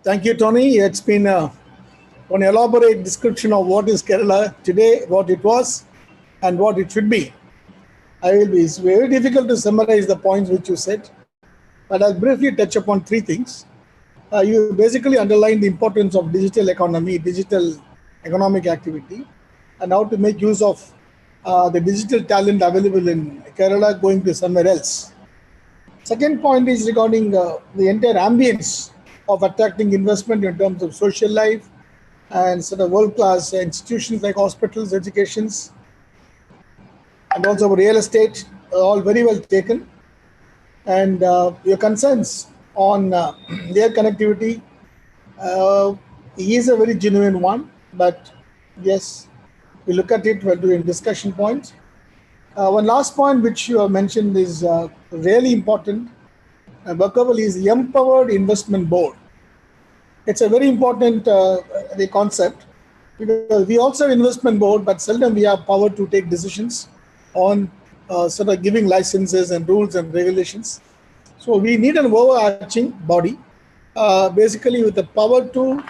Thank you, Tony. It's been one elaborate description of what is Kerala today, what it was, and what it should be. It's very difficult to summarize the points which you said, but I'll briefly touch upon three things. You basically underlined the importance of digital economy, digital economic activity, and how to make use of the digital talent available in Kerala going to somewhere else. Second point is regarding the entire ambience of attracting investment in terms of social life and sort of world-class institutions like hospitals, educations, and also real estate, all very well taken. And your concerns on their connectivity is a very genuine one, but yes, we look at it while doing discussion points. One last point which you have mentioned is really important, workable, is the Empowered Investment Board. It's a very important the concept, because we also have investment board, but seldom we have power to take decisions on sort of giving licenses and rules and regulations. So we need an overarching body, basically with the power to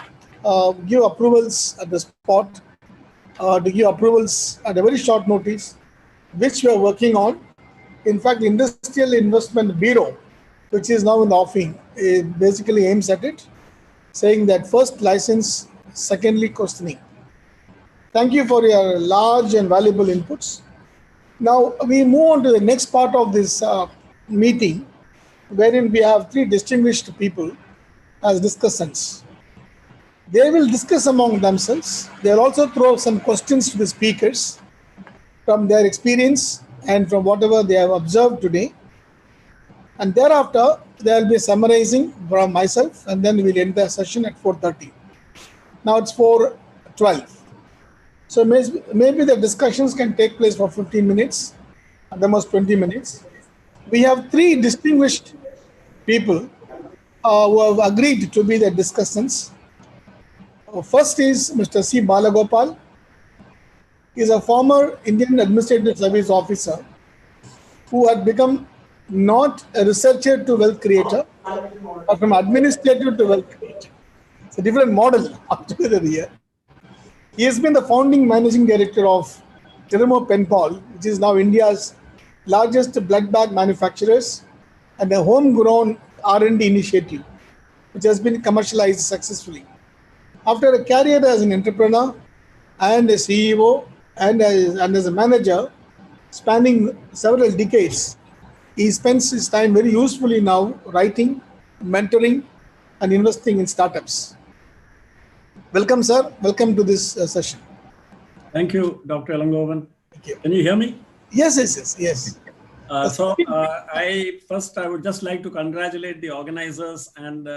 give approvals at the spot, to give approvals at a very short notice, which we are working on. In fact, Industrial Investment Bureau, which is now in the offing, it basically aims at it, saying that first license, secondly questioning. Thank you for your large and valuable inputs. Now we move on to the next part of this meeting, wherein we have three distinguished people as discussants. They will discuss among themselves. They'll also throw some questions to the speakers from their experience and from whatever they have observed today. And thereafter, there will be summarizing from myself, and then we'll end the session at 4:30. Now it's 4:12. So maybe the discussions can take place for 15 minutes, at the most 20 minutes. We have three distinguished people who have agreed to be the discussants. First is Mr. C. Balagopal. He is a former Indian Administrative Service officer who had become not a researcher to wealth creator, but from administrator to wealth creator. It's a different model altogether here. He has been the founding managing director of Tiramo Penpal, which is now India's largest blood bag manufacturers, and a homegrown R&D initiative, which has been commercialized successfully. After a career as an entrepreneur and a CEO and as a manager spanning several decades, he spends his time very usefully now writing, mentoring, and investing in startups. Welcome, sir. Welcome to this session. Thank you, Dr. Elangovan. Thank you. Can you hear me? Yes. I would just like to congratulate the organizers and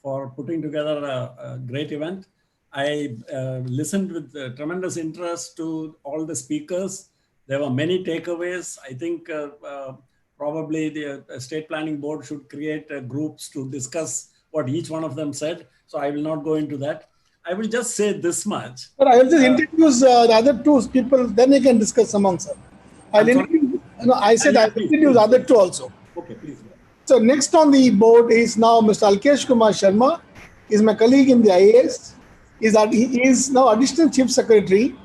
for putting together a great event. I listened with tremendous interest to all the speakers. There were many takeaways. I think probably the State Planning Board should create groups to discuss what each one of them said. So I will not go into that. I will just say this much. But I will just introduce the other two people, then you can discuss amongst them. I'll introduce the other two also. Okay, please. So next on the board is now Mr. Alkesh Kumar Sharma. He's my colleague in the IAS. He is now Additional Chief Secretary.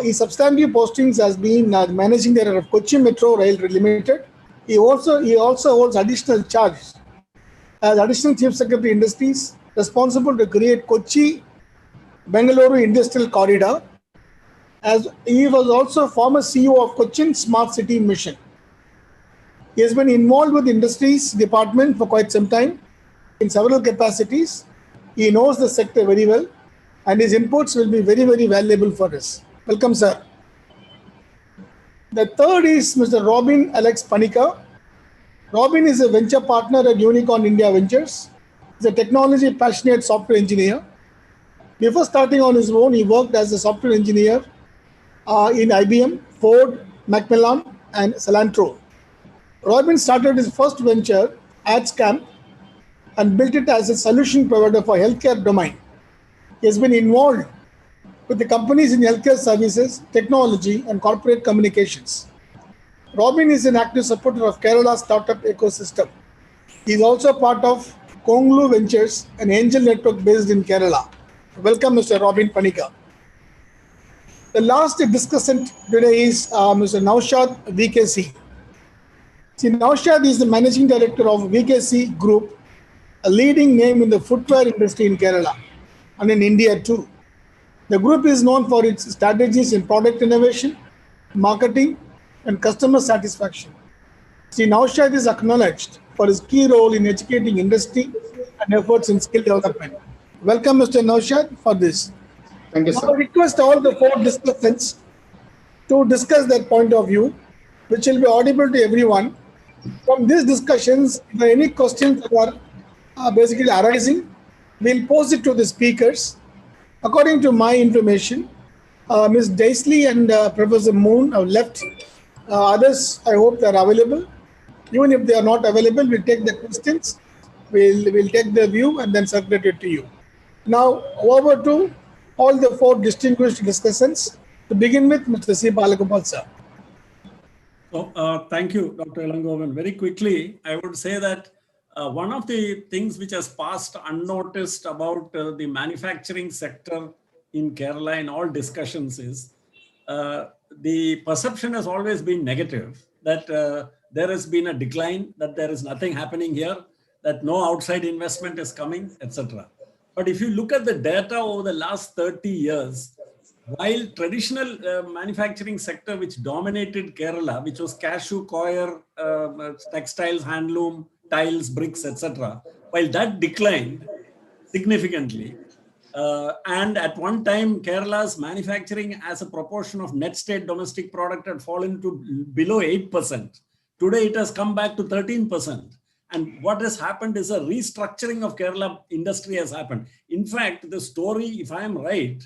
His substantive postings has been Managing Director of Cochin Metro Rail Limited. He also holds additional charge as Additional Chief Secretary Industries, responsible to create Kochi Bengaluru Industrial Corridor. As he was also former CEO of Cochin Smart City Mission. He has been involved with Industries Department for quite some time in several capacities. He knows the sector very well, and his inputs will be very, very valuable for us. Welcome, sir. The third is Mr. Robin Alex Panika. Robin is a venture partner at Unicorn India Ventures. He's a technology passionate software engineer. Before starting on his own, he worked as a software engineer in IBM, Ford, Macmillan, and Cilantro. Robin started his first venture, AdsCamp, and built it as a solution provider for healthcare domain. He has been involved with the companies in healthcare services, technology, and corporate communications. Robin is an active supporter of Kerala's startup ecosystem. He is also part of Konglu Ventures, an angel network based in Kerala. Welcome, Mr. Robin Panika. The last discussant today is Mr. Naushad VKC. See, Naushad is the managing director of VKC Group, a leading name in the footwear industry in Kerala and in India too. The group is known for its strategies in product innovation, marketing, and customer satisfaction. See, Naushad is acknowledged for his key role in educating industry and efforts in skill development. Welcome, Mr. Naushad, for this. Thank you, sir. I request all the four discussants to discuss their point of view, which will be audible to everyone. From these discussions, if there are any questions that are basically arising, we'll pose it to the speakers. According to my information, Ms. Daisley and Professor Moon have left. Others, I hope they are available. Even if they are not available, we'll take the questions, we'll take the view and then circulate it to you. Now, over to all the four distinguished discussants. To begin with, Mr. C. Balagopal, sir. So, thank you, Dr. Elangovan. Very quickly, I would say that one of the things which has passed unnoticed about the manufacturing sector in Kerala in all discussions is the perception has always been negative, that there has been a decline, that there is nothing happening here, that no outside investment is coming, etc. But if you look at the data over the last 30 years, while traditional manufacturing sector which dominated Kerala, which was cashew, coir, textiles, handloom, tiles, bricks, etc., while that declined significantly, and at one time, Kerala's manufacturing as a proportion of net state domestic product had fallen to below 8%. Today, it has come back to 13%. And what has happened is a restructuring of Kerala industry has happened. In fact, the story, if I am right,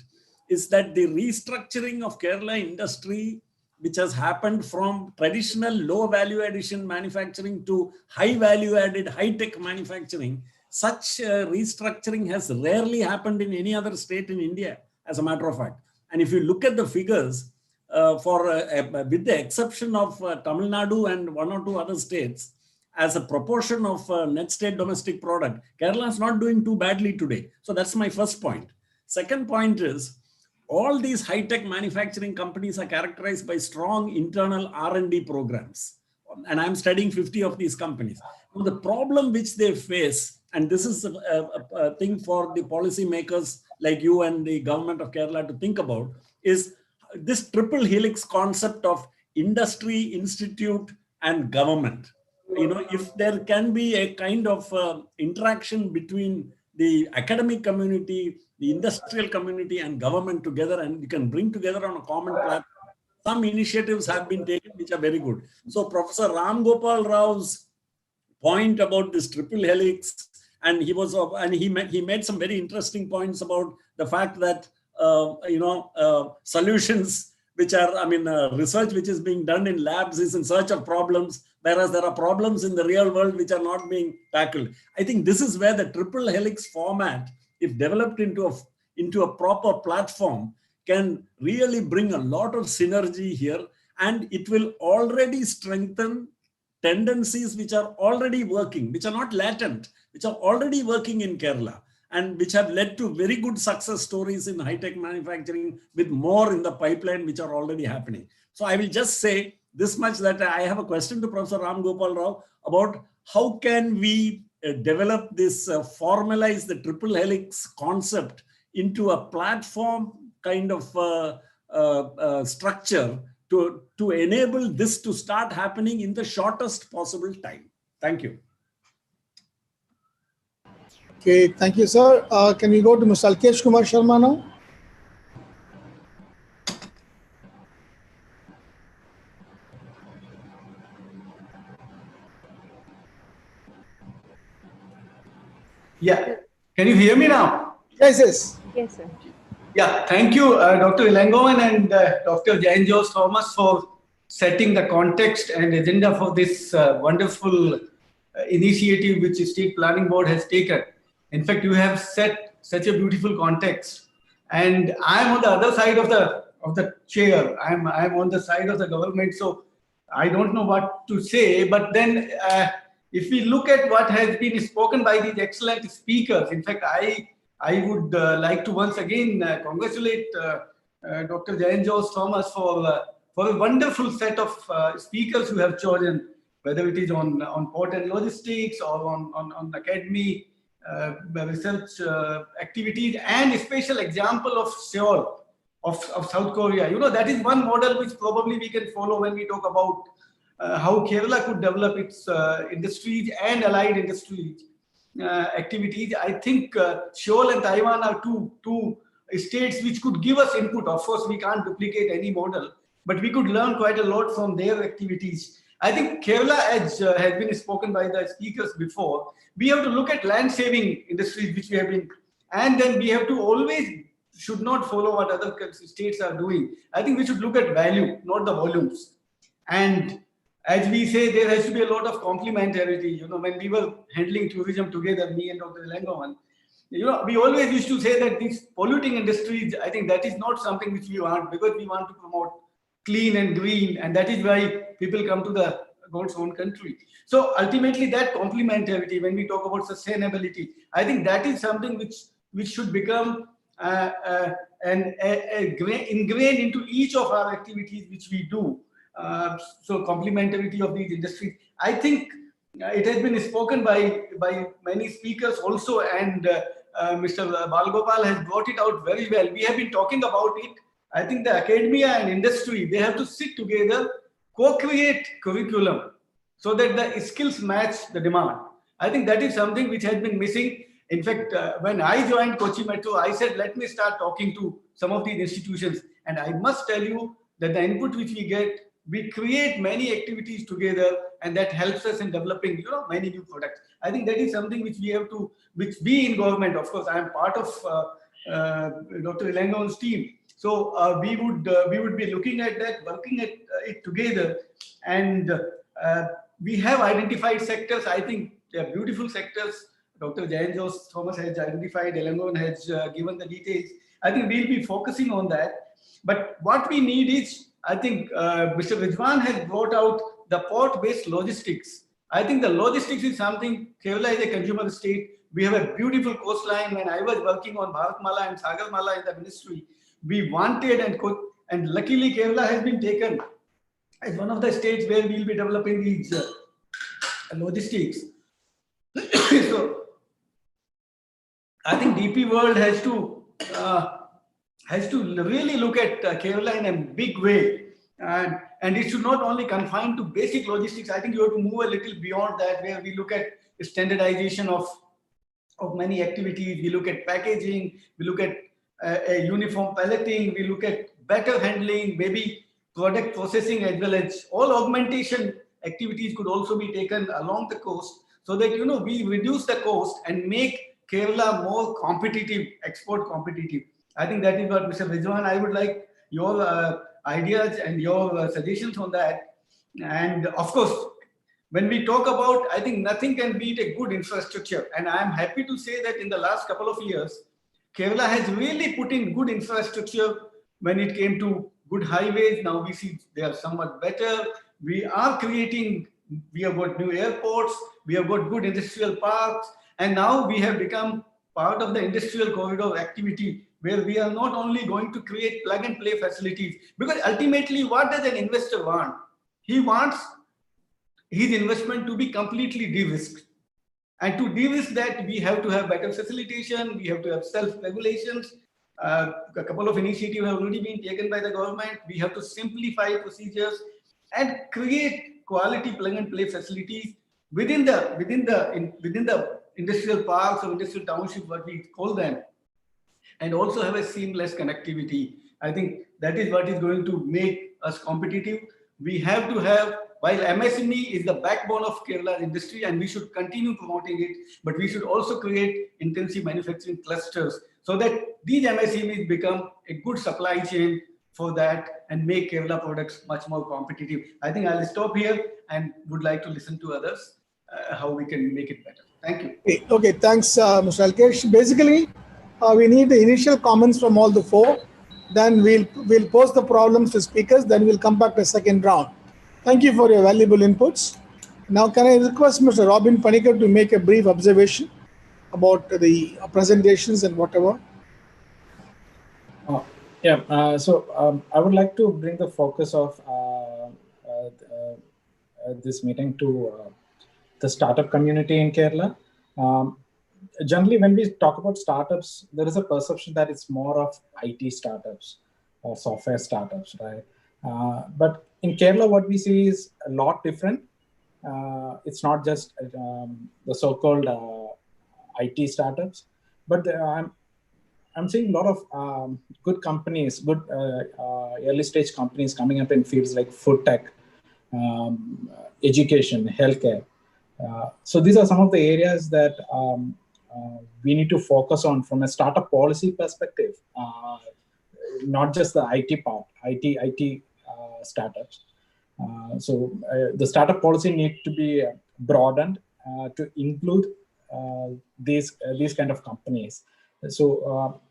is that the restructuring of Kerala industry, which has happened from traditional low value addition manufacturing to high value added high-tech manufacturing, such restructuring has rarely happened in any other state in India, as a matter of fact. And if you look at the figures, with the exception of Tamil Nadu and one or two other states, as a proportion of net state domestic product, Kerala is not doing too badly today. So that's my first point. Second point is, all these high-tech manufacturing companies are characterized by strong internal R&D programs. And I'm studying 50 of these companies. Now, the problem which they face, and this is a thing for the policymakers like you and the government of Kerala to think about, is this triple helix concept of industry, institute, and government. You know, if there can be a kind of interaction between the academic community, the industrial community, and government together, and you can bring together on a common platform, some initiatives have been taken which are very good. So Professor Ram Gopal Rao's point about this triple helix, and he made some very interesting points about the fact that solutions which are, research which is being done in labs is in search of problems, whereas there are problems in the real world which are not being tackled. I think this is where the triple helix format, if developed into a proper platform, can really bring a lot of synergy here, and it will already strengthen tendencies which are already working, which are not latent, which are already working in Kerala, and which have led to very good success stories in high-tech manufacturing, with more in the pipeline which are already happening. So I will just say this much, that I have a question to Professor Ram Gopal Rao about how can we develop this, formalize the triple helix concept into a platform kind of structure to enable this to start happening in the shortest possible time. Thank you. Okay, thank you, sir. Can we go to Mr. Alkesh Kumar Sharma now? Yeah, can you hear me now? Yes, yes. Yes, sir. Yeah, thank you, Dr. Ilangovan and Dr. Jain Jose Thomas, for setting the context and agenda for this wonderful initiative which the State Planning Board has taken. In fact, you have set such a beautiful context, and I am on the other side of the chair. I am on the side of the government, so I don't know what to say. But then, if we look at what has been spoken by these excellent speakers, in fact, I would like to once again congratulate Dr. Jain Jose Thomas for a wonderful set of speakers who have chosen, whether it is on port and logistics or on academy, research activities, and a special example of Seoul, of South Korea. You know, that is one model which probably we can follow when we talk about how Kerala could develop its industries and allied industries activities. I think Seoul and Taiwan are two states which could give us input. Of course, we can't duplicate any model, but we could learn quite a lot from their activities. I think Kerala, as has been spoken by the speakers before, we have to look at land-saving industries, which we have been, and then we have to always should not follow what other states are doing. I think we should look at value, not the volumes. And as we say, there has to be a lot of complementarity. You know, when we were handling tourism together, me and Dr. Ilangovan, you know, we always used to say that these polluting industries, I think that is not something which we want, because we want to promote clean and green, and that is why people come to the God's own country. So ultimately, that complementarity, when we talk about sustainability, I think that is something which should become and ingrained into each of our activities which we do. So complementarity of these industries. I think it has been spoken by many speakers also, and Mr. Balgopal has brought it out very well. We have been talking about it. I think the academia and industry, they have to sit together, co-create curriculum so that the skills match the demand. I think that is something which has been missing. In fact, when I joined Kochi Metro, I said, let me start talking to some of these institutions. And I must tell you that the input which we get, we create many activities together, and that helps us in developing, many new products. I think that is something which we have to, which we in government, of course, I am part of Dr. Ilangon's team. So we would be looking at that, working at it together, and we have identified sectors. I think they are beautiful sectors. Dr. Jayan Thomas has identified, Ilangon has given the details. I think we'll be focusing on that. But what we need is, I think Mr. Rijwan has brought out the port-based logistics. I think the logistics is something, Kerala is a consumer state. We have a beautiful coastline. When I was working on Bharatmala and Sagarmala in the ministry, we wanted and luckily Kerala has been taken as one of the states where we'll be developing these logistics. So I think DP World has to really look at Kerala in a big way, and it should not only confine to basic logistics. I think you have to move a little beyond that, where we look at standardization of many activities. We look at packaging, we look at a uniform palleting, we look at better handling, maybe product processing, as well as all augmentation activities could also be taken along the coast, so that we reduce the cost and make Kerala more competitive, export competitive. I think that is what Mr. Rijwan, I would like your ideas and your suggestions on that. And of course, when we talk about, I think nothing can beat a good infrastructure. And I am happy to say that in the last couple of years, Kerala has really put in good infrastructure when it came to good highways. Now we see they are somewhat better. We are creating, we have got new airports, we have got good industrial parks, and now we have become part of the industrial corridor activity, where we are not only going to create plug and play facilities, because ultimately what does an investor want? He wants his investment to be completely de-risked. And to de-risk that, we have to have better facilitation, we have to have self-regulations. A couple of initiatives have already been taken by the government. We have to simplify procedures and create quality plug and play facilities within the industrial parks or industrial townships, what we call them, and also have a seamless connectivity. I think that is what is going to make us competitive. We have to have, while MSME is the backbone of Kerala's industry, and we should continue promoting it, but we should also create intensive manufacturing clusters so that these MSMEs become a good supply chain for that and make Kerala products much more competitive. I think I'll stop here and would like to listen to others, how we can make it better. Thank you. Okay, thanks, Mr. Alkesh. Basically, we need the initial comments from all the four. Then we'll pose the problems to speakers. Then we'll come back to the second round. Thank you for your valuable inputs. Now, can I request Mr. Robin Panikkar to make a brief observation about the presentations and whatever? I would like to bring the focus of this meeting to the startup community in Kerala. Generally, when we talk about startups, there is a perception that it's more of IT startups or software startups, right? But in Kerala, what we see is a lot different. It's not just the so-called IT startups, but I'm seeing a lot of good companies, good early stage companies coming up in fields like food tech, education, healthcare. So these are some of the areas that we need to focus on from a startup policy perspective, not just the IT part, IT startups. So the startup policy needs to be broadened to include these kind of companies. So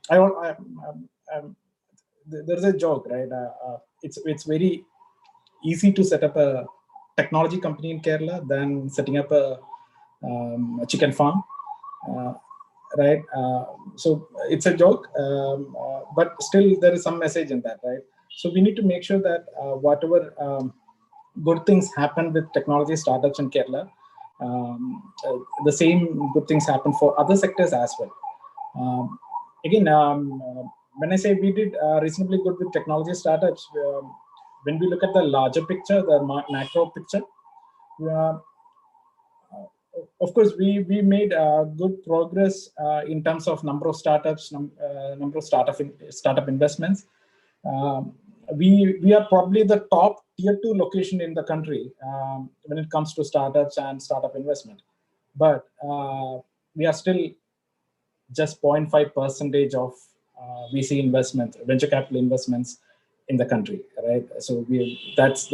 there's a joke, right? It's very easy to set up a technology company in Kerala than setting up a chicken farm. right? So it's a joke, but still there is some message in that, right? So we need to make sure that whatever good things happen with technology startups in Kerala, the same good things happen for other sectors as well. Again, when I say we did reasonably good with technology startups, when we look at the larger picture, the macro picture, of course, we made good progress in terms of number of startups, number of startup investments. We are probably the top tier 2 location in the country when it comes to startups and startup investment, but we are still just 0.5% of VC investment, venture capital investments in the country, right? So that's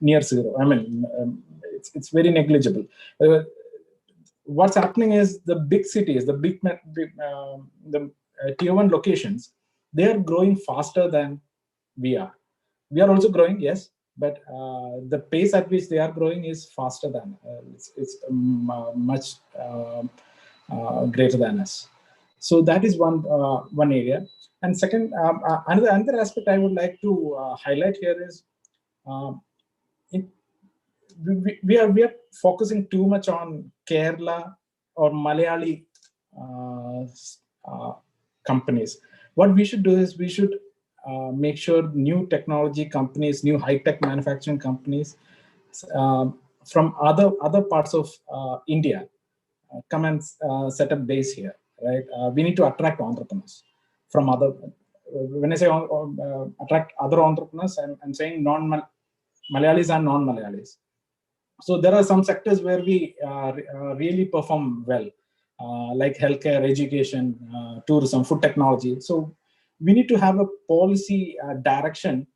near zero. I mean, it's very negligible. What's happening is the big cities, the tier 1 locations, they are growing faster than we are. We are also growing, yes, but the pace at which they are growing is faster than it's much greater than us. So that is one area. And second, another aspect I would like to highlight here is we are focusing too much on Kerala or Malayali companies. What we should do is we should make sure new technology companies, new high-tech manufacturing companies from other parts of India come and set up base here, right? We need to attract entrepreneurs from other. When I say attract other entrepreneurs, I'm saying Malayalis and non-Malayalis. So there are some sectors where we really perform well, like healthcare, education, tourism, food technology. So we need to have a policy direction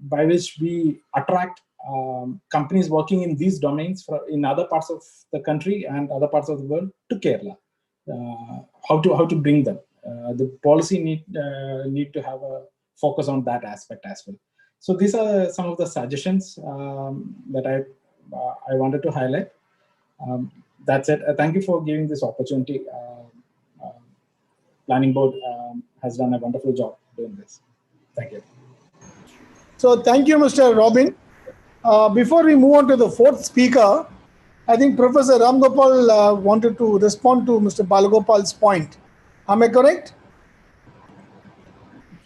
by which we attract companies working in these domains in other parts of the country and other parts of the world to Kerala. How to bring them? The policy need to have a focus on that aspect as well. So these are some of the suggestions that I wanted to highlight. That's it. Thank you for giving this opportunity. Planning board has done a wonderful job doing this. Thank you. So thank you, Mr. Robin. Before we move on to the fourth speaker, I think Professor Ram Gopal wanted to respond to Mr. Balagopal's point. Am I correct?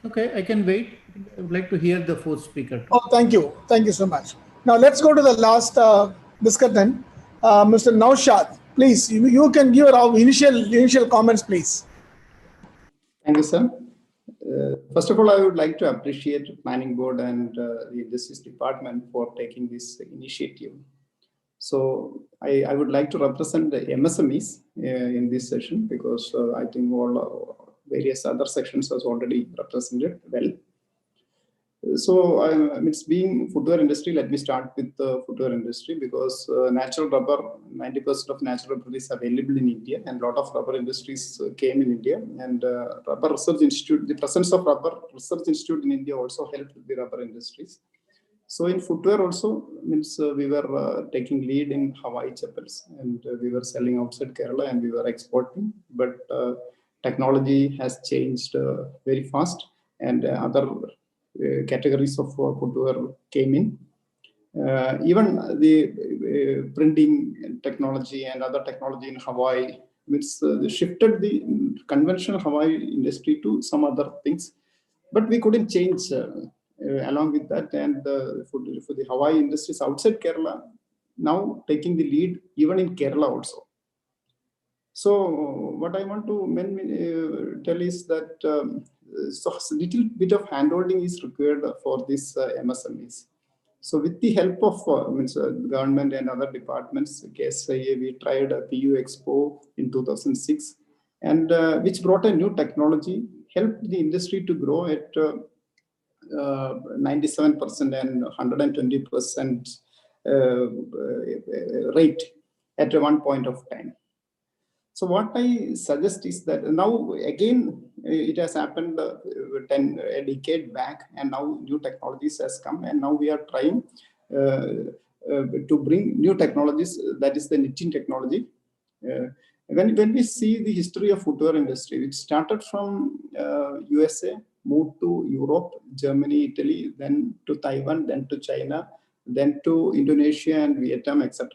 Okay, I can wait. I would like to hear the fourth speaker too. Oh, thank you. Thank you so much. Now let's go to the last discussant, Mr. Naushad. Please, you can give our initial comments, please. Thank you, sir. First of all, I would like to appreciate the Planning Board and the Justice Department for taking this initiative. So I would like to represent the MSMEs in this session because I think all various other sections has already represented well. So it's being footwear industry. Let me start with the footwear industry because natural rubber, 90% of natural rubber is available in India, and a lot of rubber industries came in India. And Rubber Research Institute, the presence of Rubber Research Institute in India also helped the rubber industries. So in footwear also means we were taking lead in Hawaii chapels, and we were selling outside Kerala, and we were exporting. But technology has changed very fast, and other categories of footwear came in. Even the printing technology and other technology in Hawaii, which shifted the conventional Hawaii industry to some other things. But we couldn't change along with that. And for the Hawaii industries outside Kerala, now taking the lead even in Kerala also. So what I want to tell is that so a little bit of handholding is required for these MSMEs. So with the help of government and other departments, KSIA, we tried a PU Expo in 2006, and which brought a new technology, helped the industry to grow at 97% and 120% rate at one point of time. So what I suggest is that now again it has happened a decade back, and now new technologies has come, and now we are trying to bring new technologies. That is the knitting technology. When we see the history of footwear industry, it started from USA, moved to Europe, Germany, Italy, then to Taiwan, then to China, then to Indonesia and Vietnam, etc.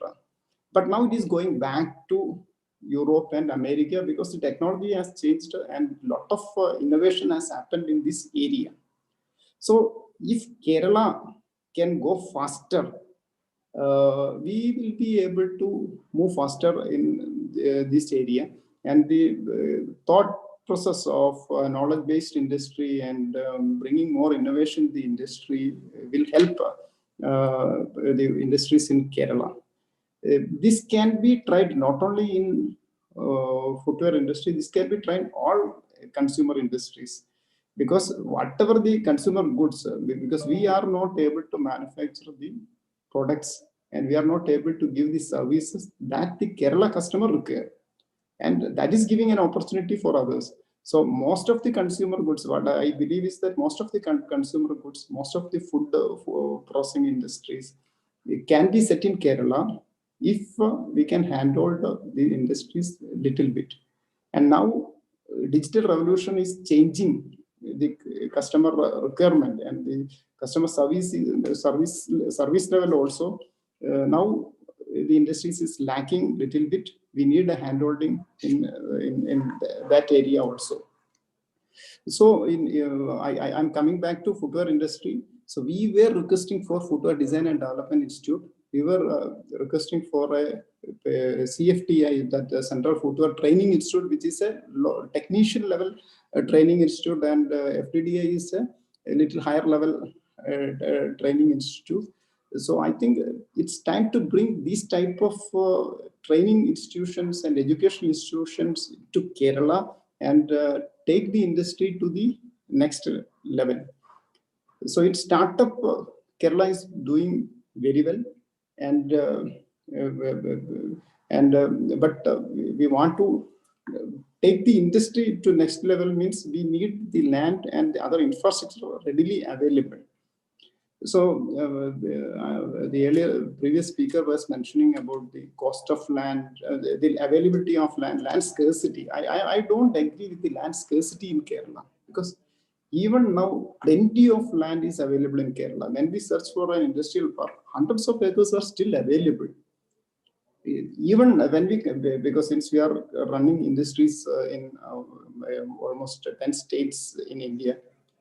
But now it is going back to Europe and America because the technology has changed and a lot of innovation has happened in this area. So if Kerala can go faster, we will be able to move faster in this area. And the thought process of knowledge-based industry and bringing more innovation in the industry will help the industries in Kerala. This can be tried not only in footwear industry, this can be tried in all consumer industries. Because whatever the consumer goods, because we are not able to manufacture the products and we are not able to give the services that the Kerala customer require. And that is giving an opportunity for others. So most of the consumer goods, what I believe is that most of the consumer goods, most of the food processing industries, it can be set in Kerala if we can handle the industries a little bit. And now digital revolution is changing the customer requirement and the customer service level also. Now the industries is lacking little bit. We need a handholding in that area also. So I'm coming back to footwear industry. So we were requesting for Footwear Design and Development Institute. We were requesting for a CFTI, that Central Footwear Training Institute, which is a technician level training institute, and FTDI is a little higher level training institute. So I think it's time to bring these type of training institutions and education institutions to Kerala and take the industry to the next level. So its startup, Kerala is doing very well, and but we want to take the industry to next level. Means we need the land and the other infrastructure readily available. So the earlier previous speaker was mentioning about the cost of land, the availability of land scarcity. I don't agree with the land scarcity in Kerala, because even now plenty of land is available in Kerala. When we search for an industrial park, hundreds of acres are still available. Even when we, because since we are running industries in almost 10 states in India,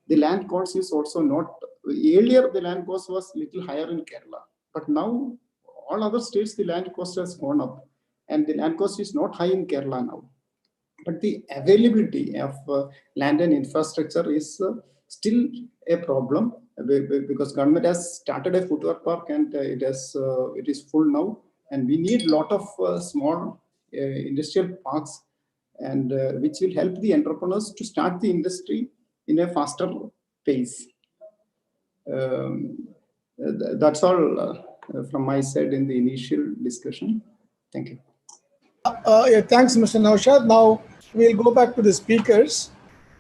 the land cost is also not, earlier the land cost was little higher in Kerala, but now all other states the land cost has gone up and the land cost is not high in Kerala now. But the availability of land and infrastructure is still a problem, because government has started a footwear park and it is full now, and we need a lot of small industrial parks, and which will help the entrepreneurs to start the industry in a faster pace. That's all from my side in the initial discussion. Thank you. Yeah, thanks, Mr. Naushad. Now we'll go back to the speakers.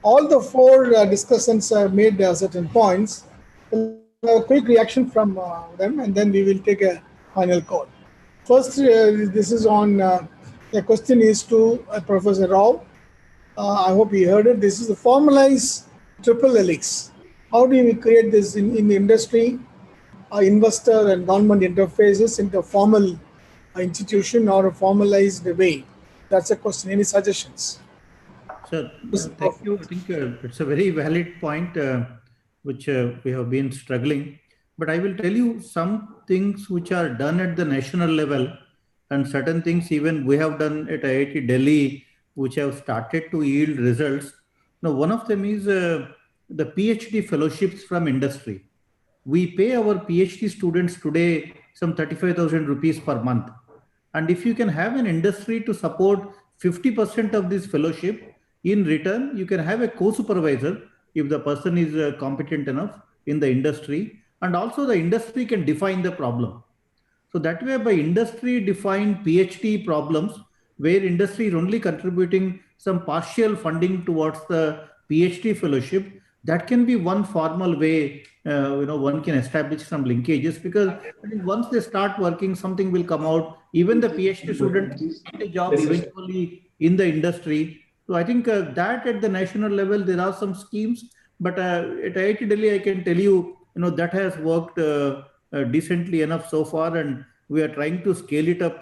All the four discussants have made certain points. We'll have a quick reaction from them, and then we will take a final call. First, this is on, the question is to Professor Rao. I hope you heard it. This is the formalized triple helix. How do we create this in the industry, investor and government interfaces into a formal institution or a formalized way? That's a question. Any suggestions? Sir, thank you. I think it's a very valid point, which we have been struggling. But I will tell you some things which are done at the national level, and certain things even we have done at IIT Delhi, which have started to yield results. Now, one of them is the PhD fellowships from industry. We pay our PhD students today some 35,000 rupees per month. And if you can have an industry to support 50% of this fellowship, in return, you can have a co-supervisor if the person is competent enough in the industry. And also the industry can define the problem. So that way, by industry defined PhD problems, where industry is only contributing some partial funding towards the PhD fellowship, that can be one formal way, one can establish some linkages, because I think once they start working, something will come out. Even the PhD student get a job eventually in the industry. So I think that at the national level, there are some schemes, but at IIT Delhi, I can tell you, that has worked decently enough so far, and we are trying to scale it up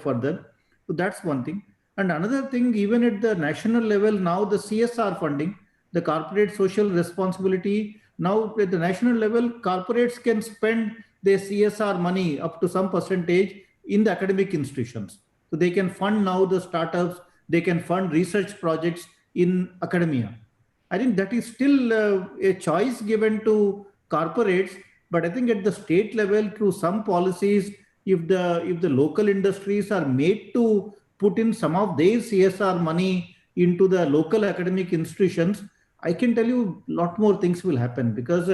further. So that's one thing. And another thing, even at the national level, now the CSR funding, the corporate social responsibility, now at the national level, corporates can spend their CSR money up to some percentage in the academic institutions. So they can fund now the startups, they can fund research projects in academia. I think that is still a choice given to corporates, but I think at the state level, through some policies, if the local industries are made to put in some of their CSR money into the local academic institutions, I can tell you a lot more things will happen, because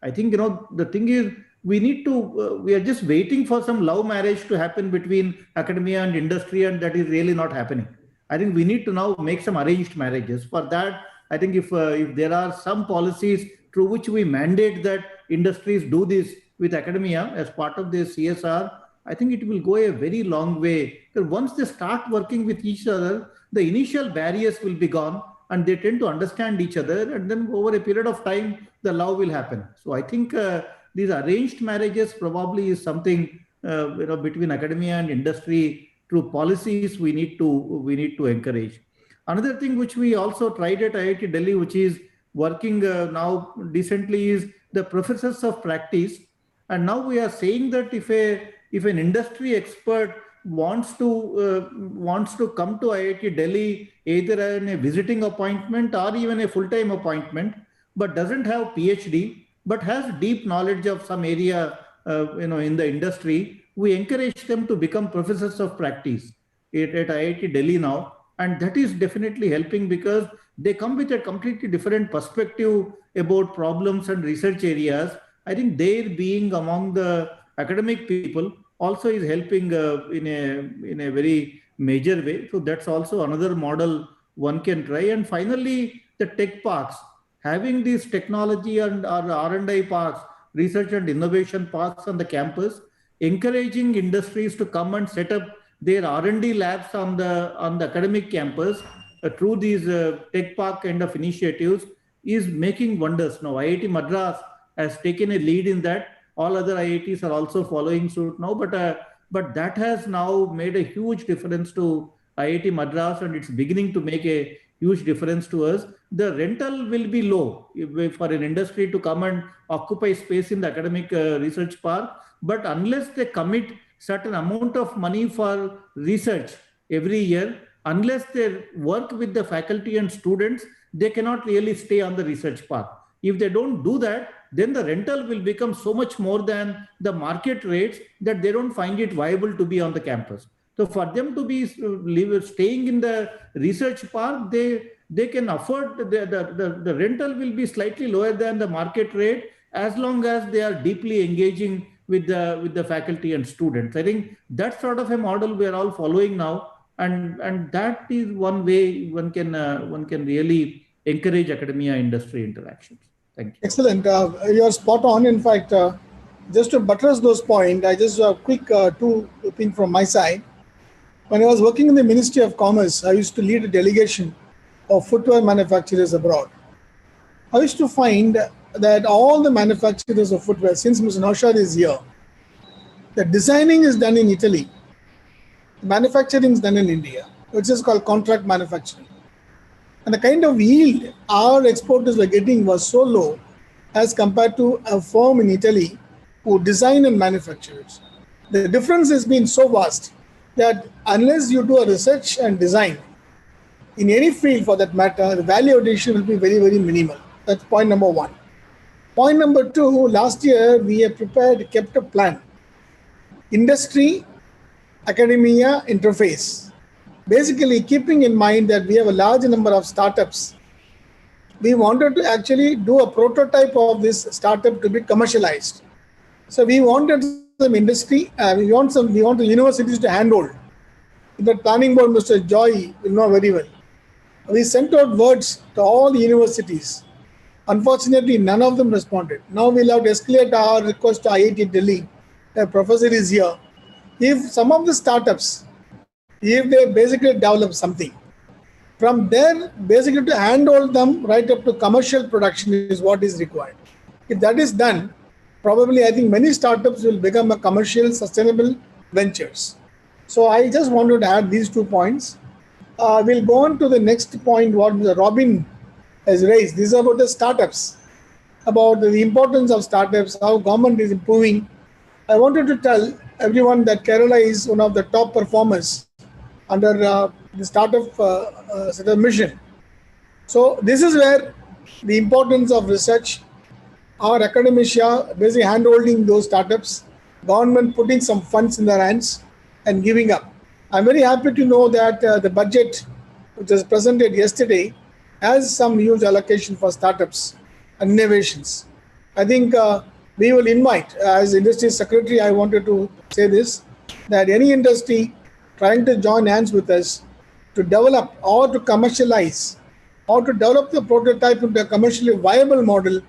I think, the thing is, we are just waiting for some love marriage to happen between academia and industry, and that is really not happening. I think we need to now make some arranged marriages. For that, I think if there are some policies through which we mandate that industries do this with academia as part of their CSR, I think it will go a very long way. Because once they start working with each other, the initial barriers will be gone, and they tend to understand each other, and then over a period of time, the love will happen. So I think these arranged marriages probably is something between academia and industry through policies we need to encourage. Another thing which we also tried at IIT Delhi, which is working now decently, is the professors of practice. And now we are saying that if an industry expert wants to come to IIT Delhi either in a visiting appointment or even a full-time appointment, but doesn't have PhD, but has deep knowledge of some area in the industry, we encourage them to become professors of practice at IIT Delhi now. And that is definitely helping, because they come with a completely different perspective about problems and research areas. I think their being among the academic people also is helping in a very major way. So that's also another model one can try. And finally, the tech parks, having these technology and R&I parks, research and innovation parks on the campus, encouraging industries to come and set up their R&D labs on the academic campus through these tech park kind of initiatives is making wonders. Now IIT Madras has taken a lead in that. All other IITs are also following suit now, but that has now made a huge difference to IIT Madras, and it's beginning to make a huge difference to us. The rental will be low for an industry to come and occupy space in the academic research park, but unless they commit certain amount of money for research every year, unless they work with the faculty and students, they cannot really stay on the research path. If they don't do that, then the rental will become so much more than the market rates that they don't find it viable to be on the campus. So for them to be staying in the research park, they can afford the rental will be slightly lower than the market rate, as long as they are deeply engaging with the faculty and students. I think that's sort of a model we are all following now, and that is one way one can really encourage academia industry interactions. Thank you. Excellent. You're spot on. In fact, just to buttress those points, I just quick two things from my side. When I was working in the Ministry of Commerce, I used to lead a delegation of footwear manufacturers abroad. I used to find that all the manufacturers of footwear, since Mr. Naushad is here, the designing is done in Italy, manufacturing is done in India, which is called contract manufacturing. And the kind of yield our exporters were getting was so low as compared to a firm in Italy who design and manufacture it. The difference has been so vast that unless you do a research and design in any field for that matter, the value addition will be very, very minimal. That's point number one. Point number two, last year we have kept a plan. Industry, academia interface. Basically keeping in mind that we have a large number of startups. We wanted to actually do a prototype of this startup to be commercialized. So we wanted some industry, we want the universities to handhold. The planning board, Mr. Joy will know very well. We sent out words to all the universities Unfortunately, none of them responded. Now we'll have to escalate our request to IIT Delhi. The professor is here. If some of the startups, if they basically develop something, from there, basically to handhold them right up to commercial production is what is required. If that is done, probably I think many startups will become a commercial, sustainable ventures. So I just wanted to add these 2 points. We'll go on to the next point, what Robin has raised. This is about the startups, about the importance of startups, how government is improving. I wanted to tell everyone that Kerala is one of the top performers under the startup mission. So this is where the importance of research, our academia basically handholding those startups, government putting some funds in their hands and giving up. I'm very happy to know that the budget which was presented yesterday has some huge allocation for startups and innovations. I think we will invite, as industry secretary, I wanted to say this, that any industry trying to join hands with us to develop or to commercialize or to develop the prototype into a commercially viable model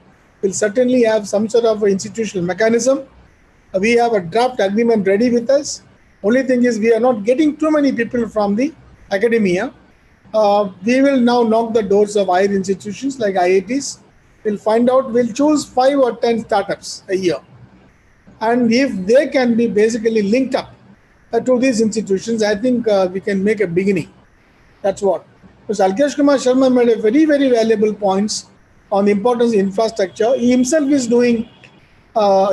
will certainly have some sort of institutional mechanism. We have a draft agreement ready with us. Only thing is we are not getting too many people from the academia. We will now knock the doors of higher institutions like IITs. We'll find out, we'll choose 5 or 10 startups a year. And if they can be basically linked up to these institutions, I think we can make a beginning. That's what. Mr. Alkesh Kumar Sharma made a very, very valuable points on the importance of infrastructure. He himself is doing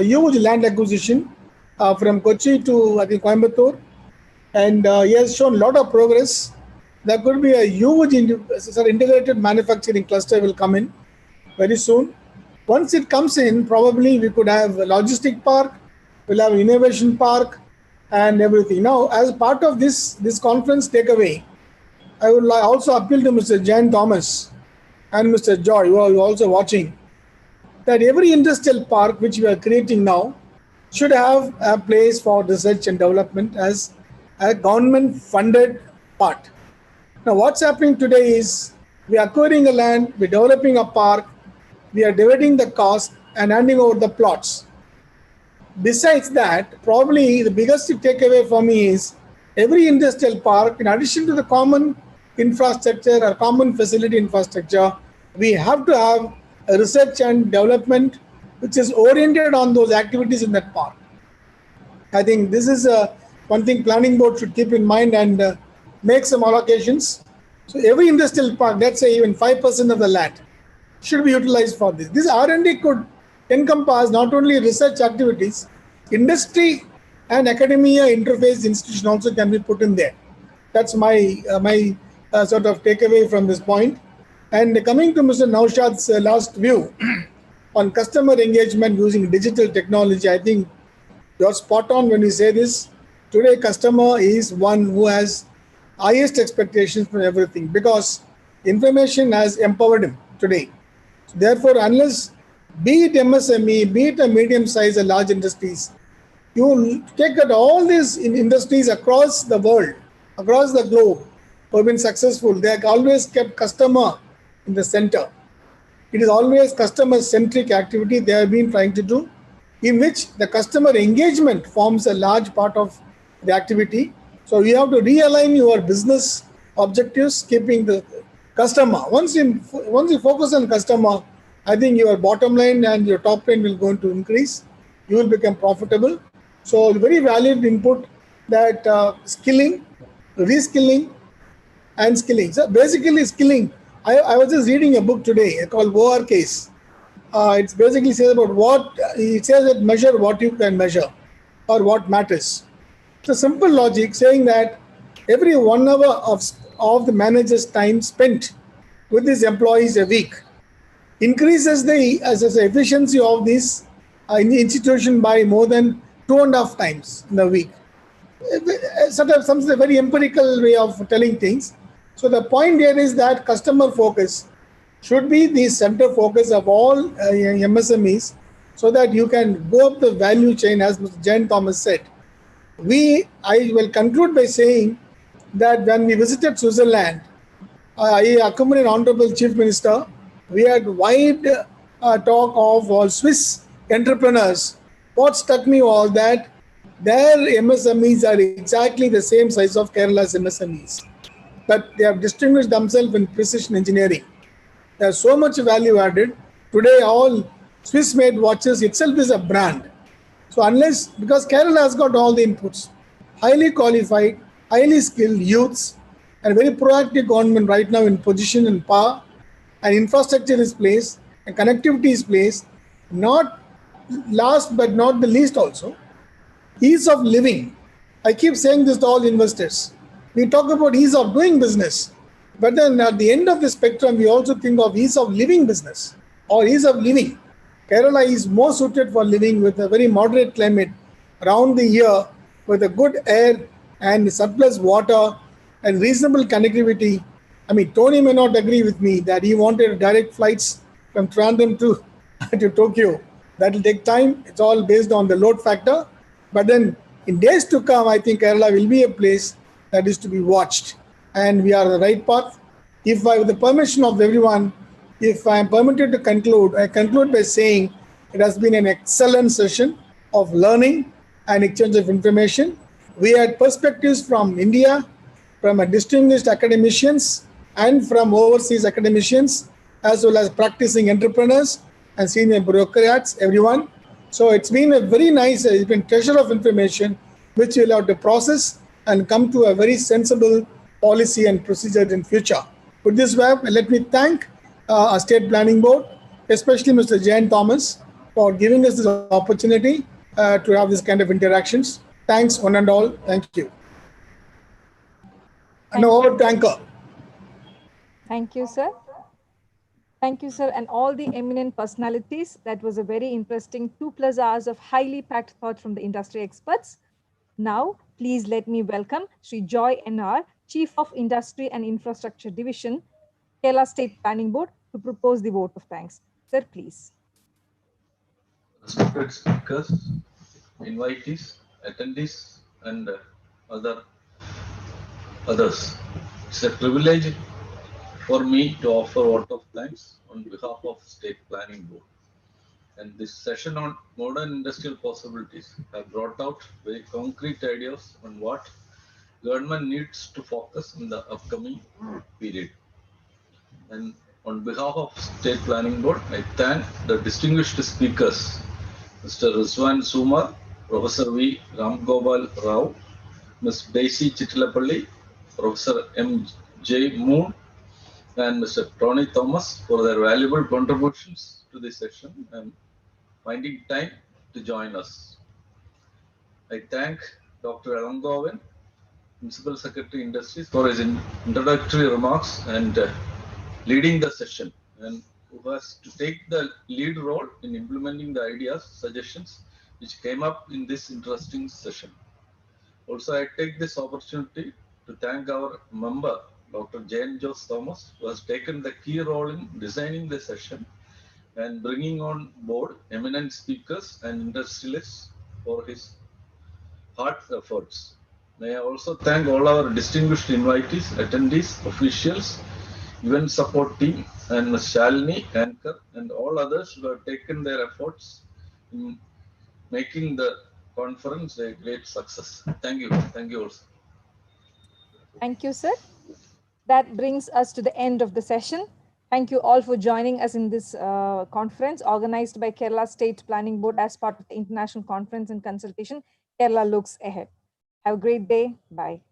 huge land acquisition from Kochi to, I think, Coimbatore. And he has shown a lot of progress. There could be a huge integrated manufacturing cluster will come in very soon. Once it comes in, probably we could have a logistic park, we'll have an innovation park and everything. Now, as part of this conference takeaway, I would also appeal to Mr. Jain Thomas and Mr. Joy, who are also watching, that every industrial park which we are creating now should have a place for research and development as a government-funded part. Now, what's happening today is we are acquiring a land, we're developing a park, we are dividing the cost and handing over the plots. Besides that, probably the biggest takeaway for me is every industrial park, in addition to the common infrastructure or common facility infrastructure, we have to have a research and development which is oriented on those activities in that park. I think this is one thing planning board should keep in mind and make some allocations. So every industrial park, let's say even 5% of the land, should be utilized for this. This R&D could encompass not only research activities, industry and academia interface institution also can be put in there. That's my sort of takeaway from this point. And coming to Mr. Naushad's last view on customer engagement using digital technology, I think you're spot on when you say this. Today, customer is one who has highest expectations from everything because information has empowered him today. So therefore, unless be it MSME, be it a medium size or large industries, you take at all these industries across the world, across the globe, who have been successful, they have always kept customer in the center. It is always customer-centric activity they have been trying to do, in which the customer engagement forms a large part of the activity. So you have to realign your business objectives, keeping the customer. Once you focus on customer, I think your bottom line and your top line will going to increase. You will become profitable. So very valid input that skilling, reskilling, and skilling. So basically skilling. I was just reading a book today called ORKs. It's basically says about what it says that measure what you can measure or what matters. It's a simple logic saying that every 1 hour of the manager's time spent with his employees a week increases the efficiency of this institution by more than 2.5 times in a week. Sort of some very empirical way of telling things. So the point here is that customer focus should be the center focus of all MSMEs so that you can go up the value chain, as Mr. Jain Thomas said. I will conclude by saying that when we visited Switzerland, I accompanied Honorable Chief Minister. We had wide talk of all Swiss entrepreneurs, what struck me was that their MSMEs are exactly the same size of Kerala's MSMEs, but they have distinguished themselves in precision engineering. There's so much value added. Today, all Swiss-made watches itself is a brand. So unless, because Kerala has got all the inputs, highly qualified, highly skilled youths, and very proactive government right now in position and power, and infrastructure is placed, and connectivity is placed, not last but not the least also, ease of living. I keep saying this to all investors. We talk about ease of doing business, but then at the end of the spectrum, we also think of ease of living business or ease of living. Kerala is more suited for living with a very moderate climate around the year, with a good air and surplus water and reasonable connectivity. I mean, Tony may not agree with me that he wanted direct flights from Trondheim to Tokyo. That will take time. It's all based on the load factor. But then in days to come, I think Kerala will be a place that is to be watched. And we are on the right path. If I, with the permission of everyone, if I am permitted to conclude, I conclude by saying it has been an excellent session of learning and exchange of information. We had perspectives from India, from a distinguished academicians, and from overseas academicians, as well as practicing entrepreneurs and senior bureaucrats, everyone. So it's been a very nice, it's been treasure of information, which we'll have to process and come to a very sensible policy and procedure in future. With this web, let me thank our State Planning Board, especially Mr. Jayan Thomas, for giving us this opportunity to have this kind of interactions. Thanks one and all. Thank you. And over to Anchor. Thank you, sir. Thank you, sir, and all the eminent personalities. That was a very interesting 2+ hours of highly packed thought from the industry experts. Now, please let me welcome Sri Joy NR, Chief of Industry and Infrastructure Division, Kerala State Planning Board, to propose the vote of thanks. Sir, please. Respected speakers, invitees, attendees, and others. It's a privilege for me to offer a vote of thanks on behalf of State Planning Board. And this session on modern industrial possibilities have brought out very concrete ideas on what government needs to focus in the upcoming period. And on behalf of State Planning Board, I thank the distinguished speakers, Mr. Rizwan Sumar, Professor V. Ramgopal Rao, Ms. Daisy Chitlapali, Professor M. J. Moon, and Mr. Tony Thomas for their valuable contributions to this session and finding time to join us. I thank Dr. Alangovan, Principal Secretary Industries, for his introductory remarks and leading the session, and who has to take the lead role in implementing the ideas, suggestions which came up in this interesting session. Also, I take this opportunity to thank our member, Dr. Jayan Jose Thomas, who has taken the key role in designing the session and bringing on board eminent speakers and industrialists for his hard efforts. May I also thank all our distinguished invitees, attendees, officials, event support team, and Ms. Shalini, anchor, and all others who have taken their efforts in making the conference a great success. Thank you. Thank you also. Thank you, sir. That brings us to the end of the session. Thank you all for joining us in this conference organized by Kerala State Planning Board as part of the International Conference and Consultation, Kerala Looks Ahead. Have a great day. Bye.